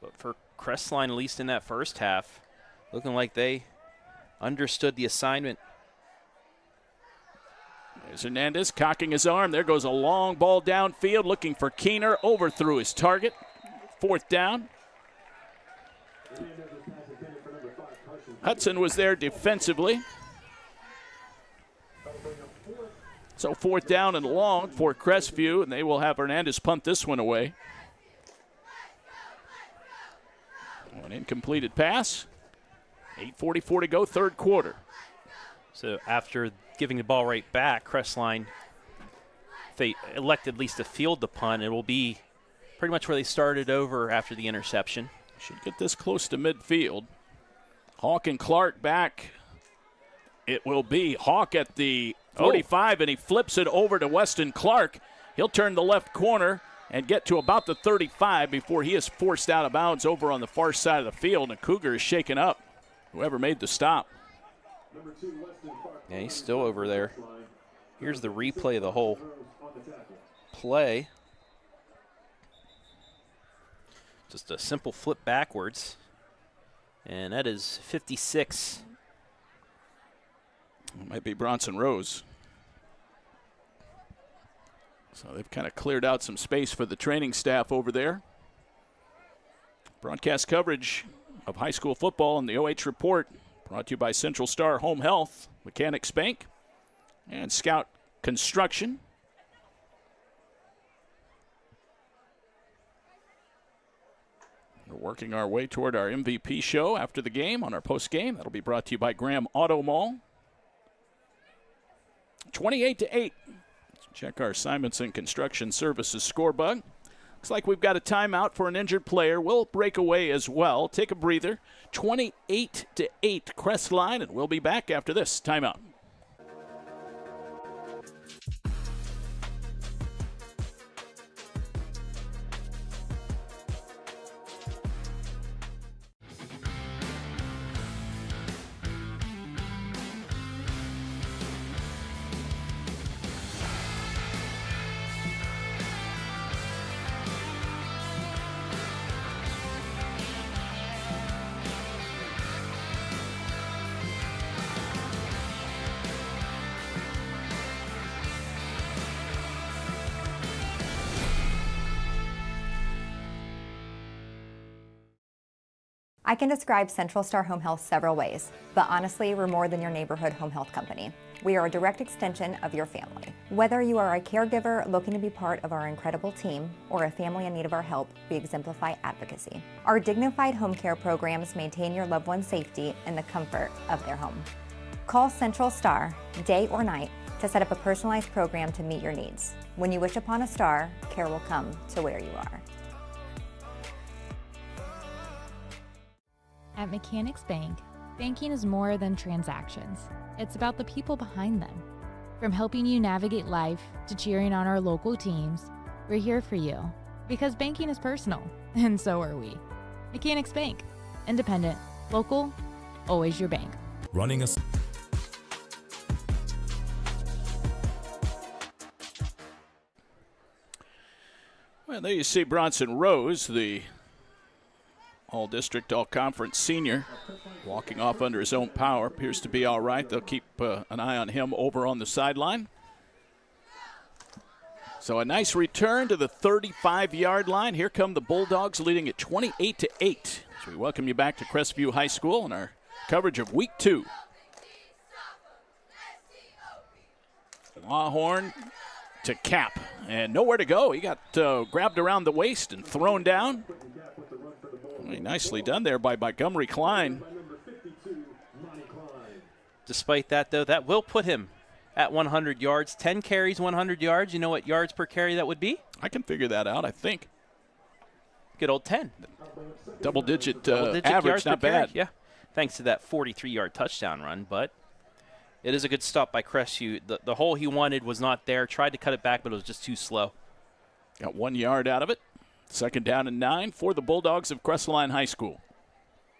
But for Crestline, at least in that first half, looking like they understood the assignment. There's Hernandez cocking his arm. There goes a long ball downfield looking for Keener. Overthrew his target. 4th down. Hudson was there defensively. So 4th down and long for Crestview, and they will have Hernandez punt this one away. An incompleted pass. 8:44 to go, third quarter. So after giving the ball right back, Crestline, if they elect at least to field the punt, it will be pretty much where they started over after the interception. Should get this close to midfield. Hawk and Clark back. It will be Hawk at the 45, and he flips it over to Weston Clark. He'll turn the left corner and get to about the 35 before he is forced out of bounds over on the far side of the field, and Cougar is shaken up. Whoever made the stop. Yeah, he's still over there. Here's the replay of the whole play. Just a simple flip backwards. And that is 56. It might be Bronson Rose. So they've kind of cleared out some space for the training staff over there. Broadcast coverage of high school football and the OH Report brought to you by Central Star Home Health, Mechanics Bank, and Scout Construction. We're working our way toward our MVP show after the game on our post game. That'll be brought to you by Graham Auto Mall. 28-8. Let's check our Simonson Construction Services scorebug. Looks like we've got a timeout for an injured player. We'll break away as well. Take a breather. 28-8 Crestline, and we'll be back after this timeout. I can describe Central Star Home Health several ways, but honestly, we're more than your neighborhood home health company. We are a direct extension of your family. Whether you are a caregiver looking to be part of our incredible team or a family in need of our help, we exemplify advocacy. Our dignified home care programs maintain your loved one's safety in the comfort of their home. Call Central Star, day or night, to set up a personalized program to meet your needs. When you wish upon a star, care will come to where you are. At Mechanics Bank, banking is more than transactions. It's about the people behind them. From helping you navigate life to cheering on our local teams, we're here for you. Because banking is personal, and so are we. Mechanics Bank. Independent, local, always your bank. Running a Well, there you see Bronson Rose, the all-district, all-conference senior, walking off under his own power. Appears to be all right. They'll keep an eye on him over on the sideline. So a nice return to the 35-yard line. Here come the Bulldogs leading at 28-8. So we welcome you back to Crestview High School and our coverage of Week 2. Lawhorn to Cap, and nowhere to go. He got grabbed around the waist and thrown down. Nicely done there by Montgomery Klein. Despite that, though, that will put him at 100 yards. 10 carries, 100 yards. You know what yards per carry that would be? I can figure that out, I think. Good old 10. Double-digit average, yards, not bad. Yeah, thanks to that 43-yard touchdown run, but it is a good stop by Crestview. The hole he wanted was not there. Tried to cut it back, but it was just too slow. Got 1 yard out of it. 2nd down and 9 for the Bulldogs of Crestline High School.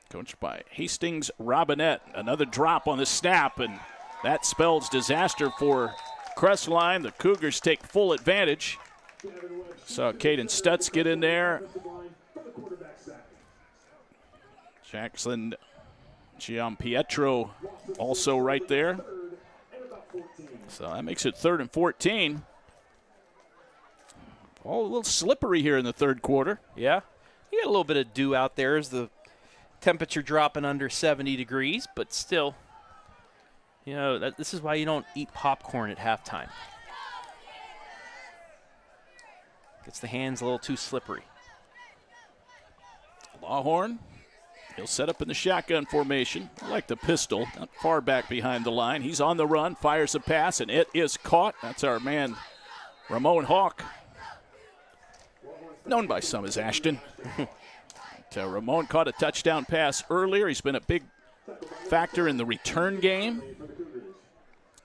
Coached by Hastings Robinette. Another drop on the snap, and that spells disaster for Crestline. The Cougars take full advantage. Saw Caden Stutz get in there. Jackson Giampietro also right there. So that makes it 3rd and 14. Oh, a little slippery here in the 3rd quarter. Yeah. You got a little bit of dew out there as the temperature dropping under 70 degrees, but still, you know, this is why you don't eat popcorn at halftime. Gets the hands a little too slippery. Lawhorn, he'll set up in the shotgun formation. I like the pistol, not far back behind the line. He's on the run, fires a pass, and it is caught. That's our man, Ramon Hawk. Known by some as Ashton. Ramon caught a touchdown pass earlier. He's been a big factor in the return game.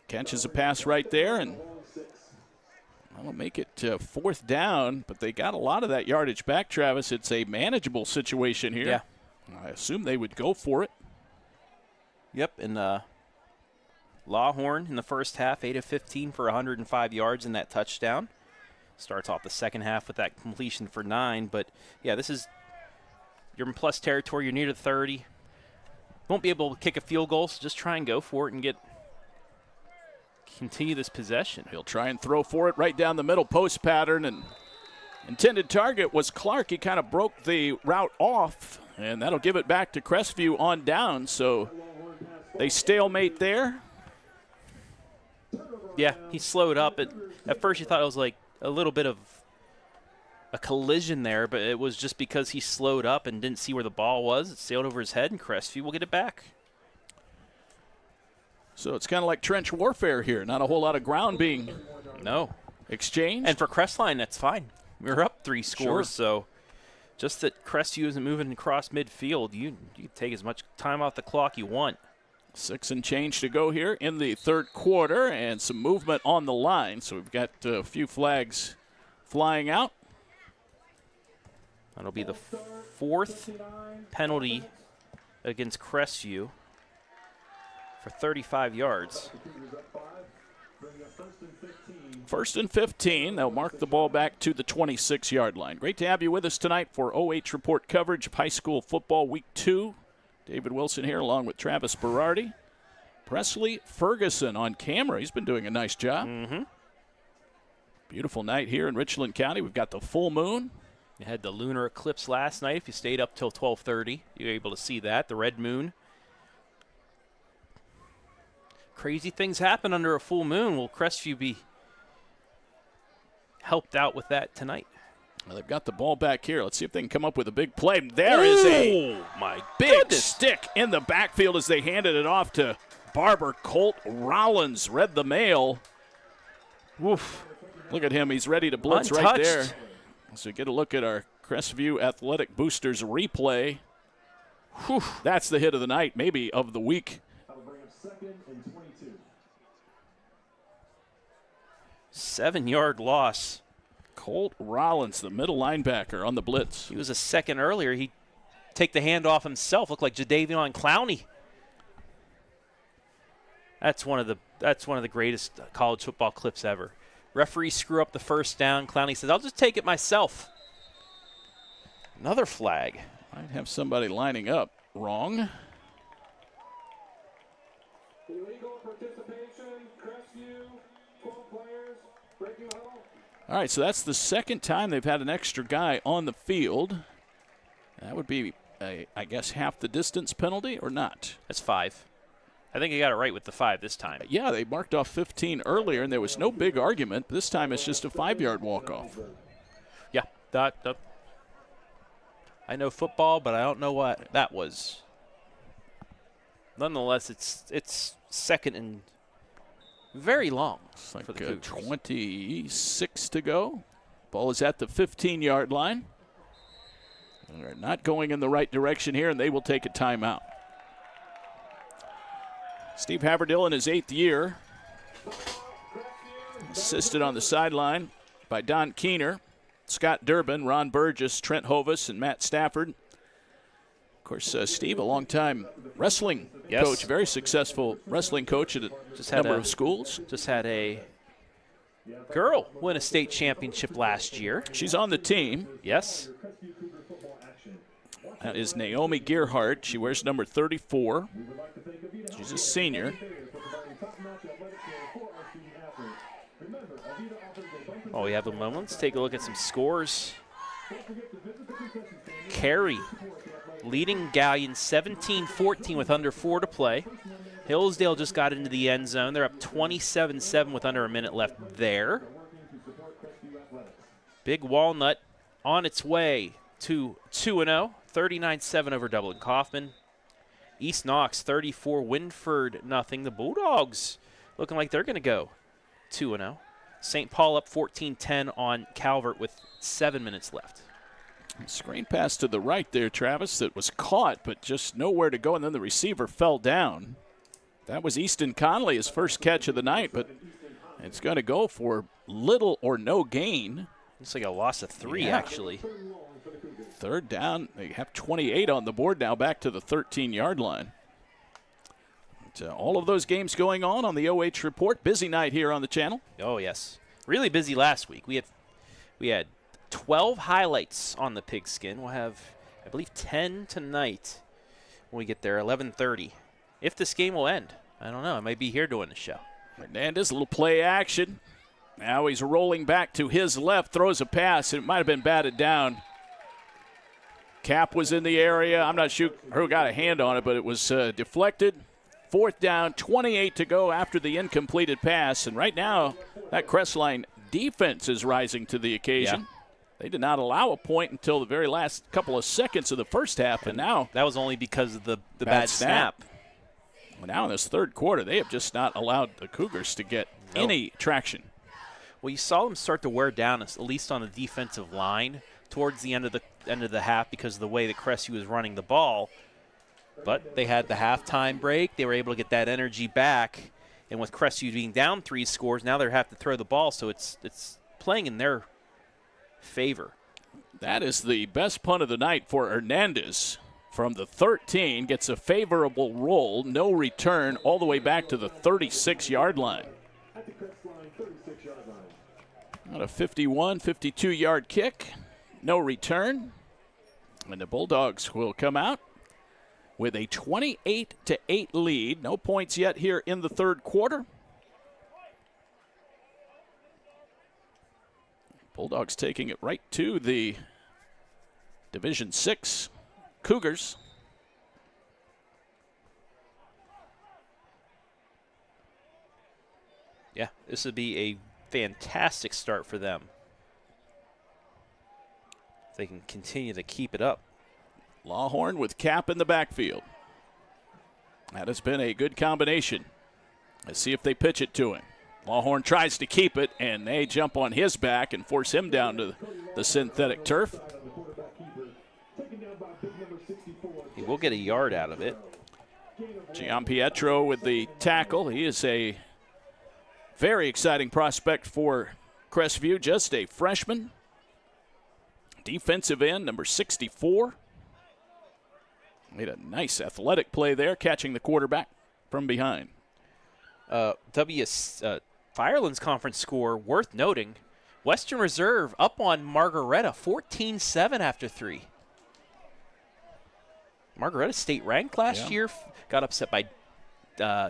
Catches a pass right there, and that'll make it 4th down, but they got a lot of that yardage back, Travis. It's a manageable situation here. Yeah. I assume they would go for it. Yep, and Lawhorn in the first half, 8 of 15 for 105 yards in that touchdown. Starts off the second half with that completion for 9. But, yeah, this is you're in plus territory. You're near the 30. Won't be able to kick a field goal, so just try and go for it and continue this possession. He'll try and throw for it right down the middle post pattern. And intended target was Clark. He kind of broke the route off, and that'll give it back to Crestview on down. So they stalemate there. Yeah, he slowed up. At first you thought it was like a little bit of a collision there, but it was just because he slowed up and didn't see where the ball was. It sailed over his head, and Crestview will get it back. So it's kind of like trench warfare here. Not a whole lot of ground being exchanged. And for Crestline, that's fine. We're up 3 scores, so just that Crestview isn't moving across midfield, you take as much time off the clock you want. 6 and change to go here in the 3rd quarter, and some movement on the line. So we've got a few flags flying out. That'll be the 4th penalty against Crestview for 35 yards. 1st and 15. They'll mark the ball back to the 26-yard line. Great to have you with us tonight for OH Report coverage of high school football Week 2. David Wilson here along with Travis Berardi. Presley Ferguson on camera. He's been doing a nice job. Mm-hmm. Beautiful night here in Richland County. We've got the full moon. You had the lunar eclipse last night. If you stayed up till 12:30, you were able to see that. The red moon. Crazy things happen under a full moon. Will Crestview be helped out with that tonight? Well, they've got the ball back here. Let's see if they can come up with a big play. There is a big stick in the backfield as they handed it off to Barber. Colt Rollins read the mail. Woof. Look at him. He's ready to blitz right there. So get a look at our Crestview Athletic Boosters replay. Whew. That's the hit of the night, maybe of the week. 7-yard loss. Colt Rollins, the middle linebacker, on the blitz. He was a second earlier. He take the hand off himself. Looked like Jadeveon Clowney. That's one of the greatest college football clips ever. Referee screw up the first down. Clowney says, "I'll just take it myself." Another flag. Might have somebody lining up wrong. Illegal participation, Crestview, 12 players, breaking the huddle. All right, so that's the second time they've had an extra guy on the field. That would be, I guess, half the distance penalty or not? That's 5. I think he got it right with the 5 this time. Yeah, they marked off 15 earlier, and there was no big argument. This time it's just a 5-yard walk-off. Yeah, I know football, but I don't know what that was. Nonetheless, it's second and very long. It's like for the 26 to go. Ball is at the 15-yard line. They're not going in the right direction here, and they will take a timeout. Steve Haverdill in his 8th year. Assisted on the sideline by Don Keener, Scott Durbin, Ron Burgess, Trent Hovis, and Matt Stafford. Of course, Steve, a longtime wrestling coach, very successful wrestling coach at a number of schools. Just had a girl win a state championship last year. She's on the team. Yes. That is Naomi Gearhart. She wears number 34. She's a senior. Oh, we have a moment. Let's take a look at some scores. Carey leading Galleon 17-14 with under 4 to play. Hillsdale just got into the end zone. They're up 27-7 with under a minute left there. Big Walnut on its way to 2-0, 39-7 over Dublin Kaufman. East Knox 34, Winford nothing. The Bulldogs looking like they're going to go 2-0. St. Paul up 14-10 on Calvert with 7 minutes left. Screen pass to the right there, Travis, that was caught, but just nowhere to go, and then the receiver fell down. That was Easton Conley, his first catch of the night, but it's going to go for little or no gain. Looks like a loss of 3, actually. Third down. They have 28 on the board now, back to the 13-yard line. But, all of those games going on the OH Report. Busy night here on the channel. Oh, yes. Really busy last week. We had 12 highlights on the pigskin. We'll have, I believe, 10 tonight when we get there, 11:30. If this game will end, I don't know. I might be here doing the show. Hernandez, a little play action. Now he's rolling back to his left, throws a pass, and it might have been batted down. Cap was in the area. I'm not sure who got a hand on it, but it was deflected. 4th down, 28 to go after the incompleted pass. And right now, that Crestline defense is rising to the occasion. Yeah. They did not allow a point until the very last couple of seconds of the first half, and now that was only because of the bad snap. Well, now in this third quarter, they have just not allowed the Cougars to get any traction. Well, you saw them start to wear down, at least on the defensive line, towards the end of the half because of the way that Crestview was running the ball. But they had the halftime break. They were able to get that energy back. And with Crestview being down 3 scores, now they have to throw the ball, so it's playing in their favor. That is the best punt of the night for Hernandez. From the 13, gets a favorable roll, no return, all the way back to the 36-yard line. Not a 51, 52-yard kick, no return. And the Bulldogs will come out with a 28-8 lead. No points yet here in the third quarter. Bulldogs taking it right to the Division 6 Cougars. Yeah, this would be a fantastic start for them. If they can continue to keep it up. Lawhorn with Cap in the backfield. That has been a good combination. Let's see if they pitch it to him. Lawhorn tries to keep it, and they jump on his back and force him down to the synthetic turf. He will get a yard out of it. Gianpietro with the tackle. He is a very exciting prospect for Crestview, just a freshman. Defensive end, number 64. Made a nice athletic play there, catching the quarterback from behind. Fireland's conference score worth noting. Western Reserve up on Margaretta 14-7 after 3. Margaretta state ranked last year, got upset by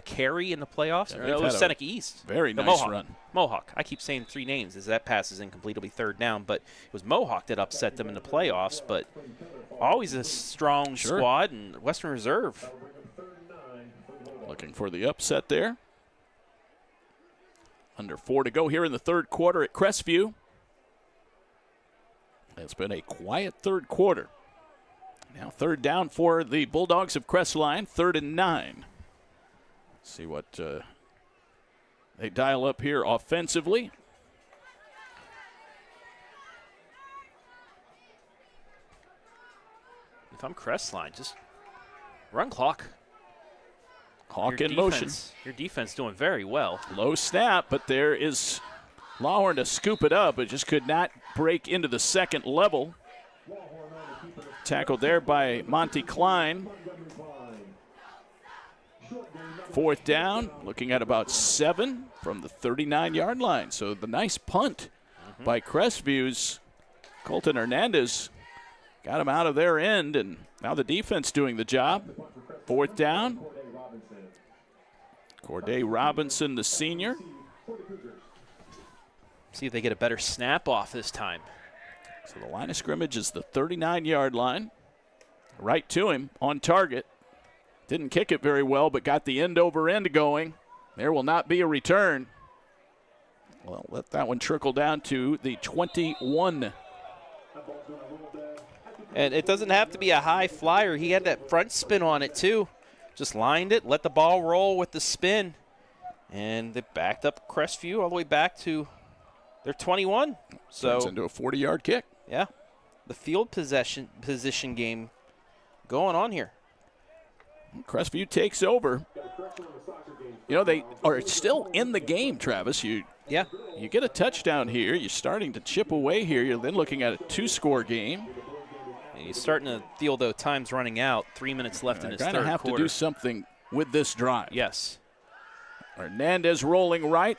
Cary in the playoffs. Yeah, it was Seneca East. Very nice run. Mohawk. I keep saying 3 names as that pass is incomplete. It'll be 3rd down, but it was Mohawk that upset them in the playoffs. But always a strong squad, and Western Reserve. Looking for the upset there. Under 4 to go here in the 3rd quarter at Crestview. It's been a quiet 3rd quarter. Now 3rd down for the Bulldogs of Crestline, 3rd and 9. See what they dial up here offensively. If I'm Crestline, just run clock. Hawk in motion. Your defense doing very well. Low snap, but there is Lawhorn to scoop it up. It just could not break into the 2nd level. Tackled there by Monty Klein. 4th down, looking at about 7 from the 39-yard line. So the nice punt by Crestview's Colton Hernandez got him out of their end, and now the defense doing the job. 4th down. Corday Robinson, the senior. See if they get a better snap off this time. So the line of scrimmage is the 39-yard line. Right to him, on target. Didn't kick it very well, but got the end over end going. There will not be a return. Well, let that one trickle down to the 21. And it doesn't have to be a high flyer. He had that front spin on it, too. Just lined it, let the ball roll with the spin. And they backed up Crestview all the way back to their 21. So turns into a 40-yard kick. Yeah. The field position game going on here. Crestview takes over. You know, they are still in the game, Travis. You get a touchdown here. You're starting to chip away here. You're then looking at a 2-score game. And he's starting to feel, though, time's running out. 3 minutes left in his 3rd quarter. Going to have to do something with this drive. Yes. Hernandez rolling right.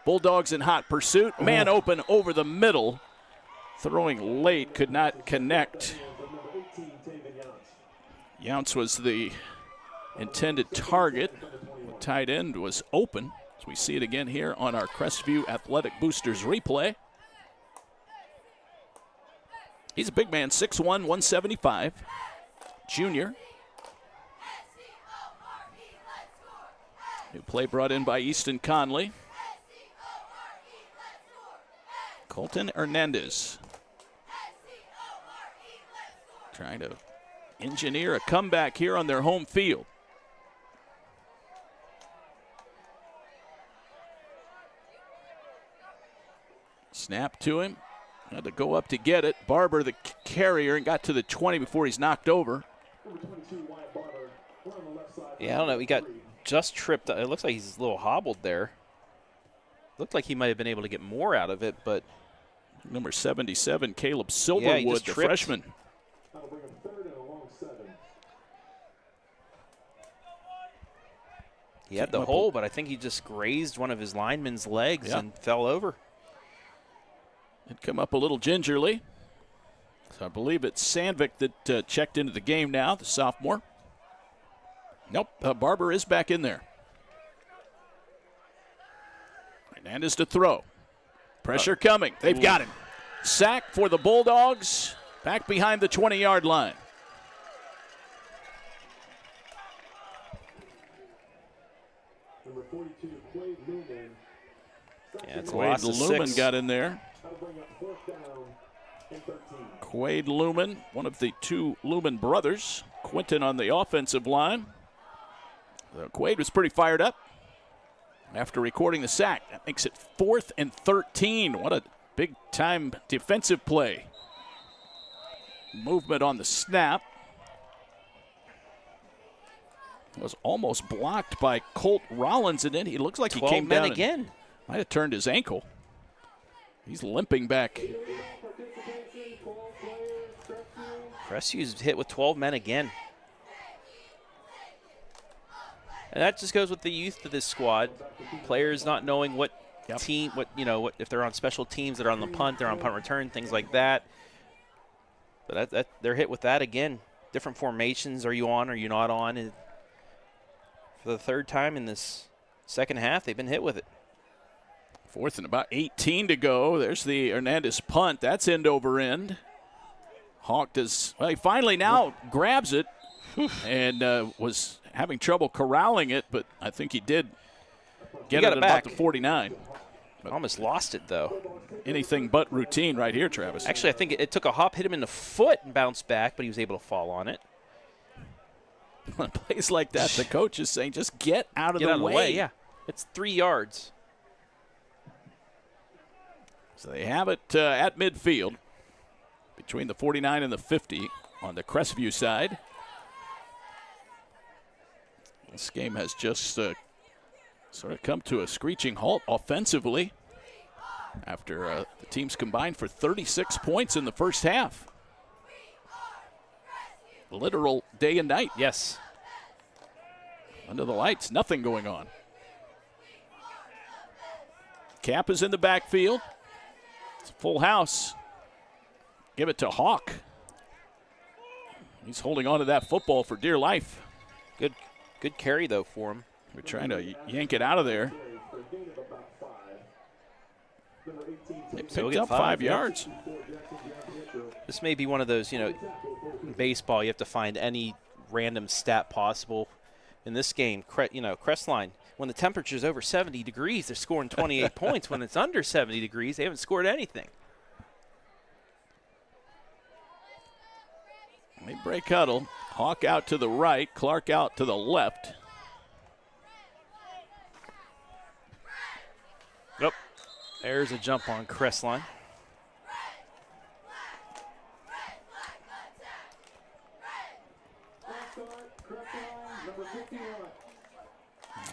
Bulldogs in hot pursuit. Man open over the middle. Throwing late, could not connect. Younce was the intended target. The tight end was open. As we see it again here on our Crestview Athletic Boosters replay. He's a big man, 6'1", 175. Junior. New play brought in by Easton Conley. Colton Hernandez trying to engineer a comeback here on their home field. Snap to him. Had to go up to get it. Barber, the carrier, and got to the 20 before he's knocked over. Yeah, I don't know. He got just tripped. It looks like he's a little hobbled there. Looked like he might have been able to get more out of it, but. Number 77, Caleb Silverwood, the freshman. He had the hole, but I think he just grazed one of his linemen's legs and fell over. It come up a little gingerly. So I believe it's Sandvik that checked into the game now, the sophomore. Nope, Barber is back in there. Hernandez to throw. Pressure coming. They've got him. Sack for the Bulldogs. Back behind the 20-yard line. Number 42, Quade Lumen. Yeah, it's Quade Lumen got in there. Quade Lumen, one of the 2 Lumen brothers. Quentin on the offensive line. Quade was pretty fired up after recording the sack. That makes it 4th and 13. What a big-time defensive play. Movement on the snap. Was almost blocked by Colt Rollins, and then he looks like he came down again. Might have turned his ankle. He's limping back. Crestview's hit with 12 men again. And that just goes with the youth of this squad. Players not knowing what team, what if they're on special teams, they're on the punt, they're on punt return, things like that. But they're hit with that again. Different formations. Are you on? Are you not on? And for the third time in this second half, they've been hit with it. 4th and about 18 to go. There's the Hernandez punt. That's end over end. Hawk does, well, he finally now grabs it and was having trouble corralling it, but I think he did get it at about the 49. But almost lost it, though. Anything but routine right here, Travis. Actually, I think it took a hop, hit him in the foot, and bounced back, but he was able to fall on it. On plays like that, the coach is saying, just get out of the way. Yeah. It's 3 yards. So they have it at midfield between the 49 and the 50 on the Crestview side. This game has just sort of come to a screeching halt offensively after the teams combined for 36 points in the first half. Literal day and night. Yes. Under the lights, nothing going on. Cap is in the backfield. It's a full house. Give it to Hawk. He's holding on to that football for dear life. Good carry, though, for him. We're trying to yank it out of there. They picked up 5 yards. This may be one of those, in baseball, you have to find any random stat possible. In this game, Crestline, when the temperature's over 70 degrees, they're scoring 28 points. When it's under 70 degrees, they haven't scored anything. They break huddle. Hawk out to the right, Clark out to the left. Yep. There's a jump on Crestline.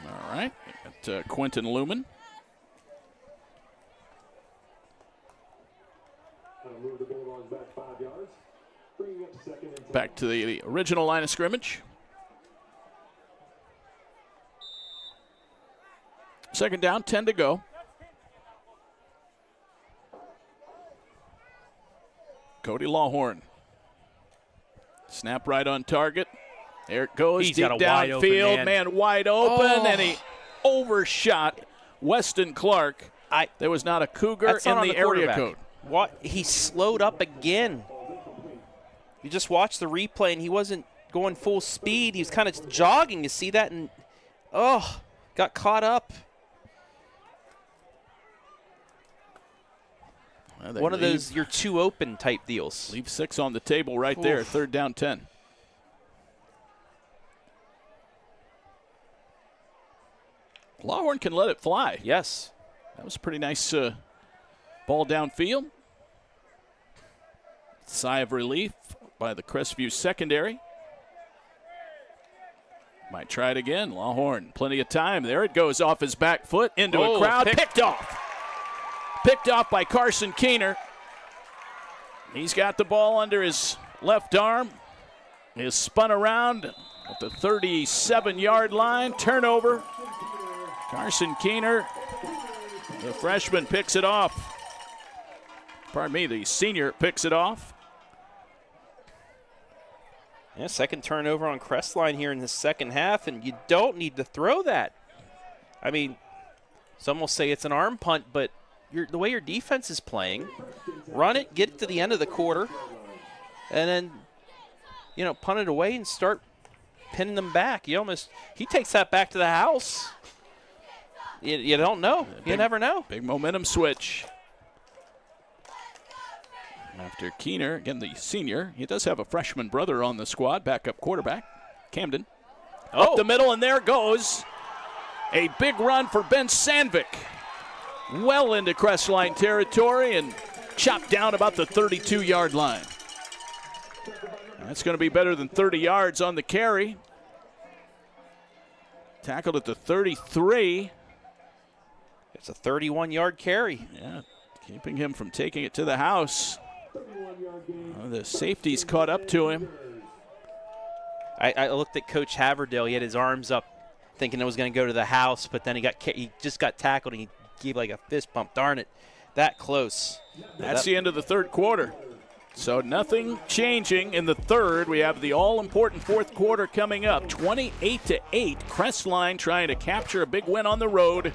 All right. Got Quentin Lumen. Move the Bulldogs back 5 yards. Bringing up 2nd and 10. Back to the original line of scrimmage. 2nd down, 10 to go. Cody Lawhorn. Snap right on target. There it goes. He's deep got a wide open downfield. Man wide open, and he overshot Weston Clark. There was not a Cougar in the area code. What? He slowed up again. You just watched the replay, and he wasn't going full speed. He was kind of jogging. You see that? And, got caught up. One of those you're too open type deals. Leave 6 on the table right there. 3rd down, 10. Lawhorn can let it fly. Yes. That was a pretty nice ball downfield. Sigh of relief by the Crestview secondary. Might try it again. Lawhorn, plenty of time. There it goes off his back foot into a crowd. Picked off. Picked off by Carson Keener. He's got the ball under his left arm. Is spun around at the 37-yard line. Turnover. Carson Keener, the freshman, picks it off. Pardon me, the senior picks it off. Yeah, 2nd turnover on Crestline here in the second half, and you don't need to throw that. I mean, some will say it's an arm punt, but the way your defense is playing, run it, get it to the end of the quarter, and then, punt it away and start pinning them back. He takes that back to the house. You don't know. You never know. Big momentum switch. After Keener, again the senior, he does have a freshman brother on the squad, backup quarterback, Camden. Up the middle, and there goes a big run for Ben Sandvik. Well into Crestline territory and chopped down about the 32-yard line. That's going to be better than 30 yards on the carry. Tackled at the 33. It's a 31-yard carry. Yeah, keeping him from taking it to the house. The safety's caught up to him. I looked at Coach Haverdale. He had his arms up thinking it was going to go to the house, but then he just got tackled and he gave like a fist bump. Darn it, that close. That's the end of the third quarter. So nothing changing in the third. We have the all-important fourth quarter coming up. 28-8, Crestline trying to capture a big win on the road.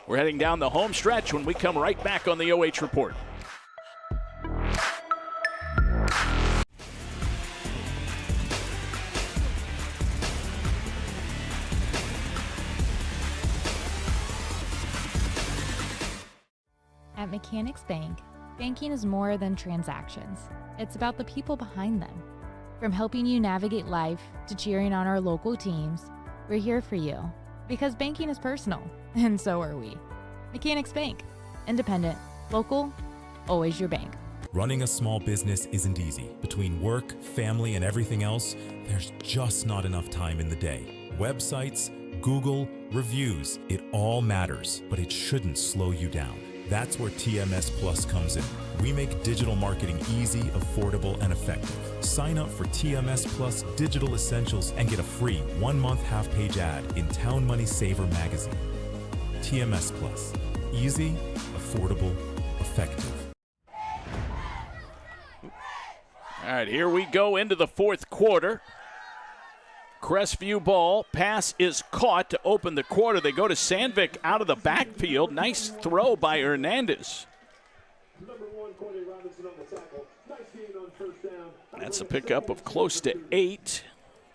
We're heading down the home stretch when we come right back on the OH Report. At Mechanics Bank, banking is more than transactions. It's about the people behind them. From helping you navigate life to cheering on our local teams, we're here for you. Because banking is personal, and so are we. Mechanics Bank. Independent, local, always your bank. Running a small business isn't easy. Between work, family, and everything else, there's just not enough time in the day. Websites, Google, reviews, it all matters, but it shouldn't slow you down. That's where TMS Plus comes in. We make digital marketing easy, affordable, and effective. Sign up for TMS Plus Digital Essentials and get a free 1-month half-page ad in Town Money Saver magazine. TMS Plus. Easy, affordable, effective. All right, here we go into the fourth quarter. Crestview ball. Pass is caught to open the quarter. They go to Sandvik out of the backfield. Nice throw by Hernandez. That's a pickup of close to 8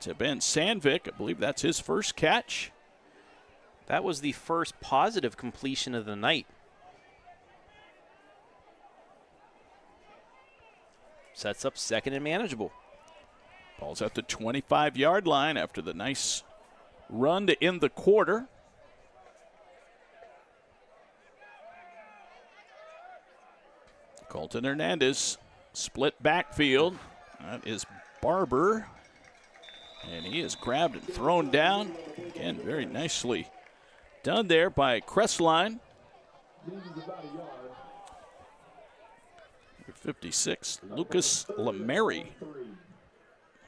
to Ben Sandvik. I believe that's his first catch. That was the first positive completion of the night. Sets up second and manageable. Ball's at the 25-yard line after the nice run to end the quarter. Colton Hernandez, split backfield. That is Barber. And he is grabbed and thrown down. Again, very nicely done there by Crestline. 56, Lucas Lemary.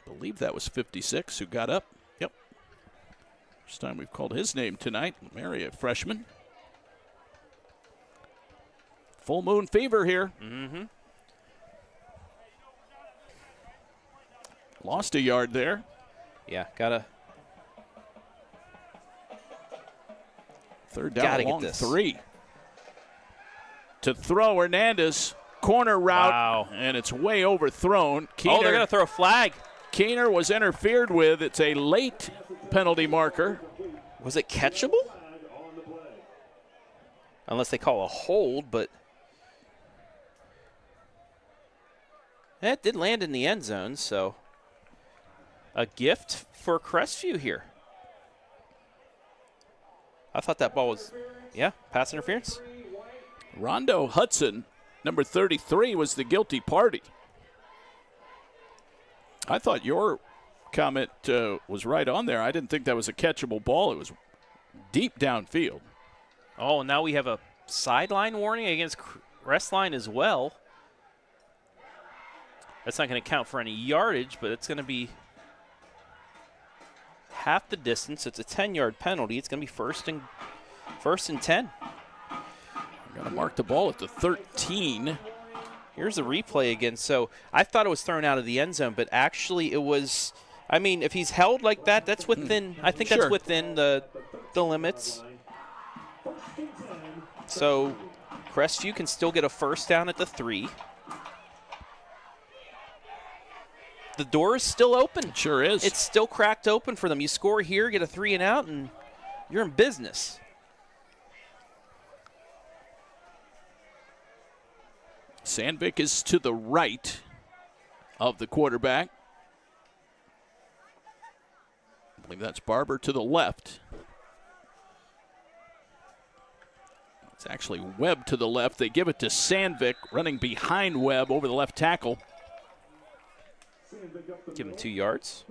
I believe that was 56 who got up. Yep. First time we've called his name tonight. Lemary, a freshman. Full moon fever here. Mm-hmm. Lost a yard there. Yeah, gotta. Third down along 3. To throw Hernandez. Corner route. Wow. And it's way overthrown. Keener, they're going to throw a flag. Keener was interfered with. It's a late penalty marker. Was it catchable? Unless they call a hold, but it did land in the end zone, so a gift for Crestview here. I thought that ball was, pass interference. Rondo Hudson, number 33, was the guilty party. I thought your comment was right on there. I didn't think that was a catchable ball. It was deep downfield. Oh, and now we have a sideline warning against Crestline as well. That's not going to count for any yardage, but it's going to be half the distance. It's a 10-yard penalty. It's going to be first and 10. Got to mark the ball at the 13. Here's the replay again. So I thought it was thrown out of the end zone, but actually it was. I mean, if he's held like that, that's within. I think that's within the limits. So Crestview can still get a first down at the 3. The door is still open. It sure is. It's still cracked open for them. You score here, get a 3 and out, and you're in business. Sandvik is to the right of the quarterback. I believe that's Barber to the left. It's actually Webb to the left. They give it to Sandvik, running behind Webb over the left tackle. Give him 2 yards.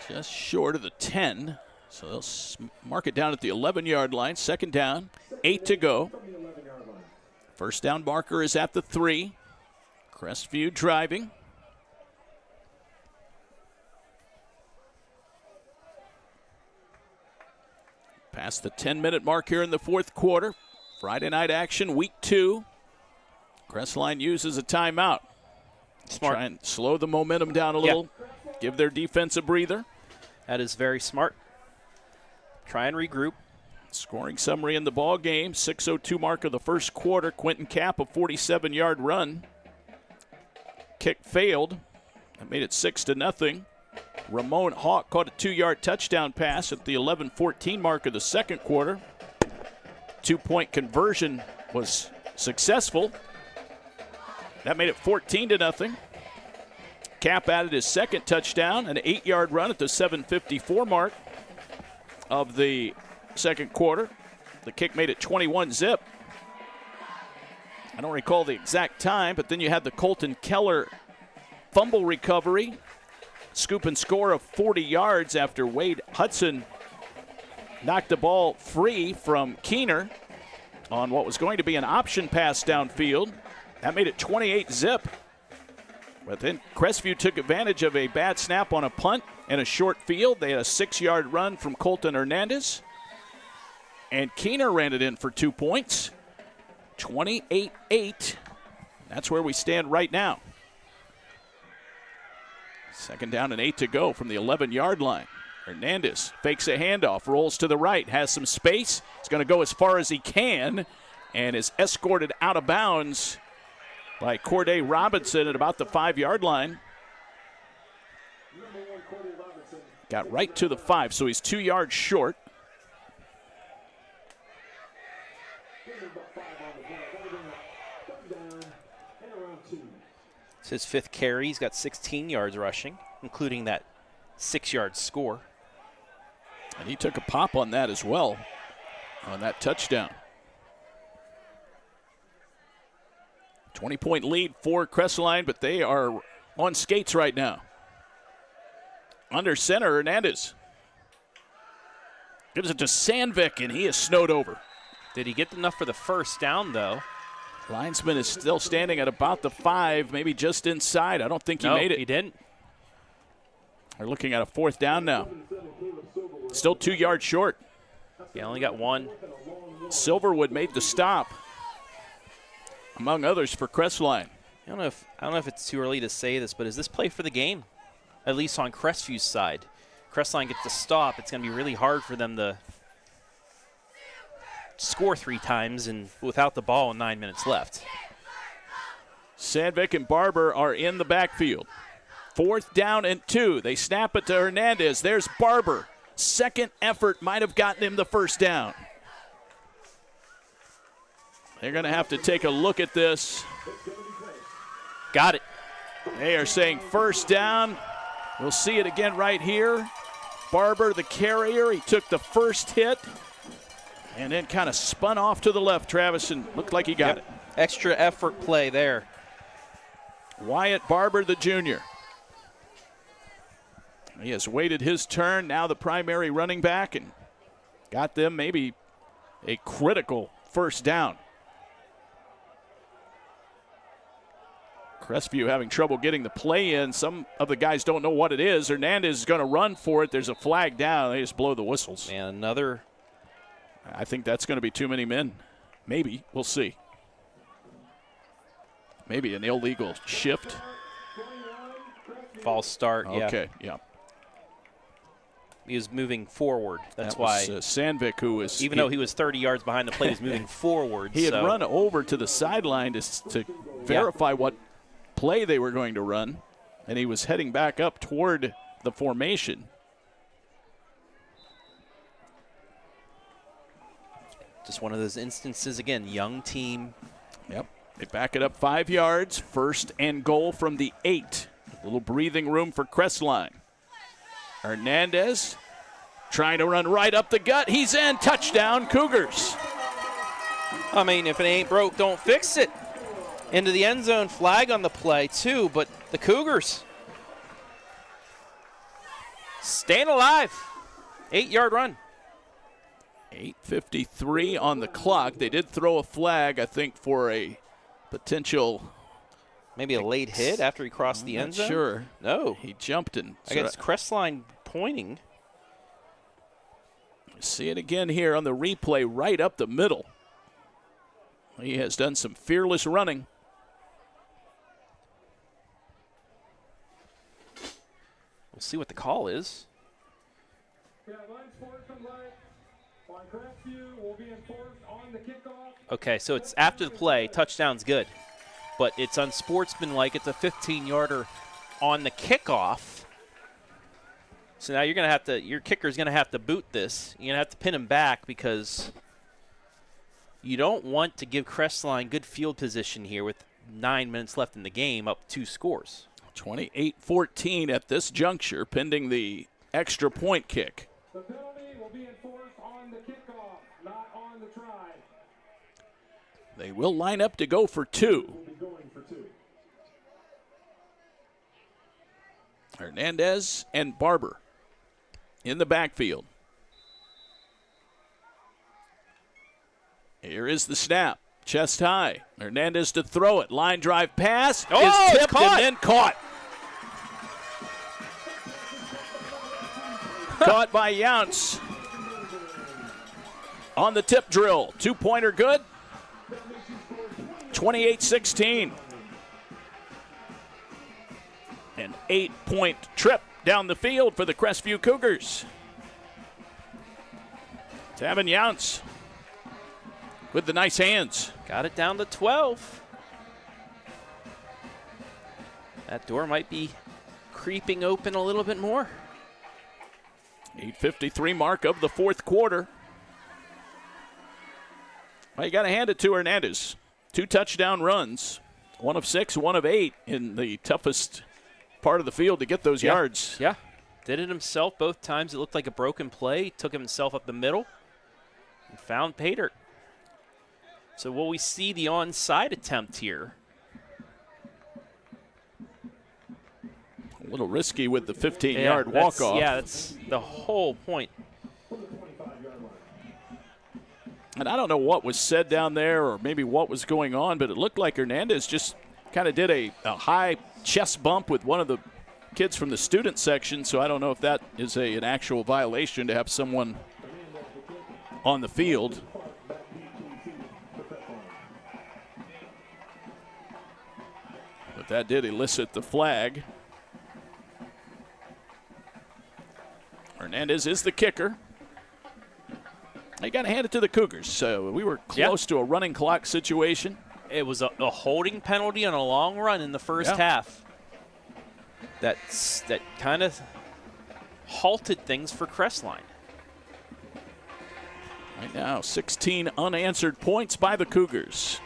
Just short of the 10. So they'll mark it down at the 11-yard line. Second down. 8 to go. First down marker is at the 3. Crestview driving. Past the 10-minute mark here in the fourth quarter. Friday night action, week 2. Crestline uses a timeout. Smart. Try and slow the momentum down a little. Give their defense a breather. That is very smart. Try and regroup. Scoring summary in the ball game. 6:02 mark of the first quarter. Quentin Kapp, a 47-yard run. Kick failed. That made it 6-0. Ramon Hawk caught a 2-yard touchdown pass at the 11:14 mark of the second quarter. 2-point conversion was successful. That made it 14-0. Kapp added his second touchdown, an 8-yard run at the 7:54 mark of the second quarter. The kick made it 21-0. I don't recall the exact time, but then you had the Colton Keller fumble recovery. Scoop and score of 40 yards after Wade Hudson knocked the ball free from Keener on what was going to be an option pass downfield. That made it 28-0. But then Crestview took advantage of a bad snap on a punt and a short field. They had a 6-yard run from Colton Hernandez. And Keener ran it in for 2 points. 28-8. That's where we stand right now. Second down and 8 to go from the 11-yard line. Hernandez fakes a handoff, rolls to the right, has some space. He's going to go as far as he can and is escorted out of bounds by Corday Robinson at about the 5-yard line. Got right to the 5, so he's 2 yards short. It's his 5th carry. He's got 16 yards rushing, including that 6-yard score. And he took a pop on that as well, on that touchdown. 20-point lead for Crestline, but they are on skates right now. Under center, Hernandez gives it to Sandvik, and he is snowed over. Did he get enough for the first down, though? Linesman is still standing at about the 5, maybe just inside. I don't think he made it. He didn't. They're looking at a 4th down now. Still 2 yards short. Yeah, only got 1. Silverwood made the stop, among others, for Crestline. I don't know if it's too early to say this, but is this play for the game? At least on Crestview's side. Crestline gets the stop. It's going to be really hard for them to score 3 times and without the ball and 9 minutes left. Sandvik and Barber are in the backfield. 4th down and 2. They snap it to Hernandez. There's Barber. Second effort might have gotten him the first down. They're going to have to take a look at this. Got it. They are saying first down. We'll see it again right here. Barber, the carrier, he took the first hit and then kind of spun off to the left, Travis, and looked like he got it. Extra effort play there. Wyatt Barber, the junior. He has waited his turn, now the primary running back, and got them maybe a critical first down. Crestview having trouble getting the play in. Some of the guys don't know what it is. Hernandez is going to run for it. There's a flag down. They just blow the whistles. And another. I think that's going to be too many men. Maybe. We'll see. Maybe an illegal shift. False start, yeah. Okay, yeah. He was moving forward. That's that why. Was, Sandvik, who was. Even though he was 30 yards behind the plate, he's moving forward. He had run over to the sideline to verify what play they were going to run, and he was heading back up toward the formation. Just one of those instances, again, young team. Yep. They back it up 5 yards. 1st and goal from the 8. A little breathing room for Crestline. Hernandez trying to run right up the gut. He's in. Touchdown, Cougars. I mean, if it ain't broke, don't fix it. Into the end zone, flag on the play, too, but the Cougars staying alive. 8-yard run. 8:53 on the clock. They did throw a flag, I think, for a potential. Maybe a late hit after he crossed the end zone? Sure. No. He jumped in. I guess Crestline pointing. See it again here on the replay, right up the middle. He has done some fearless running. We'll see what the call is. Okay, so it's after the play. Touchdown's good. But it's unsportsmanlike. It's a 15-yarder on the kickoff. So now you're going to have to, your kicker's going to have to boot this. You're going to have to pin him back because you don't want to give Crestline good field position here with 9 minutes left in the game, up 2 scores. 28-14 at this juncture, pending the extra point kick. The penalty will be enforced on the kickoff, not on the try. They will line up to go for 2. Hernandez and Barber in the backfield. Here is the snap. Chest high. Hernandez to throw it. Line drive pass is tipped and then caught. Caught by Younce. On the tip drill. 2-pointer good. 28-16. An 8-point trip down the field for the Crestview Cougars. Tavin Younce with the nice hands. Got it down to 12. That door might be creeping open a little bit more. 8:53 mark of the fourth quarter. Well, you got to hand it to Hernandez. 2 touchdown runs. 1 of 6, 1 of 8 in the toughest part of the field to get those yards. Yeah, did it himself both times. It looked like a broken play. He took himself up the middle and found Pater. So will we see the onside attempt here? A little risky with the 15-yard walk-off. Yeah, that's the whole point. And I don't know what was said down there or maybe what was going on, but it looked like Hernandez just kind of did a high chest bump with one of the kids from the student section, so I don't know if that is an actual violation to have someone on the field. But that did elicit the flag. Hernandez is the kicker. You got to hand it to the Cougars. So we were close to a running clock situation. It was a holding penalty on a long run in the first half. That kind of halted things for Crestline. Right now, 16 unanswered points by the Cougars.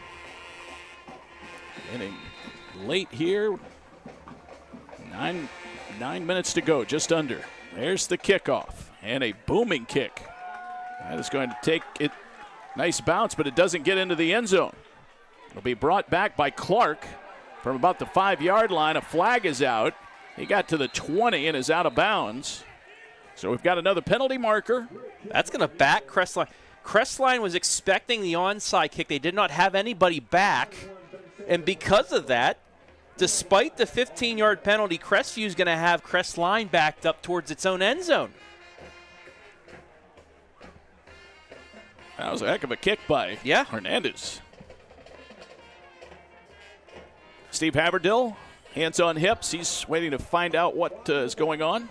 Getting late here. Nine minutes to go, just under. There's the kickoff and a booming kick. That is going to take it. Nice bounce, but it doesn't get into the end zone. It'll be brought back by Clark from about the 5-yard line. A flag is out. He got to the 20 and is out of bounds. So we've got another penalty marker. That's going to back Crestline. Crestline was expecting the onside kick. They did not have anybody back. And because of that, despite the 15-yard penalty, Crestview is going to have Crestline backed up towards its own end zone. That was a heck of a kick by Hernandez. Steve Haverdill, hands on hips. He's waiting to find out what is going on.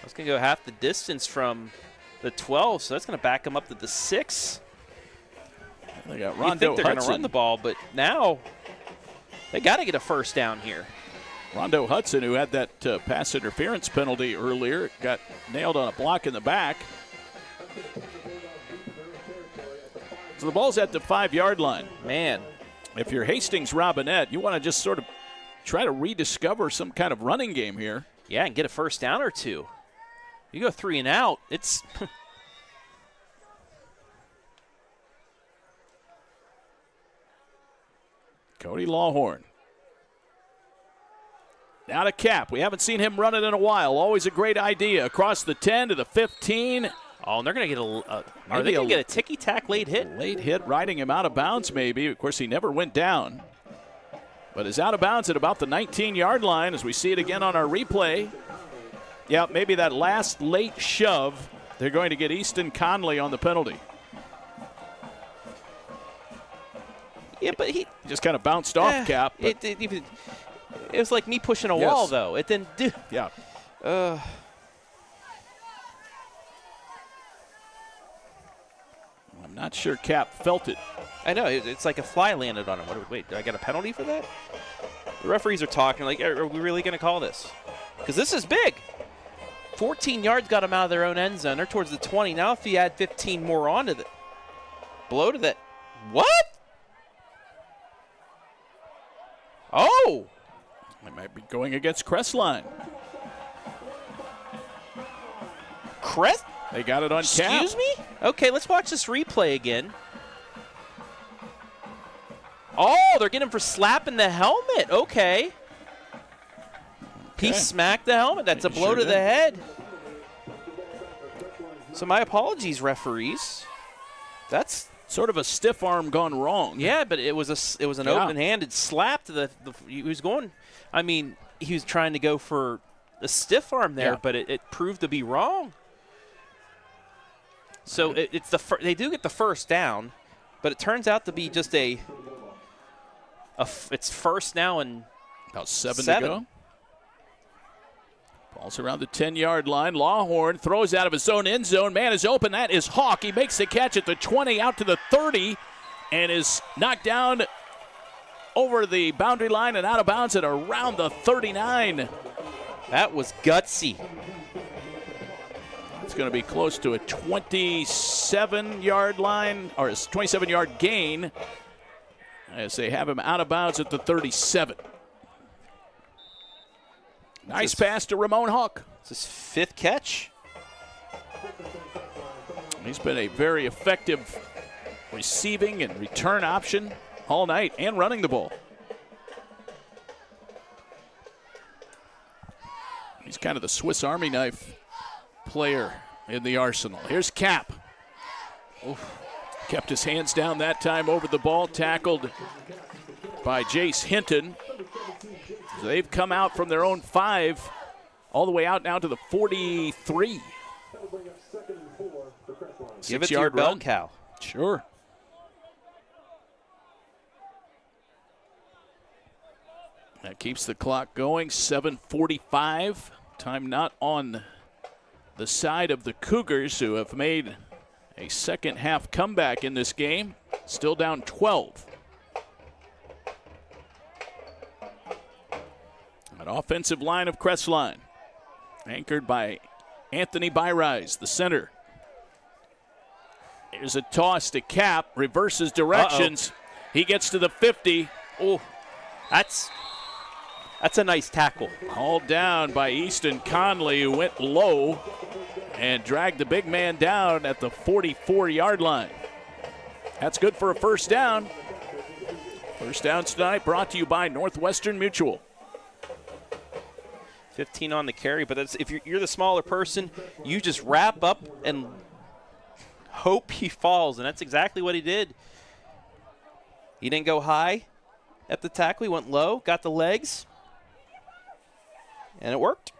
That's going to go half the distance from the 12, so that's going to back him up to the 6. They got You Rondo think they're going to Hudson. run the ball, but now they got to get a first down here. Rondo Hudson, who had that pass interference penalty earlier, got nailed on a block in the back. So the ball's at the 5-yard line. Man. If you're Hastings Robinette, you want to just sort of try to rediscover some kind of running game here. Yeah, and get a first down or two. You go 3 and out, it's Cody Lawhorn. Now to Cap. We haven't seen him run it in a while. Always a great idea. Across the 10 to the 15. Oh, and they're going to get are they going to get a ticky-tack late hit? Late hit, riding him out of bounds maybe. Of course, he never went down. But is out of bounds at about the 19-yard line as we see it again on our replay. Yeah, maybe that last late shove, they're going to get Easton Conley on the penalty. Yeah, but he just kind of bounced off, Cap. It was like me pushing a wall, though. It didn't do. Yeah. I'm not sure Cap felt it. I know. It's like a fly landed on him. Wait, do I get a penalty for that? The referees are talking like, are we really going to call this? Because this is big. 14 yards got them out of their own end zone. They're towards the 20. Now if you add 15 more onto the below to that. What? Oh! They might be going against Crestline. They got it on Cap. Excuse me? Okay, let's watch this replay again. Oh, they're getting him for slapping the helmet. Okay. He smacked the helmet. That's a blow to the head. So my apologies, referees. That's sort of a stiff arm gone wrong. Yeah, but it was an open-handed slap to he was going. I mean, he was trying to go for a stiff arm there, but it proved to be wrong. So it's they do get the first down, but it turns out to be just it's first now and about 7 to go. Ball's around the 10-yard line. Lawhorn throws out of his own end zone. Man is open. That is Hawk. He makes the catch at the 20, out to the 30, and is knocked down over the boundary line and out of bounds at around the 39. That was gutsy. It's going to be close to a 27-yard line, or a 27-yard gain, as they have him out of bounds at the 37. Nice pass to Ramon Hawk. It's his 5th catch. He's been a very effective receiving and return option all night and running the ball. He's kind of the Swiss Army knife player in the arsenal. Here's Cap. Oof. Kept his hands down that time over the ball, tackled by Jace Hinton. They've come out from their own 5 all the way out now to the 43. Give it to your bell cow. Sure. That keeps the clock going. 7:45. Time not on the side of the Cougars, who have made a second half comeback in this game. Still down 12. An offensive line of Crestline, anchored by Anthony Byrise, the center. Here's a toss to Cap, reverses directions. He gets to the 50. Oh, that's a nice tackle. Hauled down by Easton Conley, who went low and dragged the big man down at the 44-yard line. That's good for a first down. First downs tonight brought to you by Northwestern Mutual. 15 on the carry, but that's, if you're the smaller person, you just wrap up and hope he falls, and that's exactly what he did. He didn't go high at the tackle. He went low, got the legs, and it worked.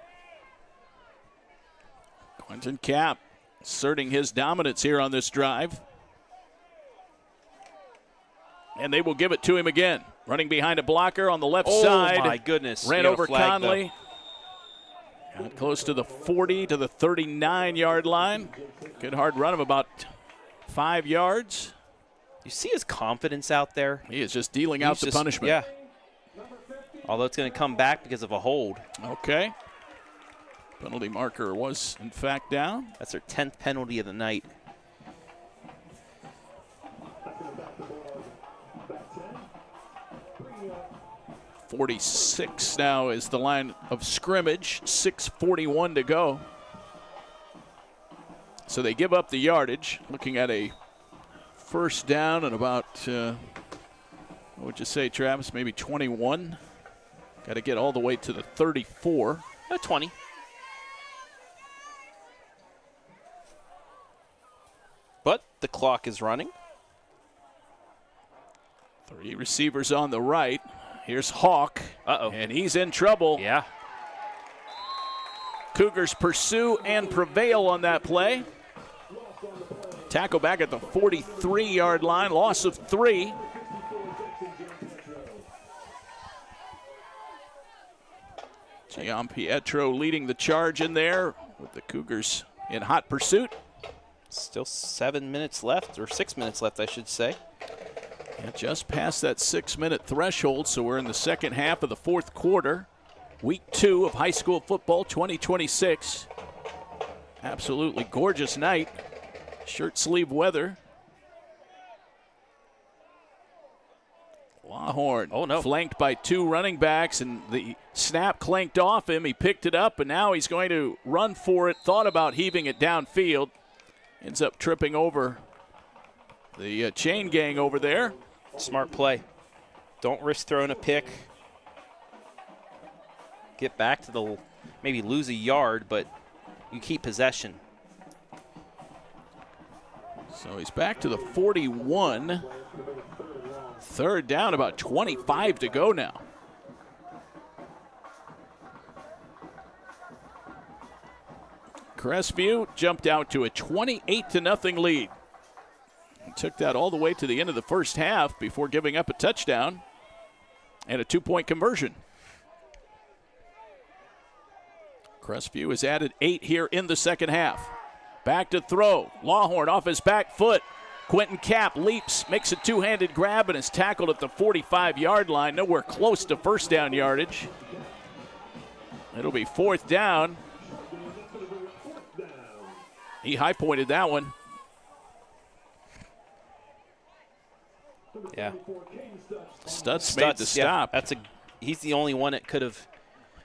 Quentin Cap asserting his dominance here on this drive. And they will give it to him again. Running behind a blocker on the left side. Oh, my goodness. Ran over Conley. Got close to the 40 to the 39-yard line. Good hard run of about 5 yards. You see his confidence out there? He is just dealing out the punishment. Yeah. Although it's going to come back because of a hold. Okay. Penalty marker was, in fact, down. That's their 10th penalty of the night. .46 now is the line of scrimmage. 6:41 to go. So they give up the yardage. Looking at a first down and about, what would you say, Travis? Maybe 21. Got to get all the way to the 34. 20. The clock is running. 3 receivers on the right. Here's Hawk. Uh-oh. And he's in trouble. Yeah. Cougars pursue and prevail on that play. Tackle back at the 43-yard line. Loss of 3. Gianpietro leading the charge in there with the Cougars in hot pursuit. Still 7 minutes left, or 6 minutes left, I should say. Yeah, just past that 6-minute threshold, so we're in the second half of the fourth quarter. Week 2 of high school football 2026. Absolutely gorgeous night. Shirt sleeve weather. Lawhorn flanked by 2 running backs, and the snap clanked off him. He picked it up, and now he's going to run for it. Thought about heaving it downfield. Ends up tripping over the chain gang over there. Smart play. Don't risk throwing a pick. Get back to the, maybe lose a yard, but you keep possession. So he's back to the 41. Third down, about 25 to go now. Crestview jumped out to a 28-0 lead. Took that all the way to the end of the first half before giving up a touchdown and a 2-point conversion. Crestview has added 8 here in the second half. Back to throw. Lawhorn off his back foot. Quentin Kapp leaps, makes a 2-handed grab, and is tackled at the 45-yard line. Nowhere close to first down yardage. It'll be 4th down. He high-pointed that one. Yeah. Stutz made the stop. Yeah, he's the only one that could have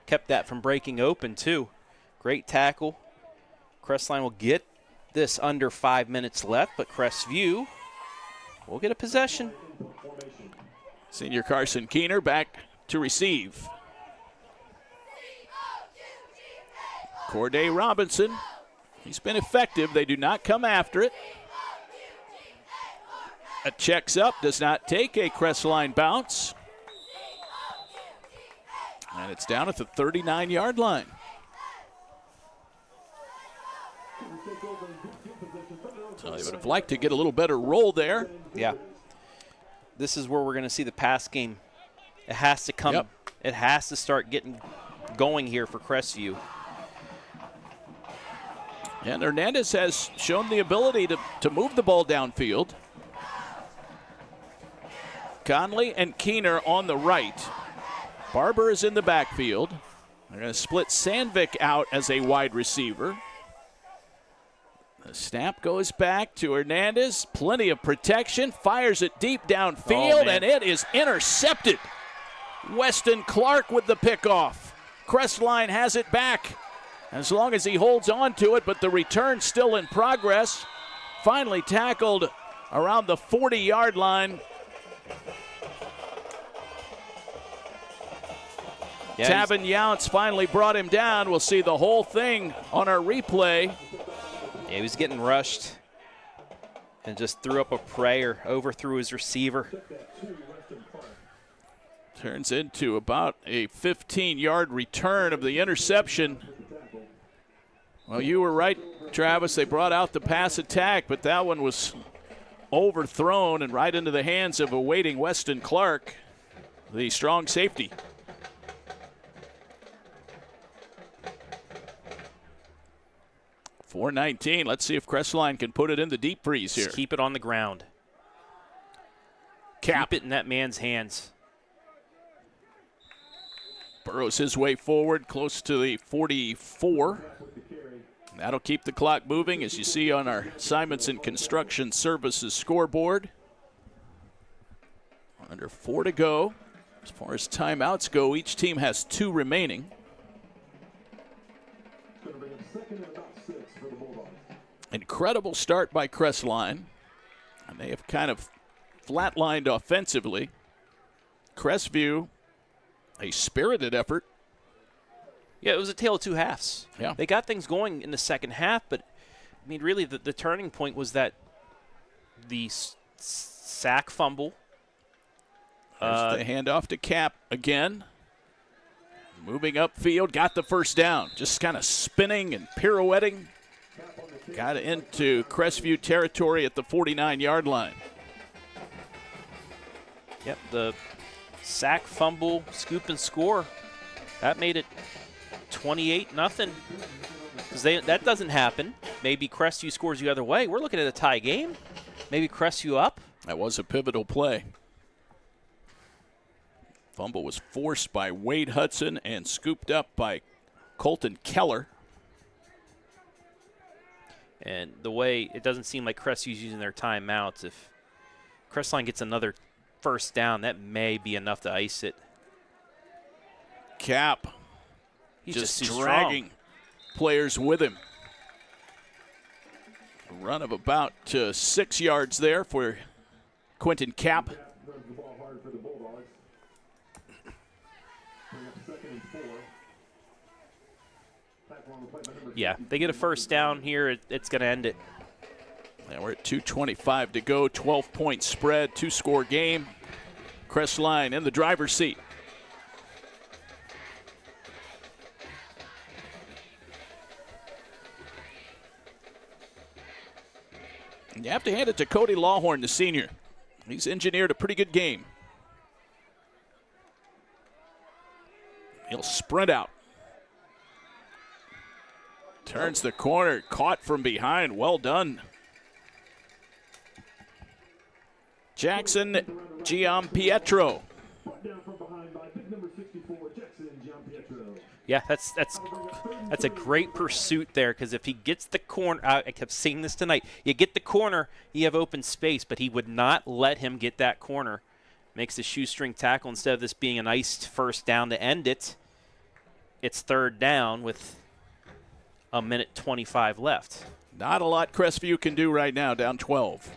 kept that from breaking open, too. Great tackle. Crestline will get this under 5 minutes left, but Crestview will get a possession. Senior Carson Keener back to receive. Corday Robinson, he's been effective. They do not come after it. A checks up, does not take a Crestline bounce. And it's down at the 39-yard line. So they would have liked to get a little better roll there. Yeah. This is where we're going to see the pass game. It has to come. Yep. It has to start getting going here for Crestview. And Hernandez has shown the ability to move the ball downfield. Conley and Keener on the right. Barber is in the backfield. They're going to split Sandvik out as a wide receiver. The snap goes back to Hernandez. Plenty of protection. Fires it deep downfield, and it is intercepted. Weston Clark with the pickoff. Crestline has it back as long as he holds on to it, but the return still in progress. Finally tackled around the 40-yard line. Yeah, Tavin Younts finally brought him down. We'll see the whole thing on our replay. Yeah, he was getting rushed and just threw up a prayer, overthrew his receiver. Turns into about a 15-yard return of the interception. Well, you were right, Travis. They brought out the pass attack, but that one was overthrown and right into the hands of awaiting Weston Clark, the strong safety. .419. Let's see if Crestline can put it in the deep freeze here. Just keep it on the ground. Cap. Keep it in that man's hands. Burrows his way forward close to the 44. That'll keep the clock moving, as you see on our Simonson Construction Services scoreboard. Under 4 to go. As far as timeouts go, each team has 2 remaining. Incredible start by Crestline, and they have kind of flatlined offensively. Crestview, a spirited effort. Yeah, it was a tale of 2 halves. Yeah. They got things going in the second half, but, I mean, really the turning point was that the sack fumble. There's the handoff to Cap again. Moving upfield, got the first down. Just kind of spinning and pirouetting. Got into Crestview territory at the 49-yard line. Yep, the sack, fumble, scoop, and score. That made it 28-0. Because that doesn't happen. Maybe Crestview scores the other way. We're looking at a tie game. Maybe Crestview up. That was a pivotal play. Fumble was forced by Wade Hudson and scooped up by Colton Keller. And the way it doesn't seem like Crestview's using their timeouts. If Crestline gets another first down, that may be enough to ice it. Cap. He's just too dragging strong. Players with him. A run of about 6 yards there for Quentin Cap. Yeah, they get a first down here, it's going to end it. And we're at 2:25 to go, 12-point spread, 2-score game. Crestline in the driver's seat. And you have to hand it to Cody Lawhorn, the senior. He's engineered a pretty good game. He'll sprint out. Turns the corner, caught from behind. Well done. Jackson Giampietro. Yeah, that's a great pursuit there, because if he gets the corner, I kept saying this tonight, you get the corner, you have open space, but he would not let him get that corner. Makes the shoestring tackle instead of this being an iced first down to end it. It's third down with a minute 25 left. Not a lot Crestview can do right now, down 12.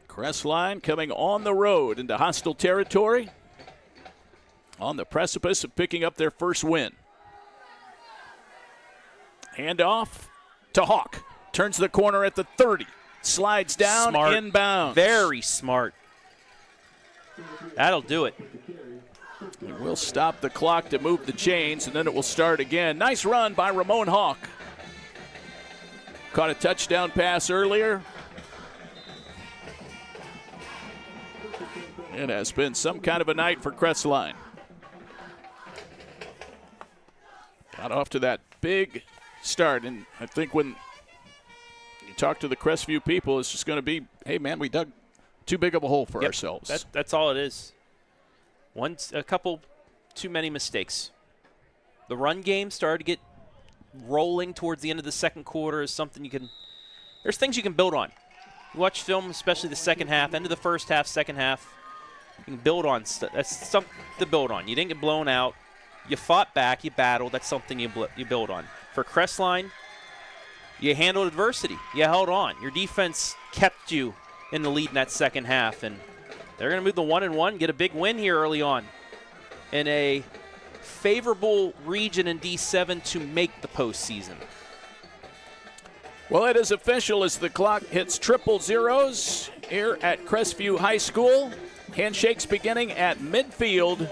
Crestline coming on the road into hostile territory, on the precipice of picking up their first win. Handoff to Hawk. Turns the corner at the 30. Slides down, smart. Inbounds. Very smart. That'll do it. We'll stop the clock to move the chains, and then it will start again. Nice run by Ramon Hawk. Caught a touchdown pass earlier. It has been some kind of a night for Crestline. Got off to that big start, and I think when you talk to the Crestview people, it's just going to be, hey, man, we dug too big of a hole for ourselves. That's all it is. A couple too many mistakes. The run game started to get rolling towards the end of the second quarter. Is something there's things you can build on. You watch film, especially the second half, end of the first half, second half. You can build on stuff. That's something to build on. You didn't get blown out. You fought back. You battled. That's something you build on. For Crestline, you handled adversity. You held on. Your defense kept you in the lead in that second half, and they're going to move the 1-1, get a big win here early on in a favorable region in D7 to make the postseason. Well, it is official as the clock hits triple zeros here at Crestview High School. Handshakes beginning at midfield.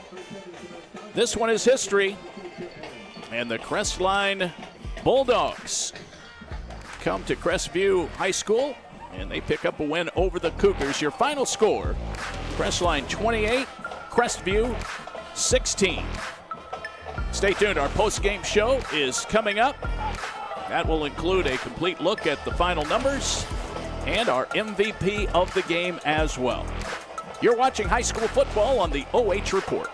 This one is history. And the Crestline Bulldogs come to Crestview High School, and they pick up a win over the Cougars. Your final score, Crestline 28, Crestview 16. Stay tuned. Our post-game show is coming up. That will include a complete look at the final numbers and our MVP of the game as well. You're watching high school football on the OH Report.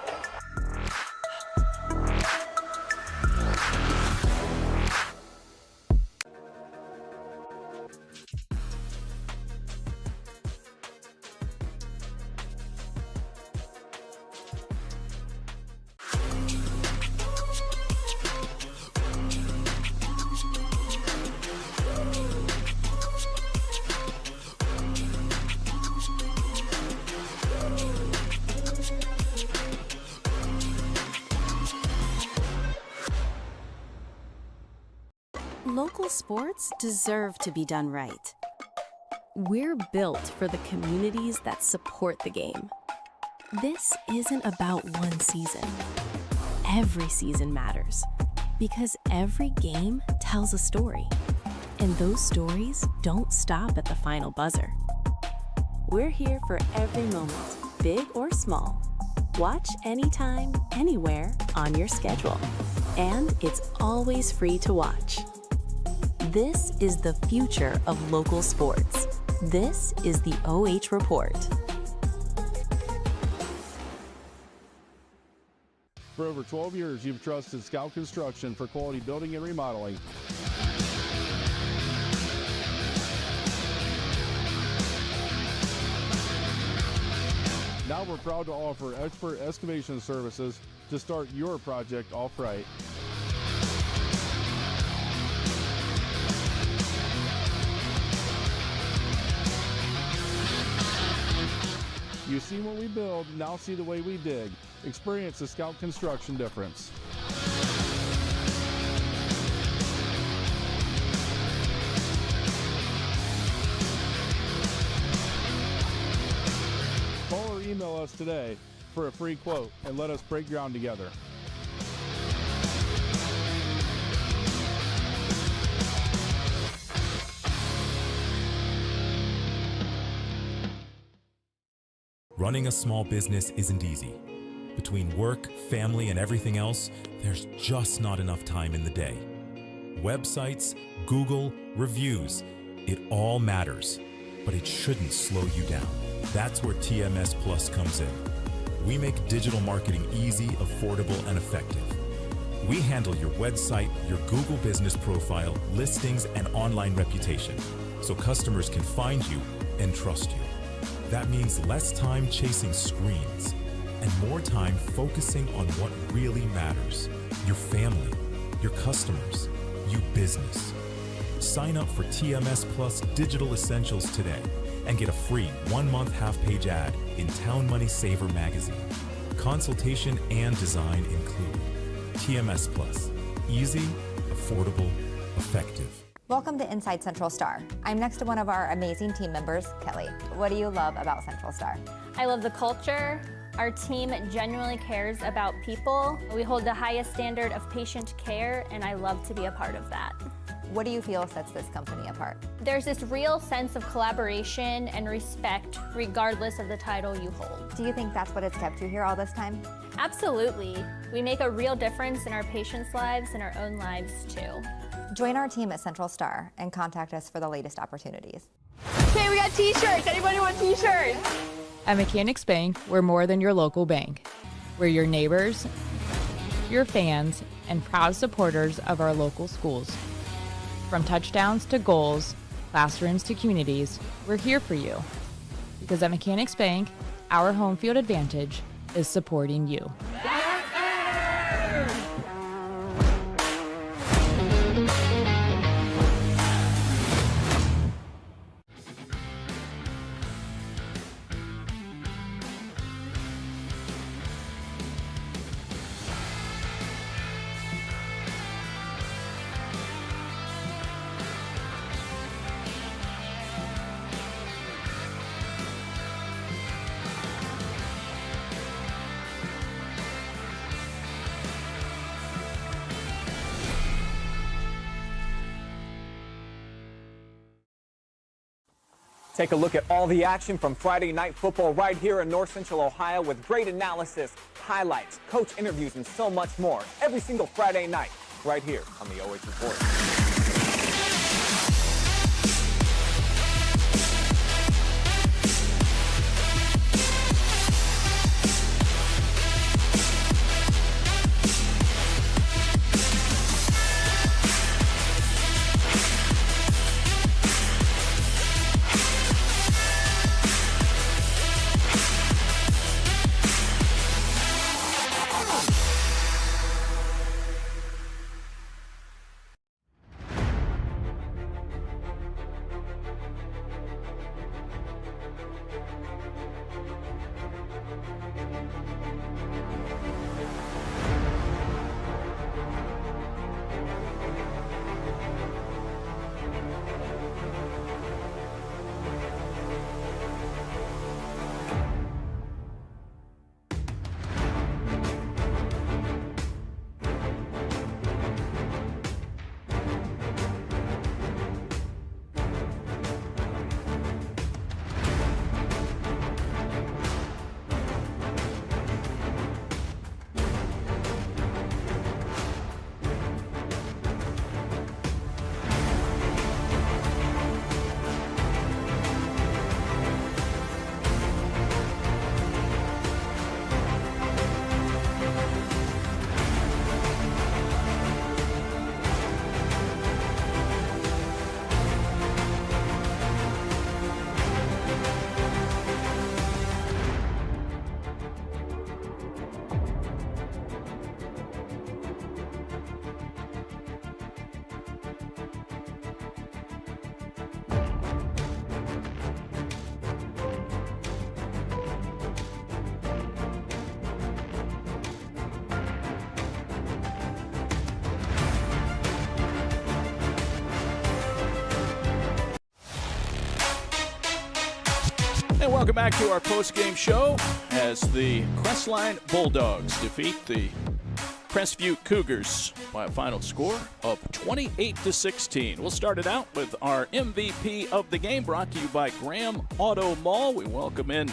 Local sports deserve to be done right. We're built for the communities that support the game. This isn't about one season. Every season matters because every game tells a story. And those stories don't stop at the final buzzer. We're here for every moment, big or small. Watch anytime, anywhere on your schedule. And it's always free to watch. This is the future of local sports. This is the OH Report. For over 12 years, you've trusted Scout Construction for quality building and remodeling. Now we're proud to offer expert excavation services to start your project off right. You see what we build, now see the way we dig. Experience the Scout Construction difference. Call or email us today for a free quote and let us break ground together. Running a small business isn't easy. Between work, family, and everything else, there's just not enough time in the day. Websites, Google, reviews, it all matters, but it shouldn't slow you down. That's where TMS Plus comes in. We make digital marketing easy, affordable, and effective. We handle your website, your Google business profile, listings, and online reputation, so customers can find you and trust you. That means less time chasing screens and more time focusing on what really matters. Your family, your customers, you business. Sign up for TMS Plus Digital Essentials today and get a free 1-month half-page ad in Town Money Saver magazine. Consultation and design included. TMS Plus. Easy, affordable, effective. Welcome to Inside Central Star. I'm next to one of our amazing team members, Kelly. What do you love about Central Star? I love the culture. Our team genuinely cares about people. We hold the highest standard of patient care, and I love to be a part of that. What do you feel sets this company apart? There's this real sense of collaboration and respect, regardless of the title you hold. Do you think that's what has kept you here all this time? Absolutely. We make a real difference in our patients' lives and our own lives, too. Join our team at Central Star and contact us for the latest opportunities. Okay, we got t-shirts. Anybody want t-shirts? At Mechanics Bank, we're more than your local bank. We're your neighbors, your fans, and proud supporters of our local schools. From touchdowns to goals, classrooms to communities, we're here for you. Because at Mechanics Bank, our home field advantage is supporting you. Take a look at all the action from Friday Night Football right here in North Central Ohio with great analysis, highlights, coach interviews, and so much more every single Friday night right here on the OH Report. And welcome back to our post-game show as the Crestline Bulldogs defeat the Crestview Cougars by a final score of 28-16. We'll start it out with our MVP of the game, brought to you by Graham Auto Mall. We welcome in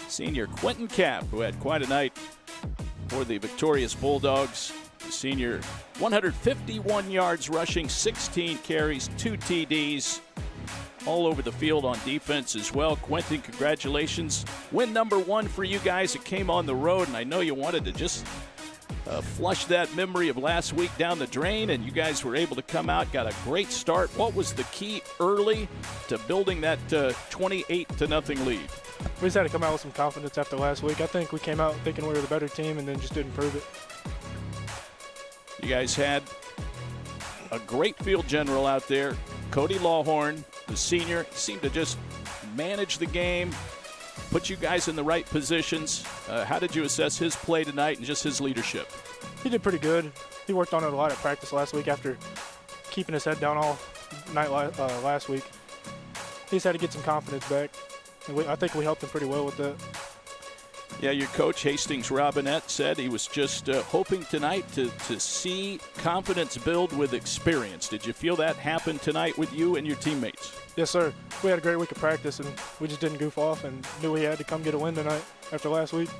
senior Quentin Kapp, who had quite a night for the victorious Bulldogs. The senior, 151 yards rushing, 16 carries, 2 TDs. All over the field on defense as well. Quentin, congratulations. Win number 1 for you guys. It came on the road, and I know you wanted to just flush that memory of last week down the drain, and you guys were able to come out, got a great start. What was the key early to building that 28-0 lead? We just had to come out with some confidence after last week. I think we came out thinking we were the better team and then just didn't prove it. You guys had a great field general out there. Cody Lawhorn, the senior, seemed to just manage the game, put you guys in the right positions. How did you assess his play tonight and just his leadership? He did pretty good. He worked on it a lot at practice last week after keeping his head down all night last week. He just had to get some confidence back, and I think we helped him pretty well with that. Yeah, your coach, Hastings Robinette, said he was just hoping tonight to see confidence build with experience. Did you feel that happen tonight with you and your teammates? Yes, sir. We had a great week of practice, and we just didn't goof off and knew we had to come get a win tonight after last week.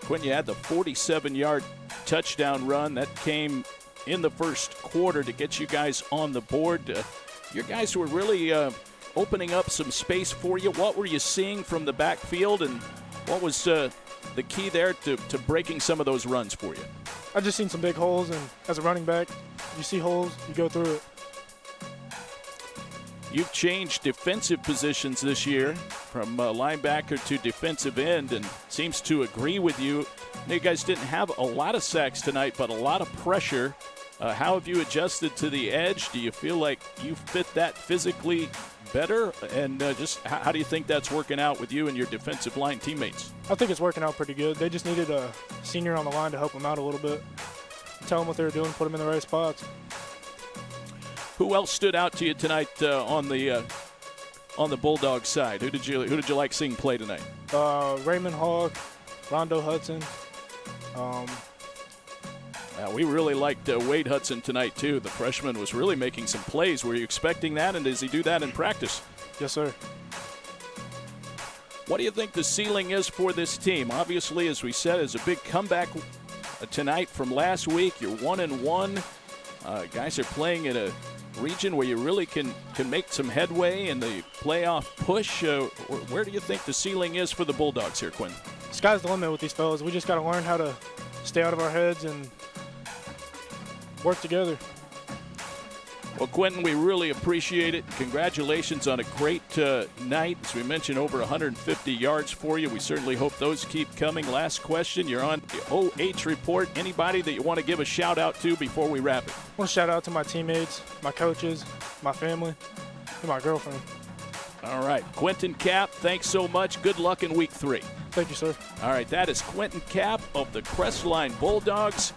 Quinn, you had the 47-yard touchdown run. That came in the first quarter to get you guys on the board. Your guys were really opening up some space for you. What were you seeing from the backfield, and what was the key there to breaking some of those runs for you? I just seen some big holes, and as a running back, you see holes, you go through it. You've changed defensive positions this year from linebacker to defensive end, and seems to agree with you. You guys didn't have a lot of sacks tonight, but a lot of pressure. How have you adjusted to the edge? Do you feel like you fit that physically better? And just how do you think that's working out with you and your defensive line teammates? I think it's working out pretty good. They just needed a senior on the line to help them out a little bit. Tell them what they were doing, put them in the right spots. Who else stood out to you tonight on the Bulldog side? Who did you like seeing play tonight? Raymond Hogg, Rondo Hudson. We really liked Wade Hudson tonight, too. The freshman was really making some plays. Were you expecting that, and does he do that in practice? Yes, sir. What do you think the ceiling is for this team? Obviously, as we said, it's a big comeback tonight from last week. You're 1-1. Guys are playing in a region where you really can make some headway in the playoff push. Where do you think the ceiling is for the Bulldogs here, Quinn? Sky's the limit with these fellas. We just got to learn how to stay out of our heads and work together. Well, Quentin, we really appreciate it. Congratulations on a great night. As we mentioned, over 150 yards for you. We certainly hope those keep coming. Last question, you're on the OH Report. Anybody that you want to give a shout-out to before we wrap it? I want to shout out to my teammates, my coaches, my family, and my girlfriend. All right. Quentin Kapp, thanks so much. Good luck in Week 3. Thank you, sir. All right, that is Quentin Kapp of the Crestline Bulldogs.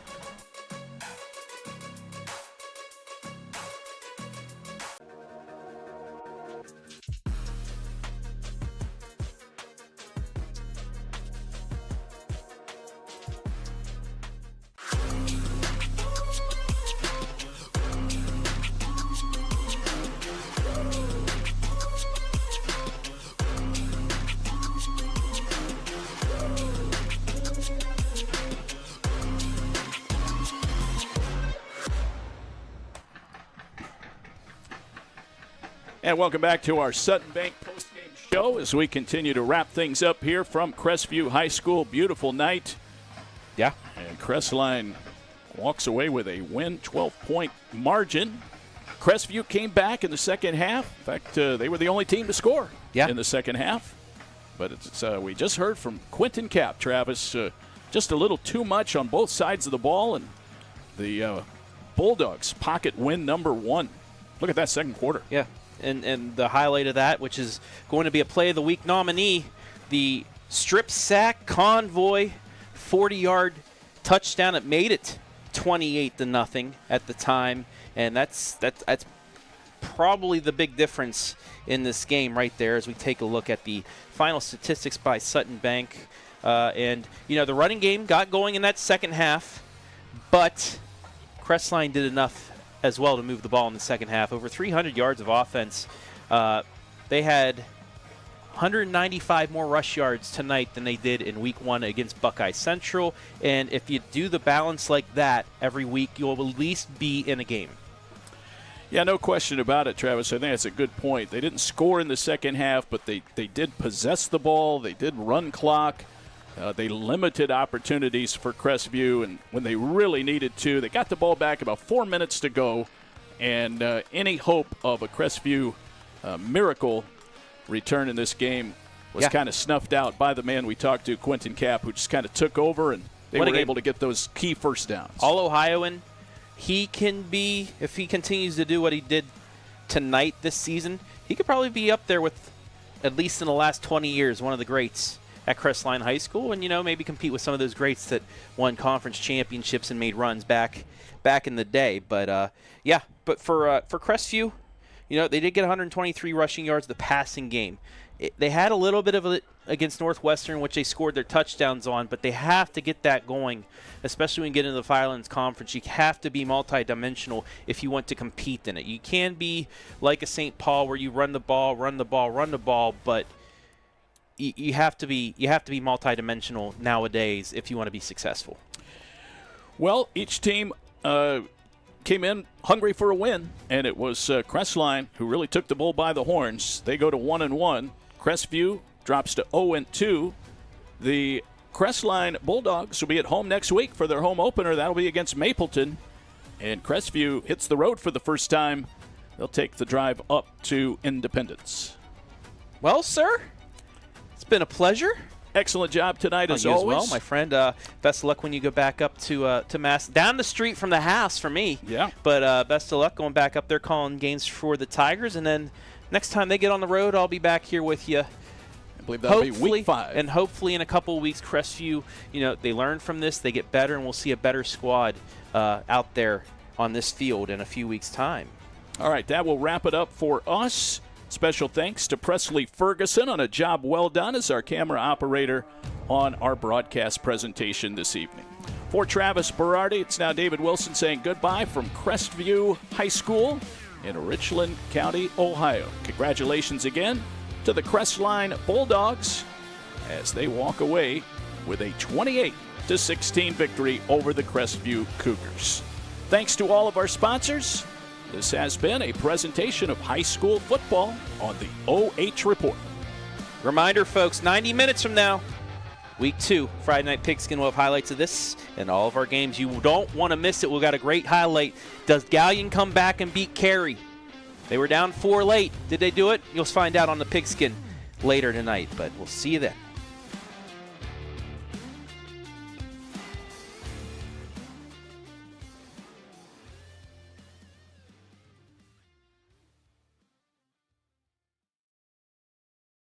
And welcome back to our Sutton Bank postgame show as we continue to wrap things up here from Crestview High School. Beautiful night. Yeah. And Crestline walks away with a win, 12-point margin. Crestview came back in the second half. In fact, they were the only team to score in the second half. But it's, we just heard from Quentin Kapp, Travis, just a little too much on both sides of the ball. And the Bulldogs pocket win number 1. Look at that second quarter. Yeah. And the highlight of that, which is going to be a Play of the Week nominee, the strip sack convoy 40-yard touchdown. It made it 28-0 at the time, and that's probably the big difference in this game right there as we take a look at the final statistics by Sutton Bank. And, the running game got going in that second half, but Crestline did enough as well to move the ball in the second half. Over 300 yards of offense. They had 195 more rush yards tonight than they did in week 1 against Buckeye Central. And if you do the balance like that every week, you'll at least be in a game. Yeah, no question about it, Travis. I think that's a good point. They didn't score in the second half, but they did possess the ball. They did run clock. They limited opportunities for Crestview, and when they really needed to, they got the ball back about 4 minutes to go, and any hope of a Crestview miracle return in this game was kind of snuffed out by the man we talked to, Quentin Kapp, who just kind of took over, and they were able to get those key first downs. All-Ohioan, he can be, if he continues to do what he did tonight this season, he could probably be up there with, at least in the last 20 years, one of the greats at Crestline High School, and maybe compete with some of those greats that won conference championships and made runs back in the day. But but for Crestview, they did get 123 rushing yards the passing game. They had a little bit of it against Northwestern, which they scored their touchdowns on, but they have to get that going, especially when you get into the Firelands Conference. You have to be multidimensional if you want to compete in it. You can be like a St. Paul where you run the ball, but you have to be multidimensional nowadays if you want to be successful. Well, each team came in hungry for a win, and it was Crestline who really took the bull by the horns. They go to 1-1. Crestview drops to 0-2. The Crestline Bulldogs will be at home next week for their home opener. That'll be against Mapleton. And Crestview hits the road for the first time. They'll take the drive up to Independence. Well, sir, it's been a pleasure. Excellent job tonight, as you always. As well, my friend. Best of luck when you go back up to Mass. Down the street from the house for me. Yeah. But best of luck going back up there, calling games for the Tigers. And then next time they get on the road, I'll be back here with you. I believe that'll be week 5. And hopefully in a couple of weeks, Crestview, they learn from this, they get better, and we'll see a better squad out there on this field in a few weeks' time. All right, that will wrap it up for us. Special thanks to Presley Ferguson on a job well done as our camera operator on our broadcast presentation this evening. For Travis Berardi, it's now David Wilson saying goodbye from Crestview High School in Richland County, Ohio. Congratulations again to the Crestline Bulldogs as they walk away with a 28-16 victory over the Crestview Cougars. Thanks to all of our sponsors. This has been a presentation of high school football on the OH Report. Reminder, folks, 90 minutes from now, Week 2, Friday Night Pigskin will have highlights of this and all of our games. You don't want to miss it. We've got a great highlight. Does Gallion come back and beat Cary? They were down 4 late. Did they do it? You'll find out on the Pigskin later tonight, but we'll see you then.